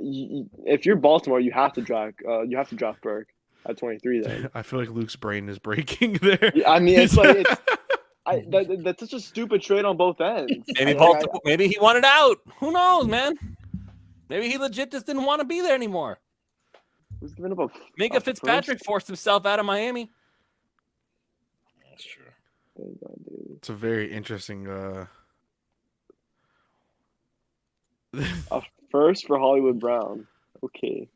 if you're Baltimore, you have to draft Burke at 23. Then I feel like Luke's brain is breaking there. Yeah, I mean, it's like that's such a stupid trade on both ends. Maybe maybe he wanted out. Who knows, man? Maybe he legit just didn't want to be there anymore. Who's giving up a Minka a Fitzpatrick forced himself out of Miami. That's true. first? It's a very interesting. A first for Hollywood Brown. Okay.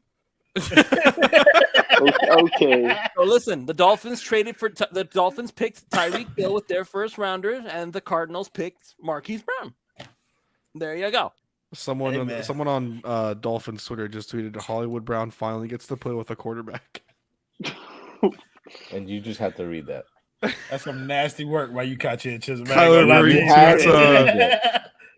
Okay. So listen, the Dolphins the Dolphins picked Tyreek Hill with their first rounders, and the Cardinals picked Marquis Brown. There you go. Someone Hey, someone on Dolphins Twitter just tweeted Hollywood Brown finally gets to play with a quarterback. And you just have to read that. That's some nasty work by you, Kachi and Chisholm. Kyler Murray tweets,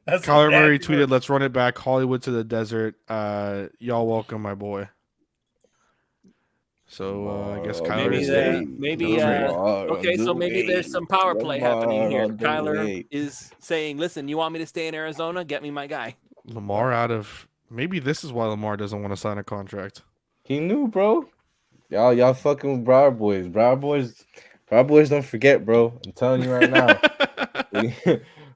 That's Kyler some Murray nasty tweeted, work. "Let's run it back, Hollywood to the desert. Y'all welcome, my boy." So I guess Kyler Maybe is okay, so maybe there's some power play happening here. on the Kyler way. is saying, "Listen, you want me to stay in Arizona? Get me my guy." Lamar out of. Maybe this is why Lamar doesn't want to sign a contract. He knew, bro. Y'all fucking with Broward boys. Broward boys don't forget, bro. I'm telling you right now.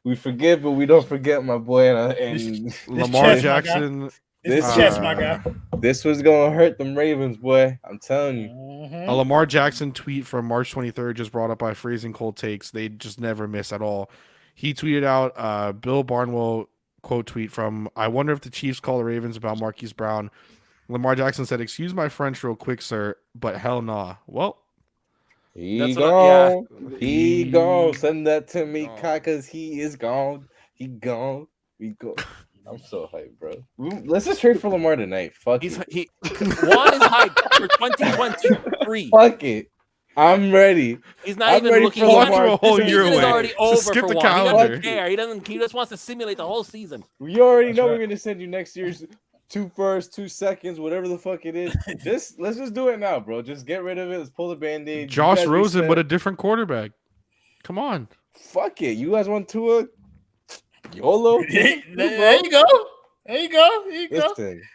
we forget, but we don't forget, my boy. And Lamar chest, Jackson. This chest, my guy. This was gonna hurt them Ravens, boy. I'm telling you. Mhm. A Lamar Jackson tweet from March 23rd just brought up by Phrasing Cold Takes. They just never miss at all. He tweeted out Bill Barnwell quote tweet from, "I wonder if the Chiefs call the Ravens about Marquise Brown." Lamar Jackson said, "Excuse my French real quick, sir, but hell nah." Well, He gone. Send that to me, cause he is gone. He gone. We go. I'm so hyped, bro. Let's just trade for Lamar tonight. Fuck it. Juan is hyped for 2023. Fuck it. I'm ready. He's not I'm even ready looking for forward Lamar to a whole this year season is away. already Just over skip for the Juan. He calendar. doesn't care. He just wants to simulate the whole season. We already know right. we're gonna send you next year's 2 firsts, 2 seconds, whatever the fuck it is. Let's just do it now, bro. Just get rid of it. Let's pull the band-aid. Josh Rosen, but a different quarterback. Come on. Fuck it. You guys want Tua? YOLO. There you go. There you go.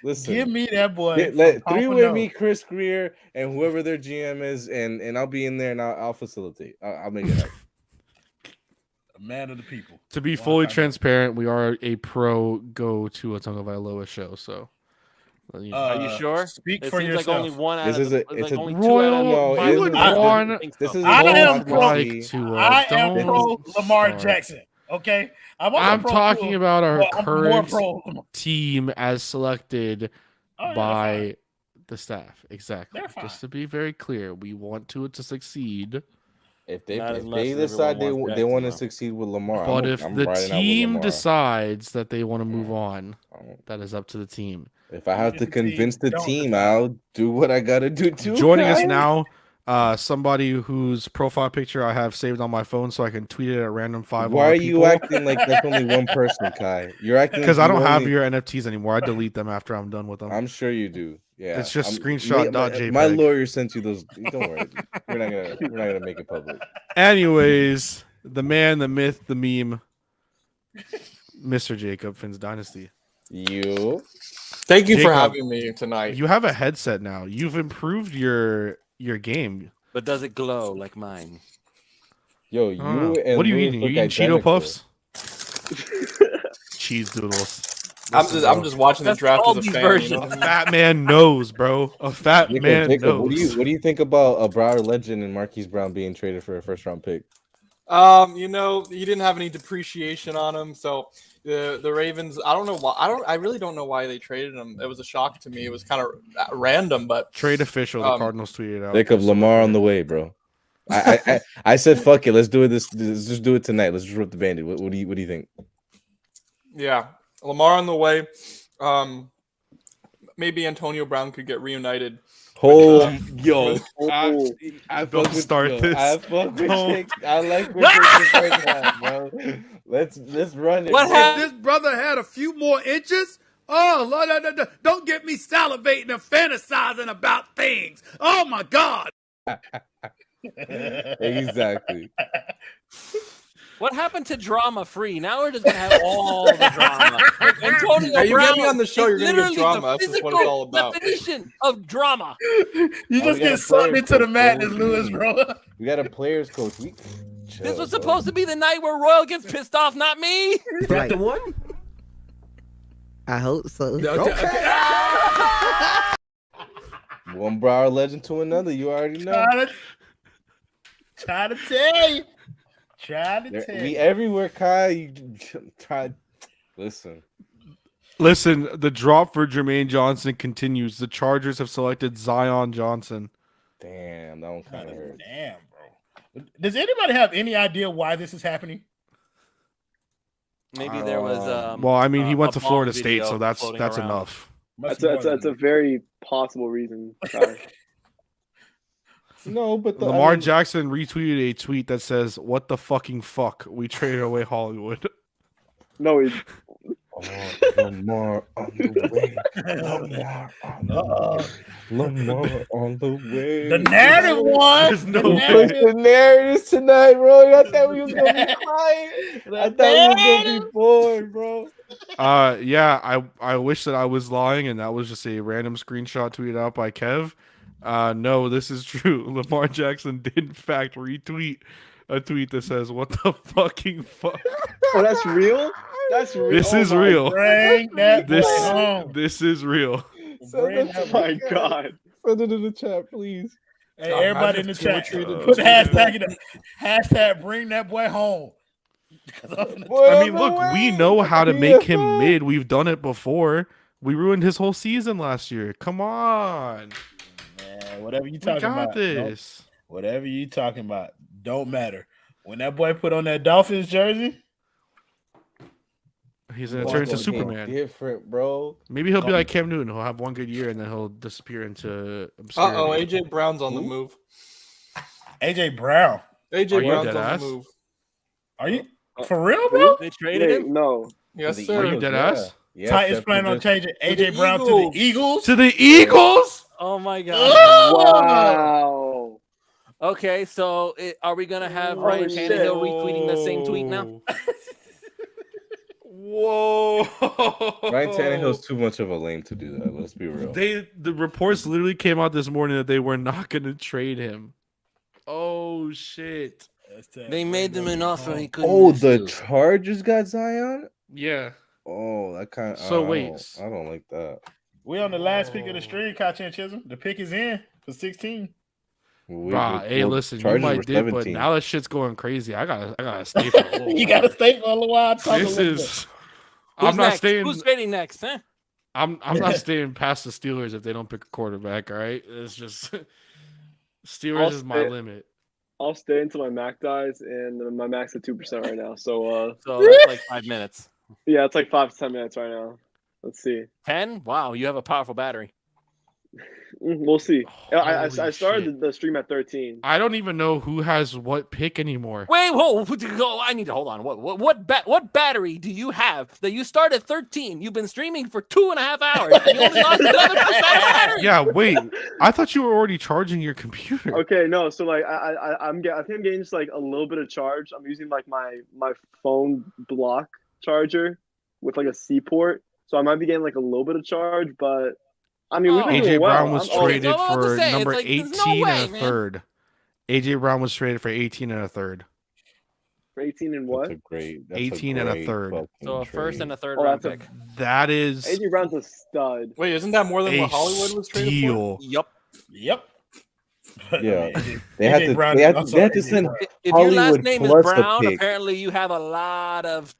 Listen. Give me that boy. Let 3-way me, Chris Greer, and whoever their GM is, and I'll be in there and I'll facilitate. I'll make it happen. A man of the people. To be fully transparent, we are a pro go to a Tonga Vailoa show. So, Are you sure? Speak It for seems yourself. like only one out This of is the, a- it's like a only 2 out of Royal. five. You would I want. don't think This so. is I am a pro- like to. I am don't pro Lamar start. Jackson. Okay, I'm also I'm pro talking Tua, about our but I'm more current pro Lamar. team as selected Oh, yeah, by the staff. Exactly. They're fine. Just to be very clear, we want to succeed. If they Not if unless they decide everyone wants they want to Jackson, succeed with Lamar, But I'm if I'm the riding out with team Lamar. decides that they want to move on, Oh. that is up to the team. If I have to If the team convince the don't team, decide. I'll do what I gotta do too. Joining us guys. now, somebody whose profile picture I have saved on my phone so I can tweet it at random 5. Why are you acting like that's only one person, Kai? You're acting Because like I don't you have only- your NFTs anymore. I delete them after I'm done with them. I'm sure you do. Yeah, It's just I'm- screenshot.jpg. My lawyer sent you those. Don't worry, we're not gonna make it public. Anyways, the man, the myth, the meme, Mr. Jacob, FinsDynasty. You. Thank you for Jacob, having me tonight. You have a headset now. You've improved your game. But does it glow like mine? Yo, I don't know. you and What are you Louis eating? You look eating Cheeto identical. Puffs? Cheese doodles. I'm just watching the That's draft all as a these fan. versions. You A know? fat man knows, bro. A fat man Jacob, knows. what do you think about a Broward legend and Marquise Brown being traded for a first round pick? You know, he didn't have any depreciation on him, so the Ravens. I don't know why. I really don't know why they traded him. It was a shock to me. It was kind of random, but Trade official. The Cardinals tweeted out. Jacob, Lamar on the way, bro. I said fuck it. Let's do it. Let's just do it tonight. Let's just rip the bandit. What do you think? yeah, Lamar on the way. Maybe Antonio Brown could get reunited. Yo, I Don't fuck with start yo. this. I fuck with Don't. Jake. I like what Jake is right now, bro. Let's run it. What bro. happened? This brother had a few more inches. Oh, Lord, don't get me salivating and fantasizing about things. Oh, my God. Exactly. What happened to drama free? Now we're just gonna have all the drama. Antonio Hey, you Brown get me on the show, is you're gonna get literally drama. the That's just what it's physical all about. definition of drama. You we just got a get sucked player into the coach, madness, bro. Lewis, bro. We got a players coach. This was supposed to be the night where Royal gets pissed off, not me. Right. The one? I hope so. One Broward legend to another. You already know. Try to tell you. Try to tell We you. everywhere, Kai. You try. Listen. Listen, the drop for Jermaine Johnson continues. The Chargers have selected Zion Johnson. Damn, that one kind of hurt. Damn, bro. Does anybody have any idea why this is happening? Maybe there was. Well, I mean, he went a to Florida bomb State, video so that's floating around. enough. That's a very possible reason. Sorry. No, but Lamar Jackson retweeted a tweet that says, "What the fucking fuck? We traded away Hollywood." No, he. Lamar on the way. Lamar on the way. The narrative one. There's no The narratives tonight, bro. I thought we was gonna be quiet. I thought we was gonna be bored, bro. Yeah, I wish that I was lying and that was just a random screenshot tweeted out by Kev. No, this is true. Lamar Jackson did in fact retweet a tweet that says, "What the fucking fuck?" Oh, that's real. That's real. This is real. Bring that boy home. This is real. Bring Oh my god. Send it in the chat, please. Hey, everybody in the chat, put the hashtag in the hashtag. Bring that boy home. I mean, look, we know how to make him mid. We've done it before. We ruined his whole season last year. Come on. Man, whatever you We talking got about. this. Whatever you talking about, don't matter. When that boy put on that Dolphins jersey, He's gonna turn into Superman. Different, bro. Maybe he'll be like Cam Newton. He'll have one good year and then he'll disappear into obscurity. AJ Brown's on the move. AJ Brown. AJ you Brown's dead on ass? the move. Are you for real, bro? They traded Wait, him. no. Yes, Are sir. you dead ass? Yeah, Titans Steph planning on just- changing To AJ the Brown to Eagles. the Eagles. To the Eagles? Oh my god. Wow. Okay, so are we gonna have Holy Ryan shit. Tannehill retweeting the same tweet now? Whoa. Ryan Tannehill's too much of a lame to do that. Let's be real. The reports literally came out this morning that they were not gonna trade him. Oh shit. They made them an offer he couldn't. Oh, the refuse. Chargers got Zion? Yeah. Oh, that kind of. So wait. I don't like that. We on the last pick of the stream, Kachi and Chisholm. The pick is in for 16. Hey, listen, you Chargers might were dip, but 17. now that shit's going crazy. I gotta stay for a little You while. got to stay for a little while. Talk a This little is. Who's I'm not next? staying. Who's trading next? Huh? I'm not staying past the Steelers if they don't pick a quarterback. All right, it's just Steelers I'll is my stay- limit. I'll stay until my Mac dies, and my Mac's at 2% right now. So So that's like 5 minutes. yeah, it's like 5 to 10 minutes right now. Let's see. 10? Wow, you have a powerful battery. We'll see. I Holy started shit. the stream at 13. I don't even know who has what pick anymore. Wait, whoa! I need to hold on. What battery do you have that you start at 13? You've been streaming for 2.5 hours. And you only lost 11% battery. Yeah, wait. I thought you were already charging your computer. Okay, no. So like I think I'm getting just like a little bit of charge. I'm using like my phone block charger with like a C port. So I might be getting like a little bit of charge, but I mean, we've been AJ doing well. Brown was I'm- oh, traded I'm about to for say, it's number like, there's 18 no way, and a man. third. AJ Brown was traded for 18 and a third. for 18 and what? That's a great. 18 and a third. So a first and a third Oh, round that's a- pick. That is AJ Brown's a stud. Wait, isn't that more than a what Hollywood was traded for? steal. Yep. Yep. Yeah. AJ They had to. Brown- They had I'm to, sorry, they had to AJ send Brown. If your last Hollywood name is plus the Brown, pick. apparently you have a lot of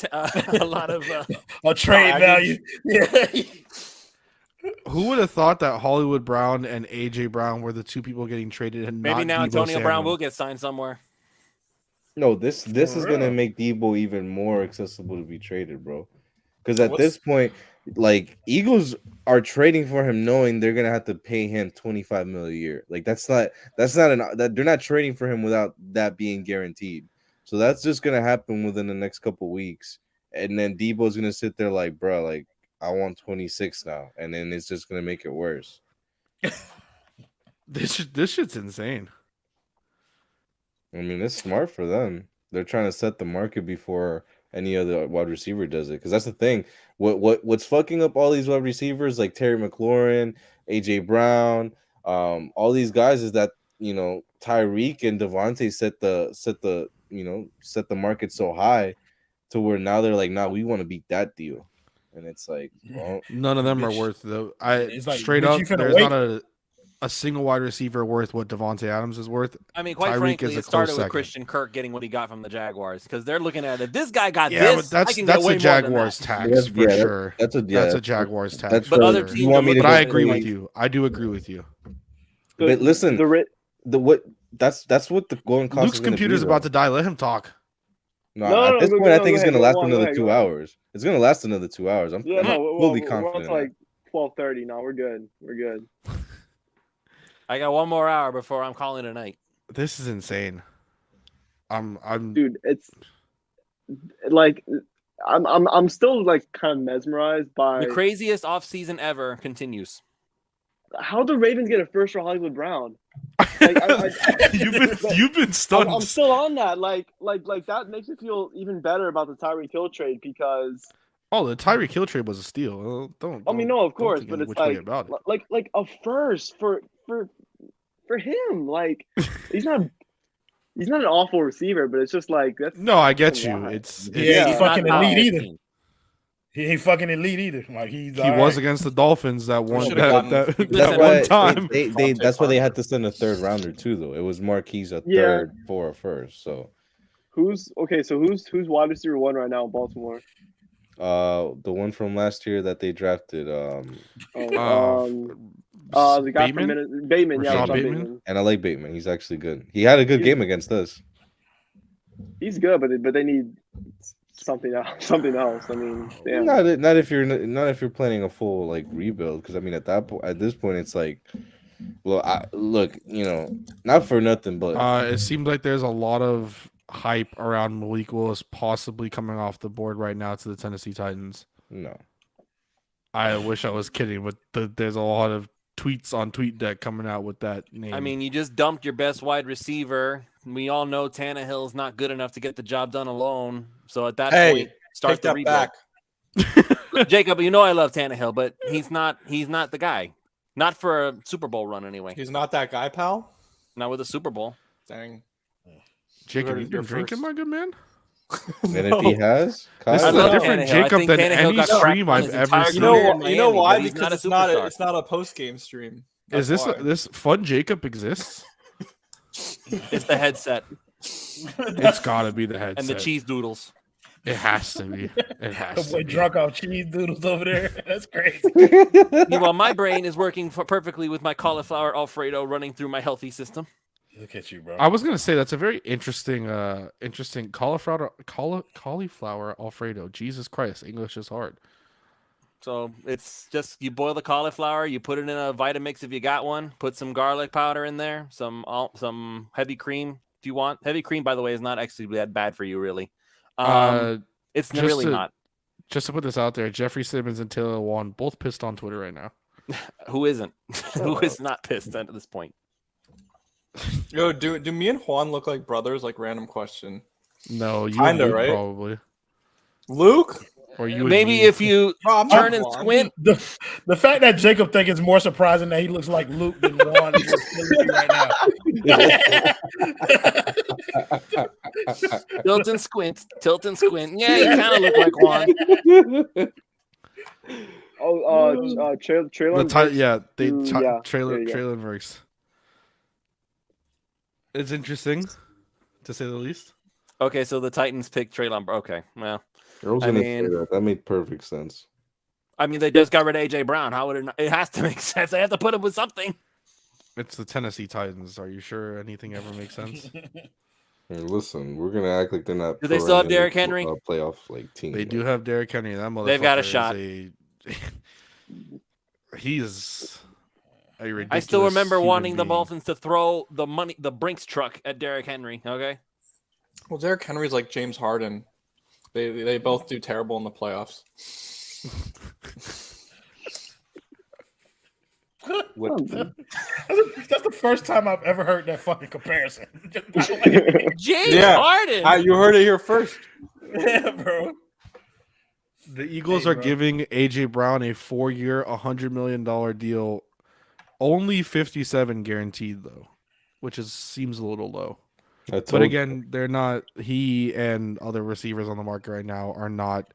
A trade value. Yeah. Who would have thought that Hollywood Brown and AJ Brown were the two people getting traded and maybe not now Deebo Antonio Brown Samuel? will get signed somewhere. No, this is For gonna real. make Debo even more accessible to be traded, bro. Because at What's- this point, like Eagles are trading for him, knowing they're gonna have to pay him $25 million a year. Like that's not that they're not trading for him without that being guaranteed. So that's just gonna happen within the next couple weeks, and then Debo's gonna sit there like, bro, like I want 26 now, and then it's just gonna make it worse. This shit's insane. I mean, it's smart for them. They're trying to set the market before any other wide receiver does it. Because that's the thing. What's fucking up all these wide receivers like Terry McLaurin, AJ Brown, all these guys is that Tyreek and Devontae set the market so high to where now they're like, nah, we want to beat that deal. And it's like, well, None of them are Bitch. worth the. It's like, Straight bitch, up, you finna there's wait. not a single wide receiver worth what Devontae Adams is worth. I mean, quite Tyreek frankly, is a it started close with second. Christian Kirk getting what he got from the Jaguars because they're looking at it. This guy got Yeah, this. but I can get that's way a more than Jaguars that. tax for sure. That's That's a Jaguars tax. That's for But other sure. teams You want me to But go I agree crazy? with you. I do agree with you. But listen, That's what the going cost. Luke's computer's about to die. Let him talk. At this point, I think it's go gonna ahead, last for another 2 hours. It's gonna last another 2 hours. I'm fully we're confident. on to like 12:30 now. We're good. We're good. I got 1 more hour before I'm calling it a night. This is insane. Dude, it's like I'm still like kind of mesmerized by The craziest offseason ever continues. how the Ravens get a first round Hollywood Brown. Like, you've been stunned. I'm still on that. Like that makes me feel even better about the Tyreek Hill trade because. Oh, the Tyreek Hill trade was a steal. No, of course, but it's like a first for him. Like he's not an awful receiver, but it's just like that's. No, I get you. It's he ain't fucking elite either. He ain't fucking elite either. Like he was against the Dolphins that one one time. That's why they had to send a third rounder too, though. It was Marquis a third for a first. So who's wide receiver 1 right now in Baltimore? The one from last year that they drafted. The guy Bateman? from Bateman, Rashad Bateman. And I like Bateman. He's actually good. He had a good game against us. He's good, but they need something else. I mean, damn. Not if you're planning a full like rebuild, because I mean at this point it's like, well, look, not for nothing, but it seems like there's a lot of hype around Malik Willis possibly coming off the board right now to the Tennessee Titans. No, I wish I was kidding, but there's a lot of tweets on TweetDeck coming out with that name. I mean, you just dumped your best wide receiver. We all know Tannehill's not good enough to get the job done alone. So at that point, start the rebuild. Back. Jacob, I love Tannehill, but he's not the guy. Not for a Super Bowl run anyway. He's not that guy, pal. Not with a Super Bowl. Dang. Jacob, you've been drinking, my good man? And if he has, this is a different Jacob than any stream I've ever seen. You know why? Because it's not a post-game stream. Is this fun Jacob exists? It's the headset. It's got to be the headset. And the cheese doodles. It has to be. It has to be. Drunk off cheese doodles over there. That's crazy. Meanwhile, my brain is working perfectly with my cauliflower Alfredo running through my healthy system. Look at you, bro. I was gonna say that's a very interesting cauliflower Alfredo. Jesus Christ, English is hard. So it's just you boil the cauliflower, you put it in a Vitamix if you got one, put some garlic powder in there, some heavy cream if you want. Heavy cream, by the way, is not actually that bad for you, really. It's really not. Just to put this out there, Jeffrey Simmons and Taylor Lewan both pissed on Twitter right now. Who isn't? Who is not pissed at this point? Yo, do me and Juan look like brothers? Like random question. No, you kinda, Luke right? Probably. Luke? Or you? Maybe if you turn and squint. The fact that Jacob think it's more surprising that he looks like Luke than Juan is right now. Tilt and squint. Yeah, you kind of look like Juan. Traylon. Traylon works. It's interesting, to say the least. Okay, so the Titans pick Traylon. Okay, well, I mean, that made perfect sense. I mean, they just got rid of AJ Brown. How would it? It has to make sense. They have to put him with something. It's the Tennessee Titans. Are you sure anything ever makes sense? Hey, listen, we're gonna act like they're not. Do they still have Derrick Henry? Playoff team. They do have Derrick Henry. That motherfucker. They've got a shot. He is. I still remember wanting the Dolphins to throw the Brinks truck at Derrick Henry. Okay. Well, Derrick Henry's like James Harden. They both do terrible in the playoffs. That's the first time I've ever heard that fucking comparison. James Harden. You heard it here first. Yeah, bro. The Eagles are giving AJ Brown a 4-year, $100 million deal. Only 57 guaranteed though, which seems a little low. But again, they're not. He and other receivers on the market right now are not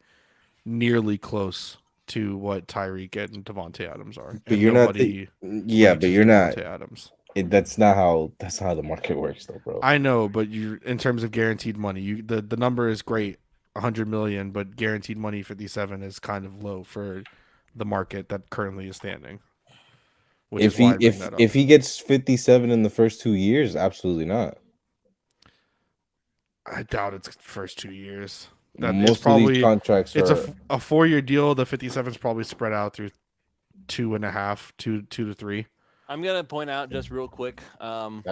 nearly close to what Tyreek and Devontae Adams are. But you're not. But you're not. Adams. That's not how the market works, though, bro. I know, but you, in terms of guaranteed money, the number is great, 100 million, but guaranteed money 57 is kind of low for the market that currently is standing. which is why I bring that up. If he gets 57 in the first 2 years, absolutely not. I doubt it's first 2 years. Most of these contracts it's are a 4-year deal. The 57 is probably spread out through 2.5, 2 to 3. I'm gonna point out just real quick. For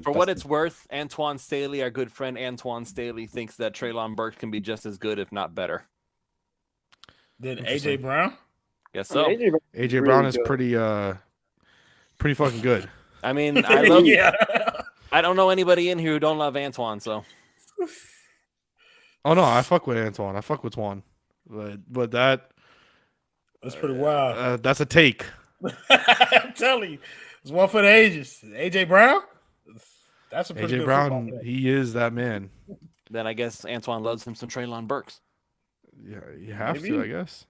what it's worth, Antoine Staley, our good friend Antoine Staley, thinks that Treylon Burks can be just as good, if not better. Then AJ Brown? Guess so. AJ Brown is pretty fucking good. I mean, I love. I don't know anybody in here who don't love Antoine. So. Oh no, I fuck with Antoine. I fuck with Juan, but that's pretty wild. That's a take. I'm telling you, it's one for the ages. AJ Brown. That's a pretty AJ good Brown. He is that man. Then I guess Antoine loves him some Treylon Burks. Yeah, you have to, I guess.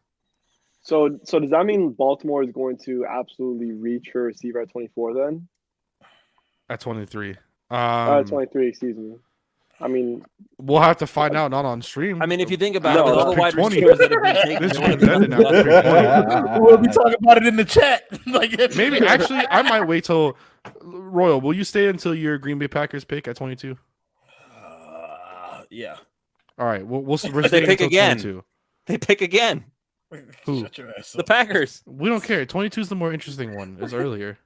So does that mean Baltimore is going to absolutely reach her receiver at 24 then? At 23. 23, excuse me. I mean, we'll have to find out, not on stream. I mean, if you think about it, all the wide 20. receivers that have been taken. This one's ended now. We'll be talking about it in the chat. Maybe actually, I might wait till Royal. Will you stay until your Green Bay Packers pick at 22? Yeah. All right. We're they pick again. 22. They pick again. Who? Shut your ass up. The Packers. We don't care. 22 is the more interesting one. It's earlier.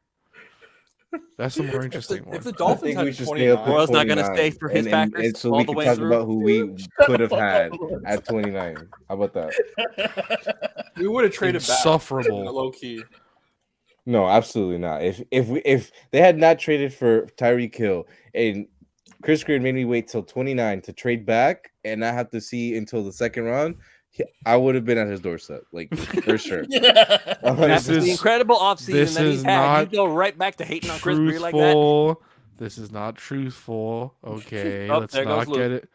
That's the more interesting one. If the Dolphins had 29, Royal's not going to stay for his Packers and so all we the can way talk through. about who we could have had at 29. How about that? we would have traded back. Insufferable. Low key. No, absolutely not. If they had not traded for Tyreek Hill and Chris Greer made me wait till 29 to trade back and not have to see until the second round, I would have been at his doorstep, like for sure. After the incredible offseason that he's had, you go right back to hating on Chris Greer like that. This is not truthful. Okay, Oh, let's not get it.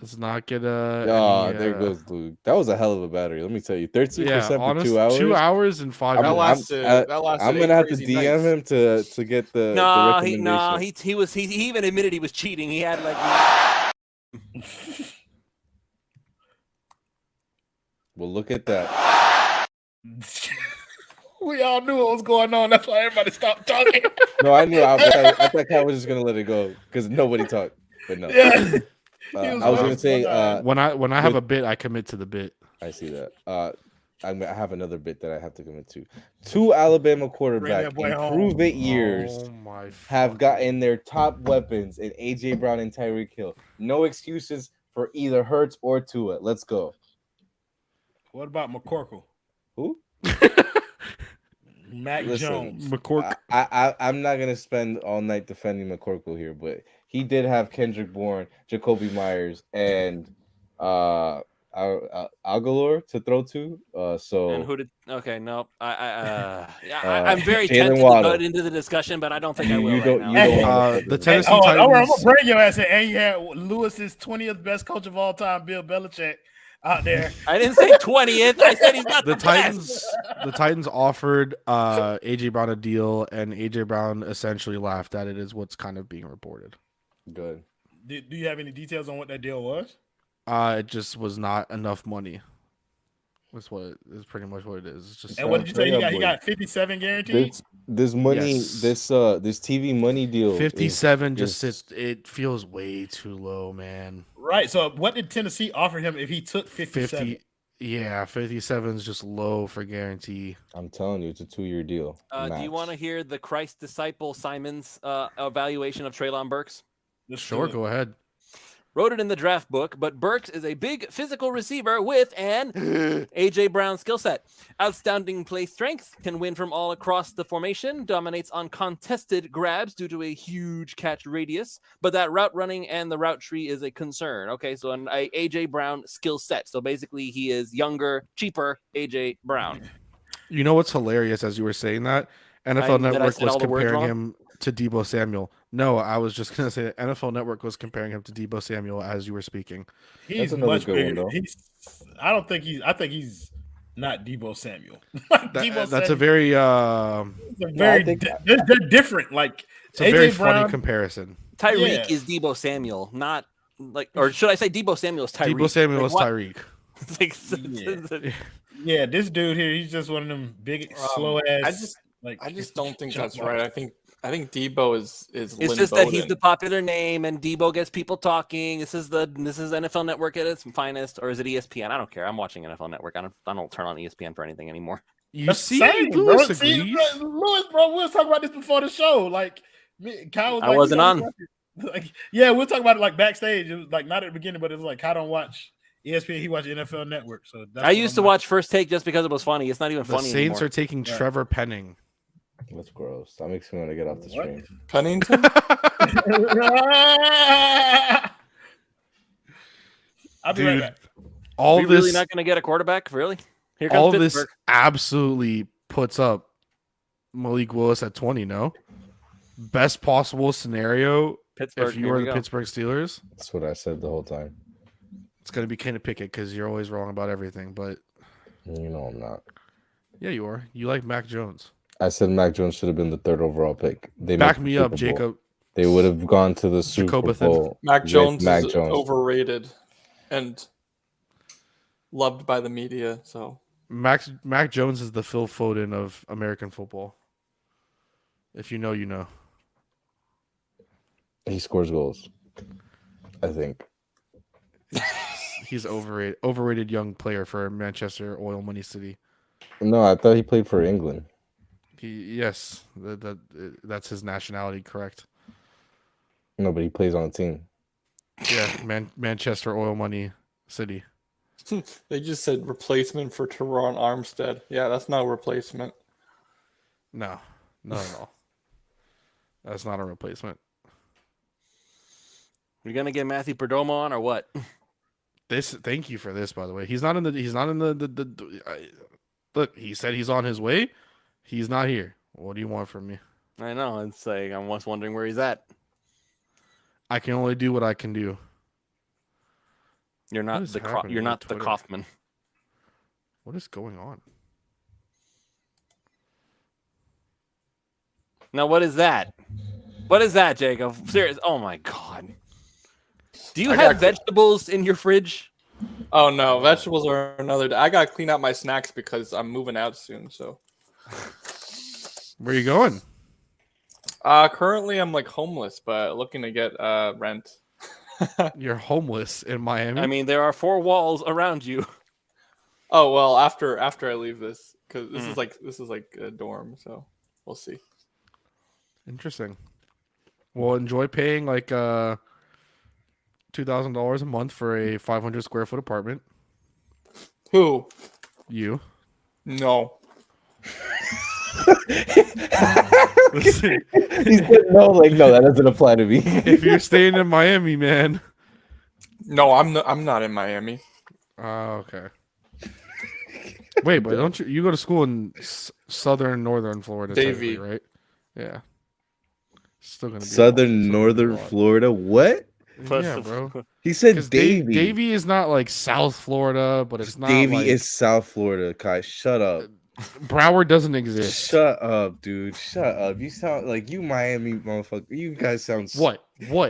Let's not get a. Oh, there goes Luke. That was a hell of a battery. Let me tell you, 13% for 2 hours. 2 hours and 5 minutes. I'm gonna have to DM him to get the. He even admitted he was cheating. He had like. Well, look at that. We all knew what was going on. That's why everybody stopped talking. No, I knew. I thought Cal was just gonna let it go because nobody talked. But no. Yeah. I was gonna say when I have a bit, I commit to the bit. I see that. I have another bit that I have to commit to. 2 Alabama quarterbacks in proven years have gotten their top weapons in AJ Brown and Tyreek Hill. No excuses for either Hurts or Tua. Let's go. What about McCorkle? Who? Mac Jones. McCorkle. I'm not gonna spend all night defending McCorkle here, but he did have Kendrick Bourne, Jacoby Myers, and Aguilar to throw to. So and who did? Okay, no, I'm very Jalen tempted Waddle. to go into the discussion, but I don't think I will. The Tennessee I'm Titans. gonna bring your ass in. And you had Lewis's 20th best coach of all time, Bill Belichick, out there. I didn't say 20th. I said he's not the Titans. The Titans offered AJ Brown a deal, and AJ Brown essentially laughed at it. Is what's kind of being reported. Good. Do you have any details on what that deal was? It just was not enough money. That's what is pretty much what it is. It's just. And what did you say? He got 57 guaranteed. This money, Yes. this TV money deal. 57 it feels way too low, man. Right. So what did Tennessee offer him if he took 57? 57 is just low for guarantee. I'm telling you, it's a 2-year deal. Do you want to hear the Christ disciple Simon's evaluation of Treylon Burks? Sure, go ahead. Wrote it in the draft book, but Burks is a big physical receiver with an AJ Brown skill set. Outstanding play strength, can win from all across the formation, dominates on contested grabs due to a huge catch radius, but that route running and the route tree is a concern. Okay, so an AJ Brown skill set. So basically he is younger, cheaper AJ Brown. You know what's hilarious as you were saying that? NFL Network was comparing him to Deebo Samuel. No, I was just going to say that NFL Network was comparing him to Deebo Samuel as you were speaking. He's much bigger. I think he's not Deebo Samuel. That's a very they're different. Like it's a very funny comparison. Tyreek is Deebo Samuel, not like, or should I say Deebo Samuel is Tyreek? Deebo Samuel is Tyreek. Yeah, this dude here, he's just one of them big, slow ass. Like I just don't think that's jump right. I think Debo is. It's Lynn just that he's Bowden. the popular name, and Debo gets people talking. This is NFL Network at its finest, or is it ESPN? I don't care. I'm watching NFL Network. I don't turn on ESPN for anything anymore. You That's see, same, Lewis bro. See, agrees. Lewis, bro, we was talking about this before the show. Like, Kyle was I like, wasn't on. Like, yeah, we'll talk about it like backstage. It was like not at the beginning, but it was like Kyle don't watch ESPN. He watched NFL Network. So I used to watch First Take just because it was funny. It's not even The funny Saints anymore. are taking Yeah. Trevor Penning. That's gross. That makes me want to get off the What? stream. Pennington. I'll be right Dude, back. all Are we this, really not going to get a quarterback? Really? Here comes all this Pittsburgh. absolutely puts up Malik Willis at 20. No, best possible scenario. Pittsburgh. If you here are we the go. Pittsburgh Steelers, That's what I said the whole time. it's going to be Kenny Pickett because you're always wrong about everything. But You know I'm not. yeah, you are. You like Mac Jones. I said Mac Jones should have been the 3rd overall pick. They Back made me the up, Super Bowl. Jacob. They would have gone to the Super Jacobithan. Bowl. Mac with Jones Mac is Jones. overrated and loved by the media. So Mac Jones is the Phil Foden of American football. If you know, you know. He scores goals. I think. He's overrated young player for Manchester Oil Money City. No, I thought he played for England. Yes, that's his nationality, correct? No, but he plays on a team. Yeah, Manchester Oil Money City. they just said replacement for Teron Armstead. Yeah, that's not a replacement. No, not at all. That's not a replacement. You're going to get Matthew Perdomo on or what? Thank you for this, by the way. He's not in the look, he said he's on his way. He's not here. What do you want from me? I know. It's like I'm just wondering where he's at. I can only do what I can do. You're What not is the happening you're with not the Twitter? Kaufman. What is going on? Now what is that? What is that, Jacob? Serious? Oh my god. Do you I have got- vegetables in your fridge? Oh no, vegetables are another day. I gotta clean out my snacks because I'm moving out soon. So Where you going? currently I'm like homeless, but looking to get rent. You're homeless in Miami. I mean, there are 4 walls around you. Oh well, after I leave this, because this is like a dorm, so we'll see. Interesting. Well, enjoy paying like $2,000 a month for a 500 square foot apartment. Who? You. No. Listen, He said no, no, that doesn't apply to me. if you're staying in Miami, man. No, I'm not in Miami. Oh, okay. Wait, but don't you go to school in southern northern Florida, Davie. technically, right? Yeah. Still gonna be Southern Northern Florida. What? Yeah, bro. He said Because Davie. Davie is not like South Florida, but it's not Davie like is South Florida, Kai. Shut up. Broward doesn't exist. Shut up, dude. Shut up. You sound like you Miami motherfucker. You guys sound What?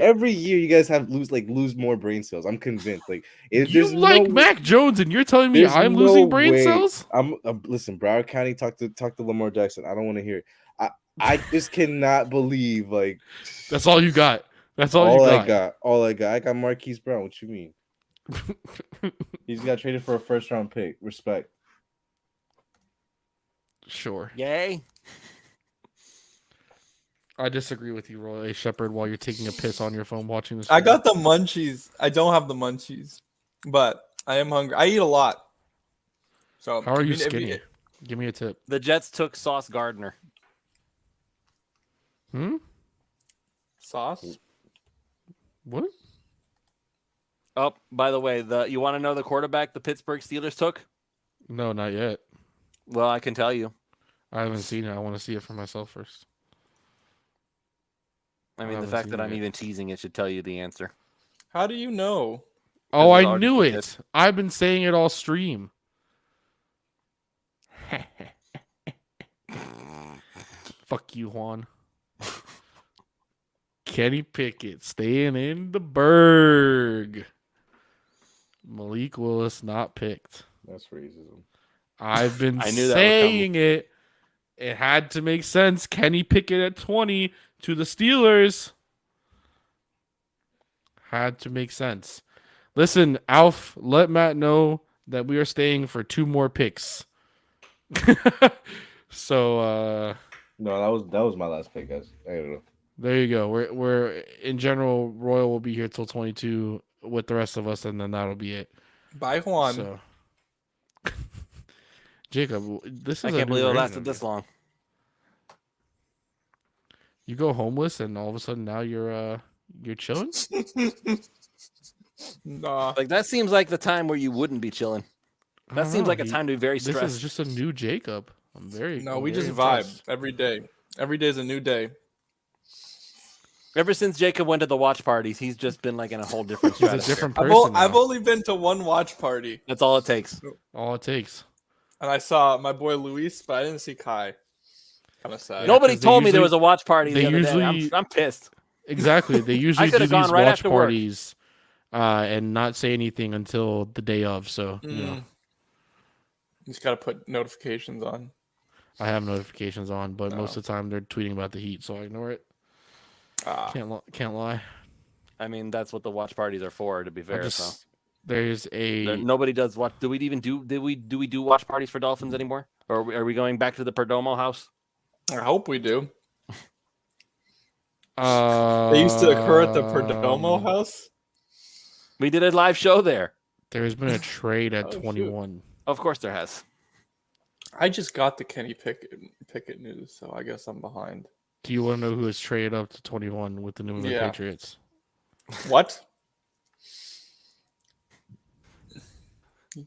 Every year you guys have lose more brain cells. I'm convinced. Like if You there's like no, Mac Jones, and you're telling me there's I'm no losing brain way. cells? I'm listen. Broward County talk to Lamar Jackson. I don't want to hear it. I just cannot believe like That's all you got. That's all you I got. got. All I got. I got Marquis Brown. What you mean? He's got traded for a 1st round pick. Respect. Sure. Yay. I disagree with you, Roy Shepard, while you're taking a piss on your phone watching this. I got the munchies. I don't have the munchies, but I am hungry. I eat a lot. So How are you if you- skinny? Give me a tip. The Jets took Sauce Gardner. Sauce? What? Oh, by the way, you want to know the quarterback the Pittsburgh Steelers took? No, not yet. Well, I can tell you. I haven't seen it. I want to see it for myself first. I mean, the haven't fact seen that it I'm yet. even teasing it should tell you the answer. How do you know? Oh, it's I already knew been it. I've been saying it all stream. Fuck you, Juan. Kenny Pickett staying in the Berg. Malik Willis not picked. That's racism. I've been I knew that was coming. saying it. it had to make sense. Kenny Pickett at 20 to the Steelers. Had to make sense. Listen, Alf, let Matt know that we are staying for 2 more picks. So No, that was my last pick, guys. I don't know. there you go. We're in general, Royal will be here till 22 with the rest of us, and then that'll be it. Bye, Juan. So Jacob, this is I a can't new believe it version lasted of this you. long. You go homeless, and all of a sudden now you're chilling. Nah. Like that seems like the time where you wouldn't be chilling. I That don't seems know. like a time to be very This stressed. is just a new Jacob. I'm very No, I'm we very just vibe impressed. every day. Every day is a new day. Ever since Jacob went to the watch parties, he's just been like in a whole different He's a stratosphere. different I've, person. I've now. only been to one watch party, That's all it takes. All it takes. and I saw my boy Luis, but I didn't see Kai. Kind of sad. Yeah. Nobody 'cause they told me there usually- was a watch party they the other day. usually- I'm pissed. Exactly. They usually do could've these gone right watch after work. parties and not say anything until the day of. So you know, You just gotta put notifications on. I have notifications on, but No. most of the time they're tweeting about the Heat, so I ignore it. Ah, Can't lie. I mean, that's what the watch parties are for, to be I fair. just there's a Nobody does watch. Do we even do? Do we do watch parties for Dolphins anymore? Or are we going back to the Perdomo house? I hope we do. They used to occur at the Perdomo house. We did a live show there. There's been a trade at Oh, shoot. 21. Of course, there has. I just got the Kenny Pickett news, so I guess I'm behind. Do you want to know who is traded up to 21 with the New England Yeah. Patriots? What?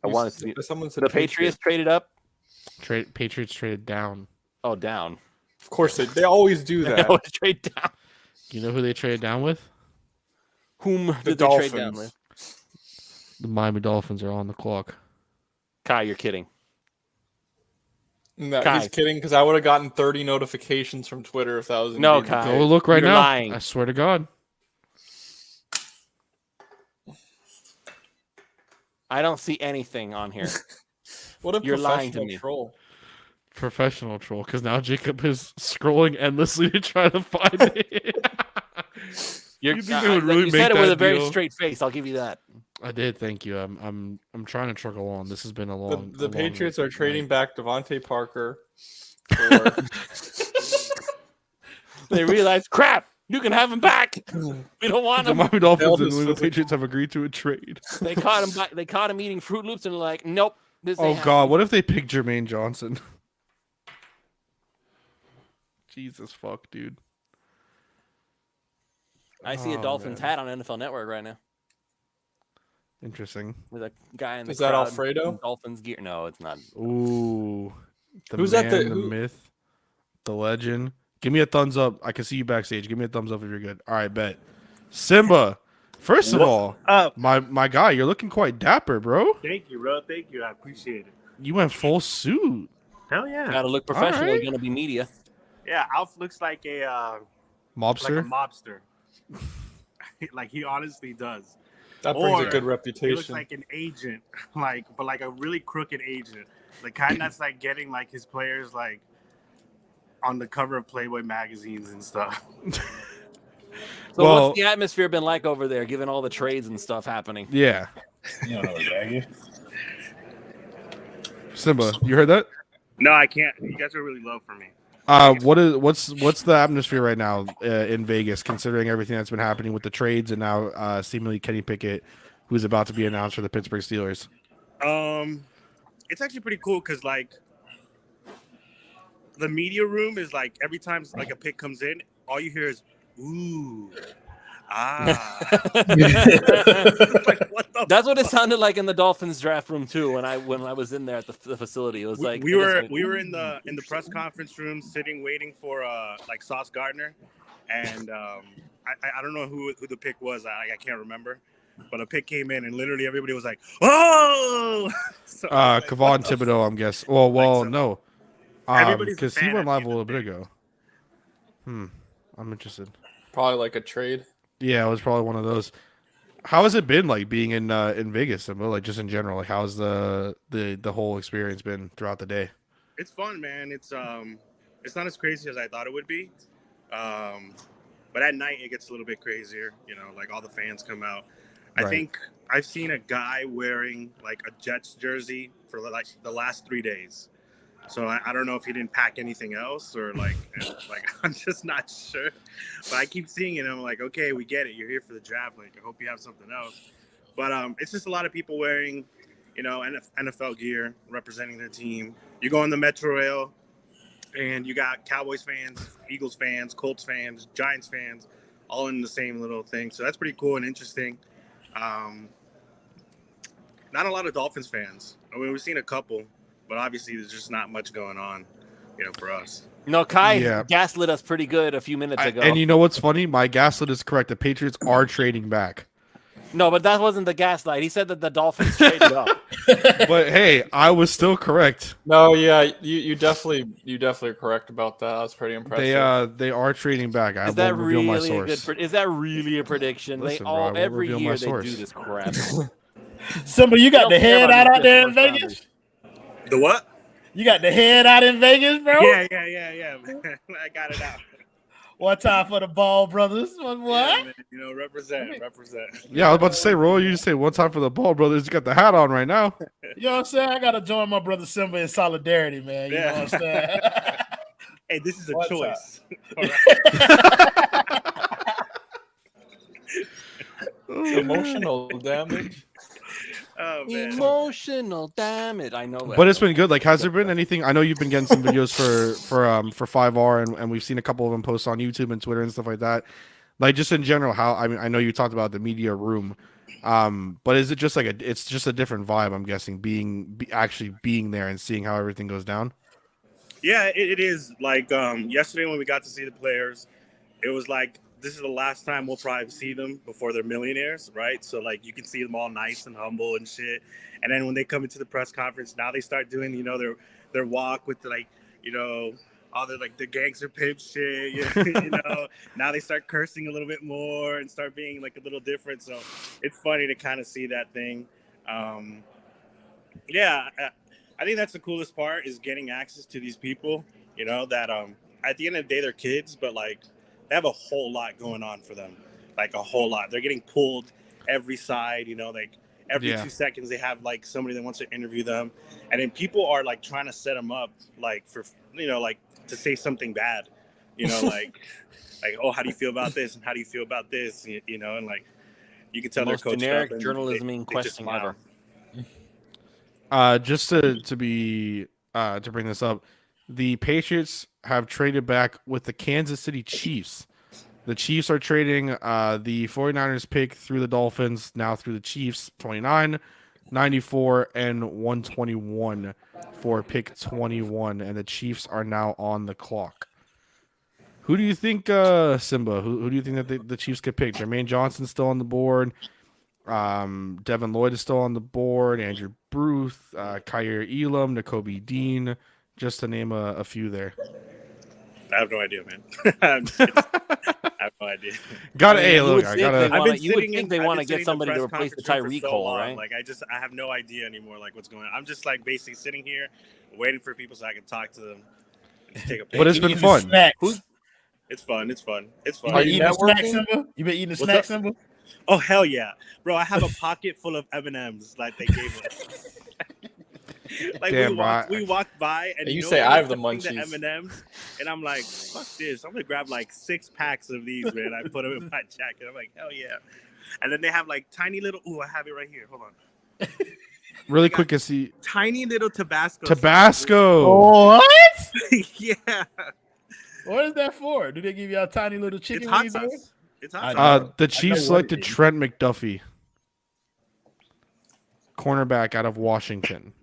I wanted to. Someone said The Patriots traded up. Patriots traded down. Oh, down. Of course they always do They that. always trade down. You know who they traded down with? Whom The did they trade down Dolphins. with? The Miami Dolphins are on the clock. Kai, you're kidding. No, Kai. he's kidding because I would have gotten 30 notifications from Twitter if that was No, indeed the Kai. case. Go look right You're now. lying. I swear to God. I don't see anything on here. What a You're lying to professional me. troll. Professional troll, because now Jacob is scrolling endlessly to try to find it. You think they would really you make said it with that a very deal? straight face. I'll give you that. I did, thank you. I'm trying to truck along. This has been a long. The a long Patriots are trading night. back Devontae Parker. For, They realized, crap, you can have him back. We don't want The him. Miami Dolphins Held and his New England physical. Patriots have agreed to a trade. They caught him. They caught him eating Fruit Loops, and they're like, nope. This Oh ain't God, happening. what if they pick Jermaine Johnson? Jesus fuck, dude. I see a Oh, Dolphins man. hat on NFL Network right now Interesting. with a guy in the Is that crowd Alfredo? in Dolphins gear. No, it's not. Ooh, the Who's man, at the- the who- myth, the legend. Give me a thumbs up. I can see you backstage. Give me a thumbs up if you're good. All right, bet. Simba, first of all, my guy, you're looking quite dapper, bro. Thank you, bro. Thank you. I appreciate it. You went full suit. Hell yeah. Got to look professional. right. You're gonna be media. Yeah, Alf looks like a Mobster. mobster. Like he honestly does. that brings Or a good He looks reputation. like an agent, but like a really crooked agent. The kind that's like getting like his players like on the cover of Playboy magazines and stuff. So Well- what's the atmosphere been like over there, given all the trades and stuff happening? Yeah, You don't know what baggy. Simba, you heard that? No, I can't. You guys are really low for me. What's the atmosphere right now in Vegas, considering everything that's been happening with the trades and now seemingly Kenny Pickett, who's about to be announced for the Pittsburgh Steelers? It's actually pretty cool because like the media room is like every time like a pick comes in, all you hear is ooh, ah. Like, what the That's what it sounded like in the Dolphins draft room too. When I was in there at the facility, it was like we it was were like, in the press conference room sitting waiting for like Sauce Gardner, and I don't know who the pick was. I can't remember, but a pick came in and literally everybody was like, oh. So, like, Kavon what the Thibodeau, I'm guessing. Well, so. no, Everybody's a because he fan went at live the a end little of the bit ago. I'm interested. Probably like a trade. Yeah, it was probably one of those. How has it been like being in Vegas, and like just in general? Like, how's the whole experience been throughout the day? It's fun, man. It's It's not as crazy as I thought it would be. But at night it gets a little bit crazier. Like all the fans come out. I Right. think I've seen a guy wearing like a Jets jersey for like the last 3 days. So I don't know if he didn't pack anything else or like I'm just not sure. But I keep seeing it and I'm like, okay, we get it. You're here for the draft. Like I hope you have something else. But it's just a lot of people wearing, NFL gear representing their team. You go on the Metro Rail and you got Cowboys fans, Eagles fans, Colts fans, Giants fans, all in the same little thing. So that's pretty cool and interesting. Not a lot of Dolphins fans. I mean, we've seen a couple, but obviously there's just not much going on, for us. No, Kai Yeah. gaslit us pretty good a few minutes ago. And you know what's funny? My gaslit is correct. The Patriots are trading back. No, but that wasn't the gaslight. He said that the Dolphins traded up. But hey, I was still correct. No, yeah, you definitely are correct about that. That was pretty impressive. They are trading back. I Is that won't reveal my really a source. good? Is that really a prediction? Listen, They bro, I all won't every reveal my year they source. do this crap. Simba, you got don't the care head about out these there in first rounders. Vegas? The what? You got the head out in Vegas, bro? Yeah. I got it out. One time for the Ball brothers. What? Yeah, man, represent. Yeah, I was about to say, Roy, you just say one time for the Ball brothers. You got the hat on right now. You know what I'm saying? I got to join my brother Simba in solidarity, man. You know what I'm saying? Hey, this is a What's choice. Emotional damage. Oh, man. Emotional damage. I know that. But it's been good. Like, has there been anything? I know you've been getting some videos for 5R, and we've seen a couple of them posts on YouTube and Twitter and stuff like that. Like, just in general, I know you talked about the media room, but is it just like it's just a different vibe? I'm guessing actually being there and seeing how everything goes down. Yeah, it is. Like yesterday when we got to see the players, it was like this is the last time we'll probably see them before they're millionaires, right? So like you can see them all nice and humble and shit. And then when they come into the press conference, now they start doing their walk with all the gangster pimp shit. Now they start cursing a little bit more and start being like a little different. So it's funny to kind of see that thing. Yeah, I think that's the coolest part is getting access to these people. That at the end of the day they're kids, but like they have a whole lot going on for them, like a whole lot. They're getting pulled every side. Like every 2 seconds they have like somebody that wants to interview them, and then people are like trying to set them up like for like to say something bad, like oh, how do you feel about this and how do you feel about this, and like you can tell Most they're coached generic up and journalism in they just question smile. ever. Just to bring this up, the Patriots have traded back with the Kansas City Chiefs. The Chiefs are trading the 49ers pick through the Dolphins, now through the Chiefs, 29, 94, and 121 for pick 21, and the Chiefs are now on the clock. Who do you think, Simba, who do you think that the Chiefs could pick? Jermaine Johnson's still on the board. Devin Lloyd is still on the board. Andrew Bruce, Kyer Elam, Nakobe Dean, just to name a few there. I have no idea, man. I have no idea. You would think they want to get somebody to replace the Tyreek hole, right? Like I have no idea anymore. Like what's going on? I'm just like basically sitting here waiting for people so I can talk to them. And take a picture. But it's been fun. It's fun. It's fun. Are you eating a snack, Simba? You been eating a snack, Simba? Oh hell yeah, bro! I have a pocket full of M&Ms like they gave us. Like damn, we walked by and you say I have the munchies. The M&Ms, and I'm like, fuck this! I'm gonna grab like 6 packs of these, man. I put them in my jacket. I'm like, hell yeah! And then they have like tiny little. Ooh, I have it right here. Hold on. Really quick, to see tiny little Tabasco. Tabasco. What? Yeah. What is that for? Do they give y'all tiny little chicken It's hot wings? sauce. It's hot sauce. The Chiefs selected Trent McDuffie, cornerback out of Washington.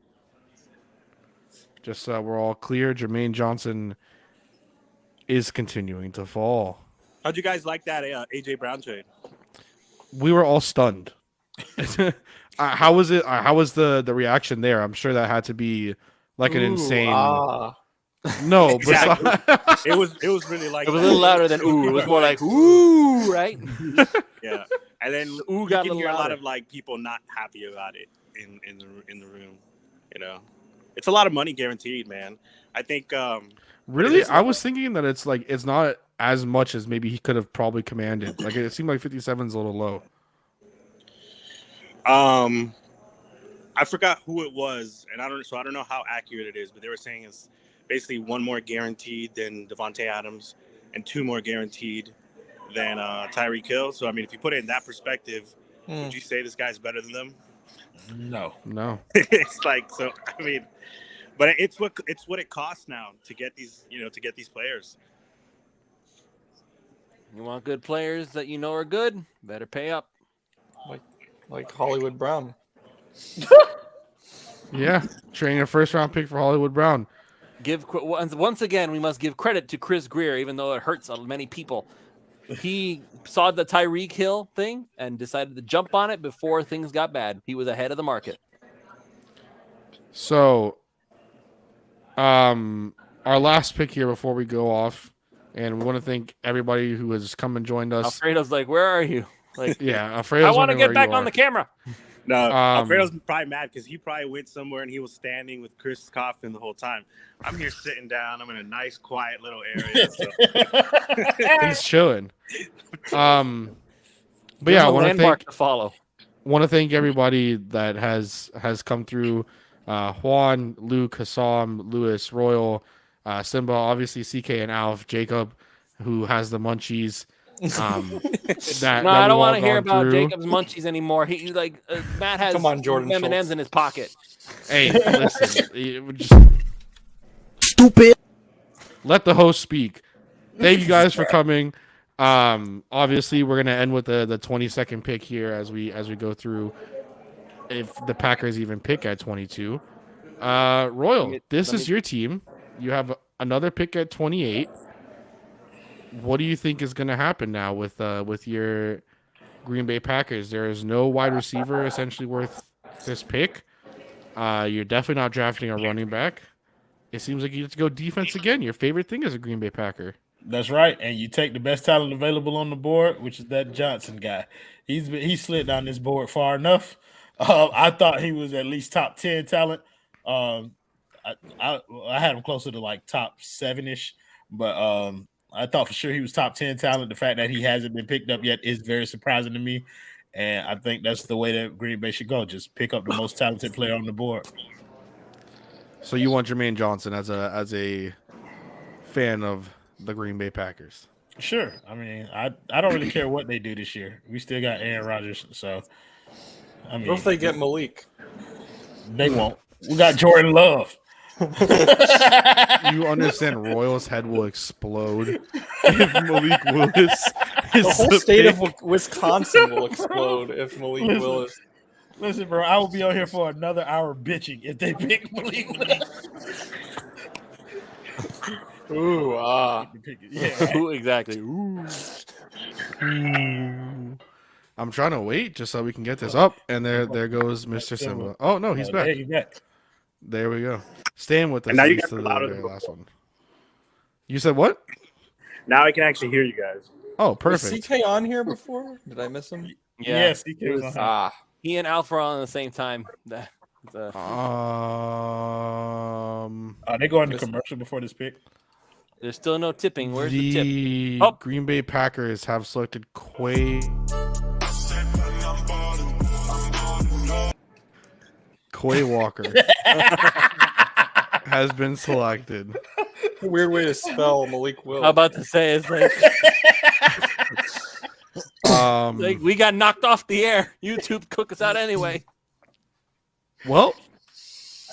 Just so we're all clear, Jermaine Johnson is continuing to fall. How'd you guys like that AJ Brown trade? We were all stunned. How was it? How was the reaction there? I'm sure that had to be like an insane. No, exactly. but it was really like it was a little louder than ooh. It was more like ooh, right? Yeah, and then ooh, you can hear a lot of like people not happy about it in the room. It's a lot of money guaranteed, man. I think Really? I was thinking that it's not as much as maybe he could have probably commanded. Like it seemed like 57 is a little low. I forgot who it was, and I don't know how accurate it is, but they were saying it's basically one more guaranteed than Devontae Adams and two more guaranteed than Tyreek Hill. So I mean, if you put it in that perspective, would you say this guy's better than them? No. It's like, so I mean, but it's what it costs now to get these players. You want good players that you know are good? Better pay up. Like Hollywood Brown. Yeah, trading a first-round pick for Hollywood Brown. Once again, we must give credit to Chris Greer, even though it hurts many people. He saw the Tyreek Hill thing and decided to jump on it before things got bad. He was ahead of the market. So, our last pick here before we go off, and we want to thank everybody who has come and joined us. Alfredo's like, "Where are you?" Like, yeah, Alfredo's I want to get back on the camera. No, Alfredo's probably mad because he probably went somewhere and he was standing with Chris Coffin the whole time. I'm here sitting down. I'm in a nice, quiet little area. So. He's chilling. But yeah, I want to thank everybody that has come through. Juan, Luke, Hassam, Lewis, Royal, Simba, obviously CK and Alf, Jacob, who has the munchies. I don't want to hear about Jacob's munchies anymore. He Matt has M&Ms in his pocket. Hey, listen, just stupid. Let the host speak. Thank you guys for coming. Obviously, we're gonna end with the 22nd pick here as we go through. If the Packers even pick at 22, Royal, this is your team. You have another pick at 28. What do you think is going to happen now with your Green Bay Packers? There is no wide receiver essentially worth this pick. You're definitely not drafting a running back. It seems like you have to go defense again. Your favorite thing is a Green Bay Packer. That's right, and you take the best talent available on the board, which is that Johnson guy. He slid down this board far enough. I thought he was at least top 10 talent. I had him closer to like top 7-ish, but I thought for sure he was top 10 talent. The fact that he hasn't been picked up yet is very surprising to me. And I think that's the way that Green Bay should go. Just pick up the most talented player on the board. So you want Jermaine Johnson as a fan of the Green Bay Packers? Sure. I mean, I don't really care what they do this year. We still got Aaron Rodgers. So, I mean, what if they get Malik? They won't. We got Jordan Love. You understand Royal's head will explode if Malik Willis is the whole state of Wisconsin will explode if Malik Willis. Listen, bro, I will be on here for another hour bitching if they pick Malik Willis. Ooh, yeah. Ooh, exactly. Ooh. I'm trying to wait just so we can get this up, and there goes Mr. Simba. Oh no, he's back. There we go. Staying with us. And now you got the last one. You said what? Now I can actually hear you guys. Oh, perfect. Was CK on here before? Did I miss him? Yeah, CK was on. He and Alpha are on at the same time. They go into commercial before this pick. There's still no tipping. Where's the tip? Oh, Green Bay Packers have selected Quay Walker has been selected. Weird way to spell Malik Willis. I'm about to say it's like we got knocked off the air. YouTube cook us out anyway. Well,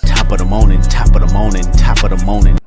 top of the morning, top of the morning, top of the morning.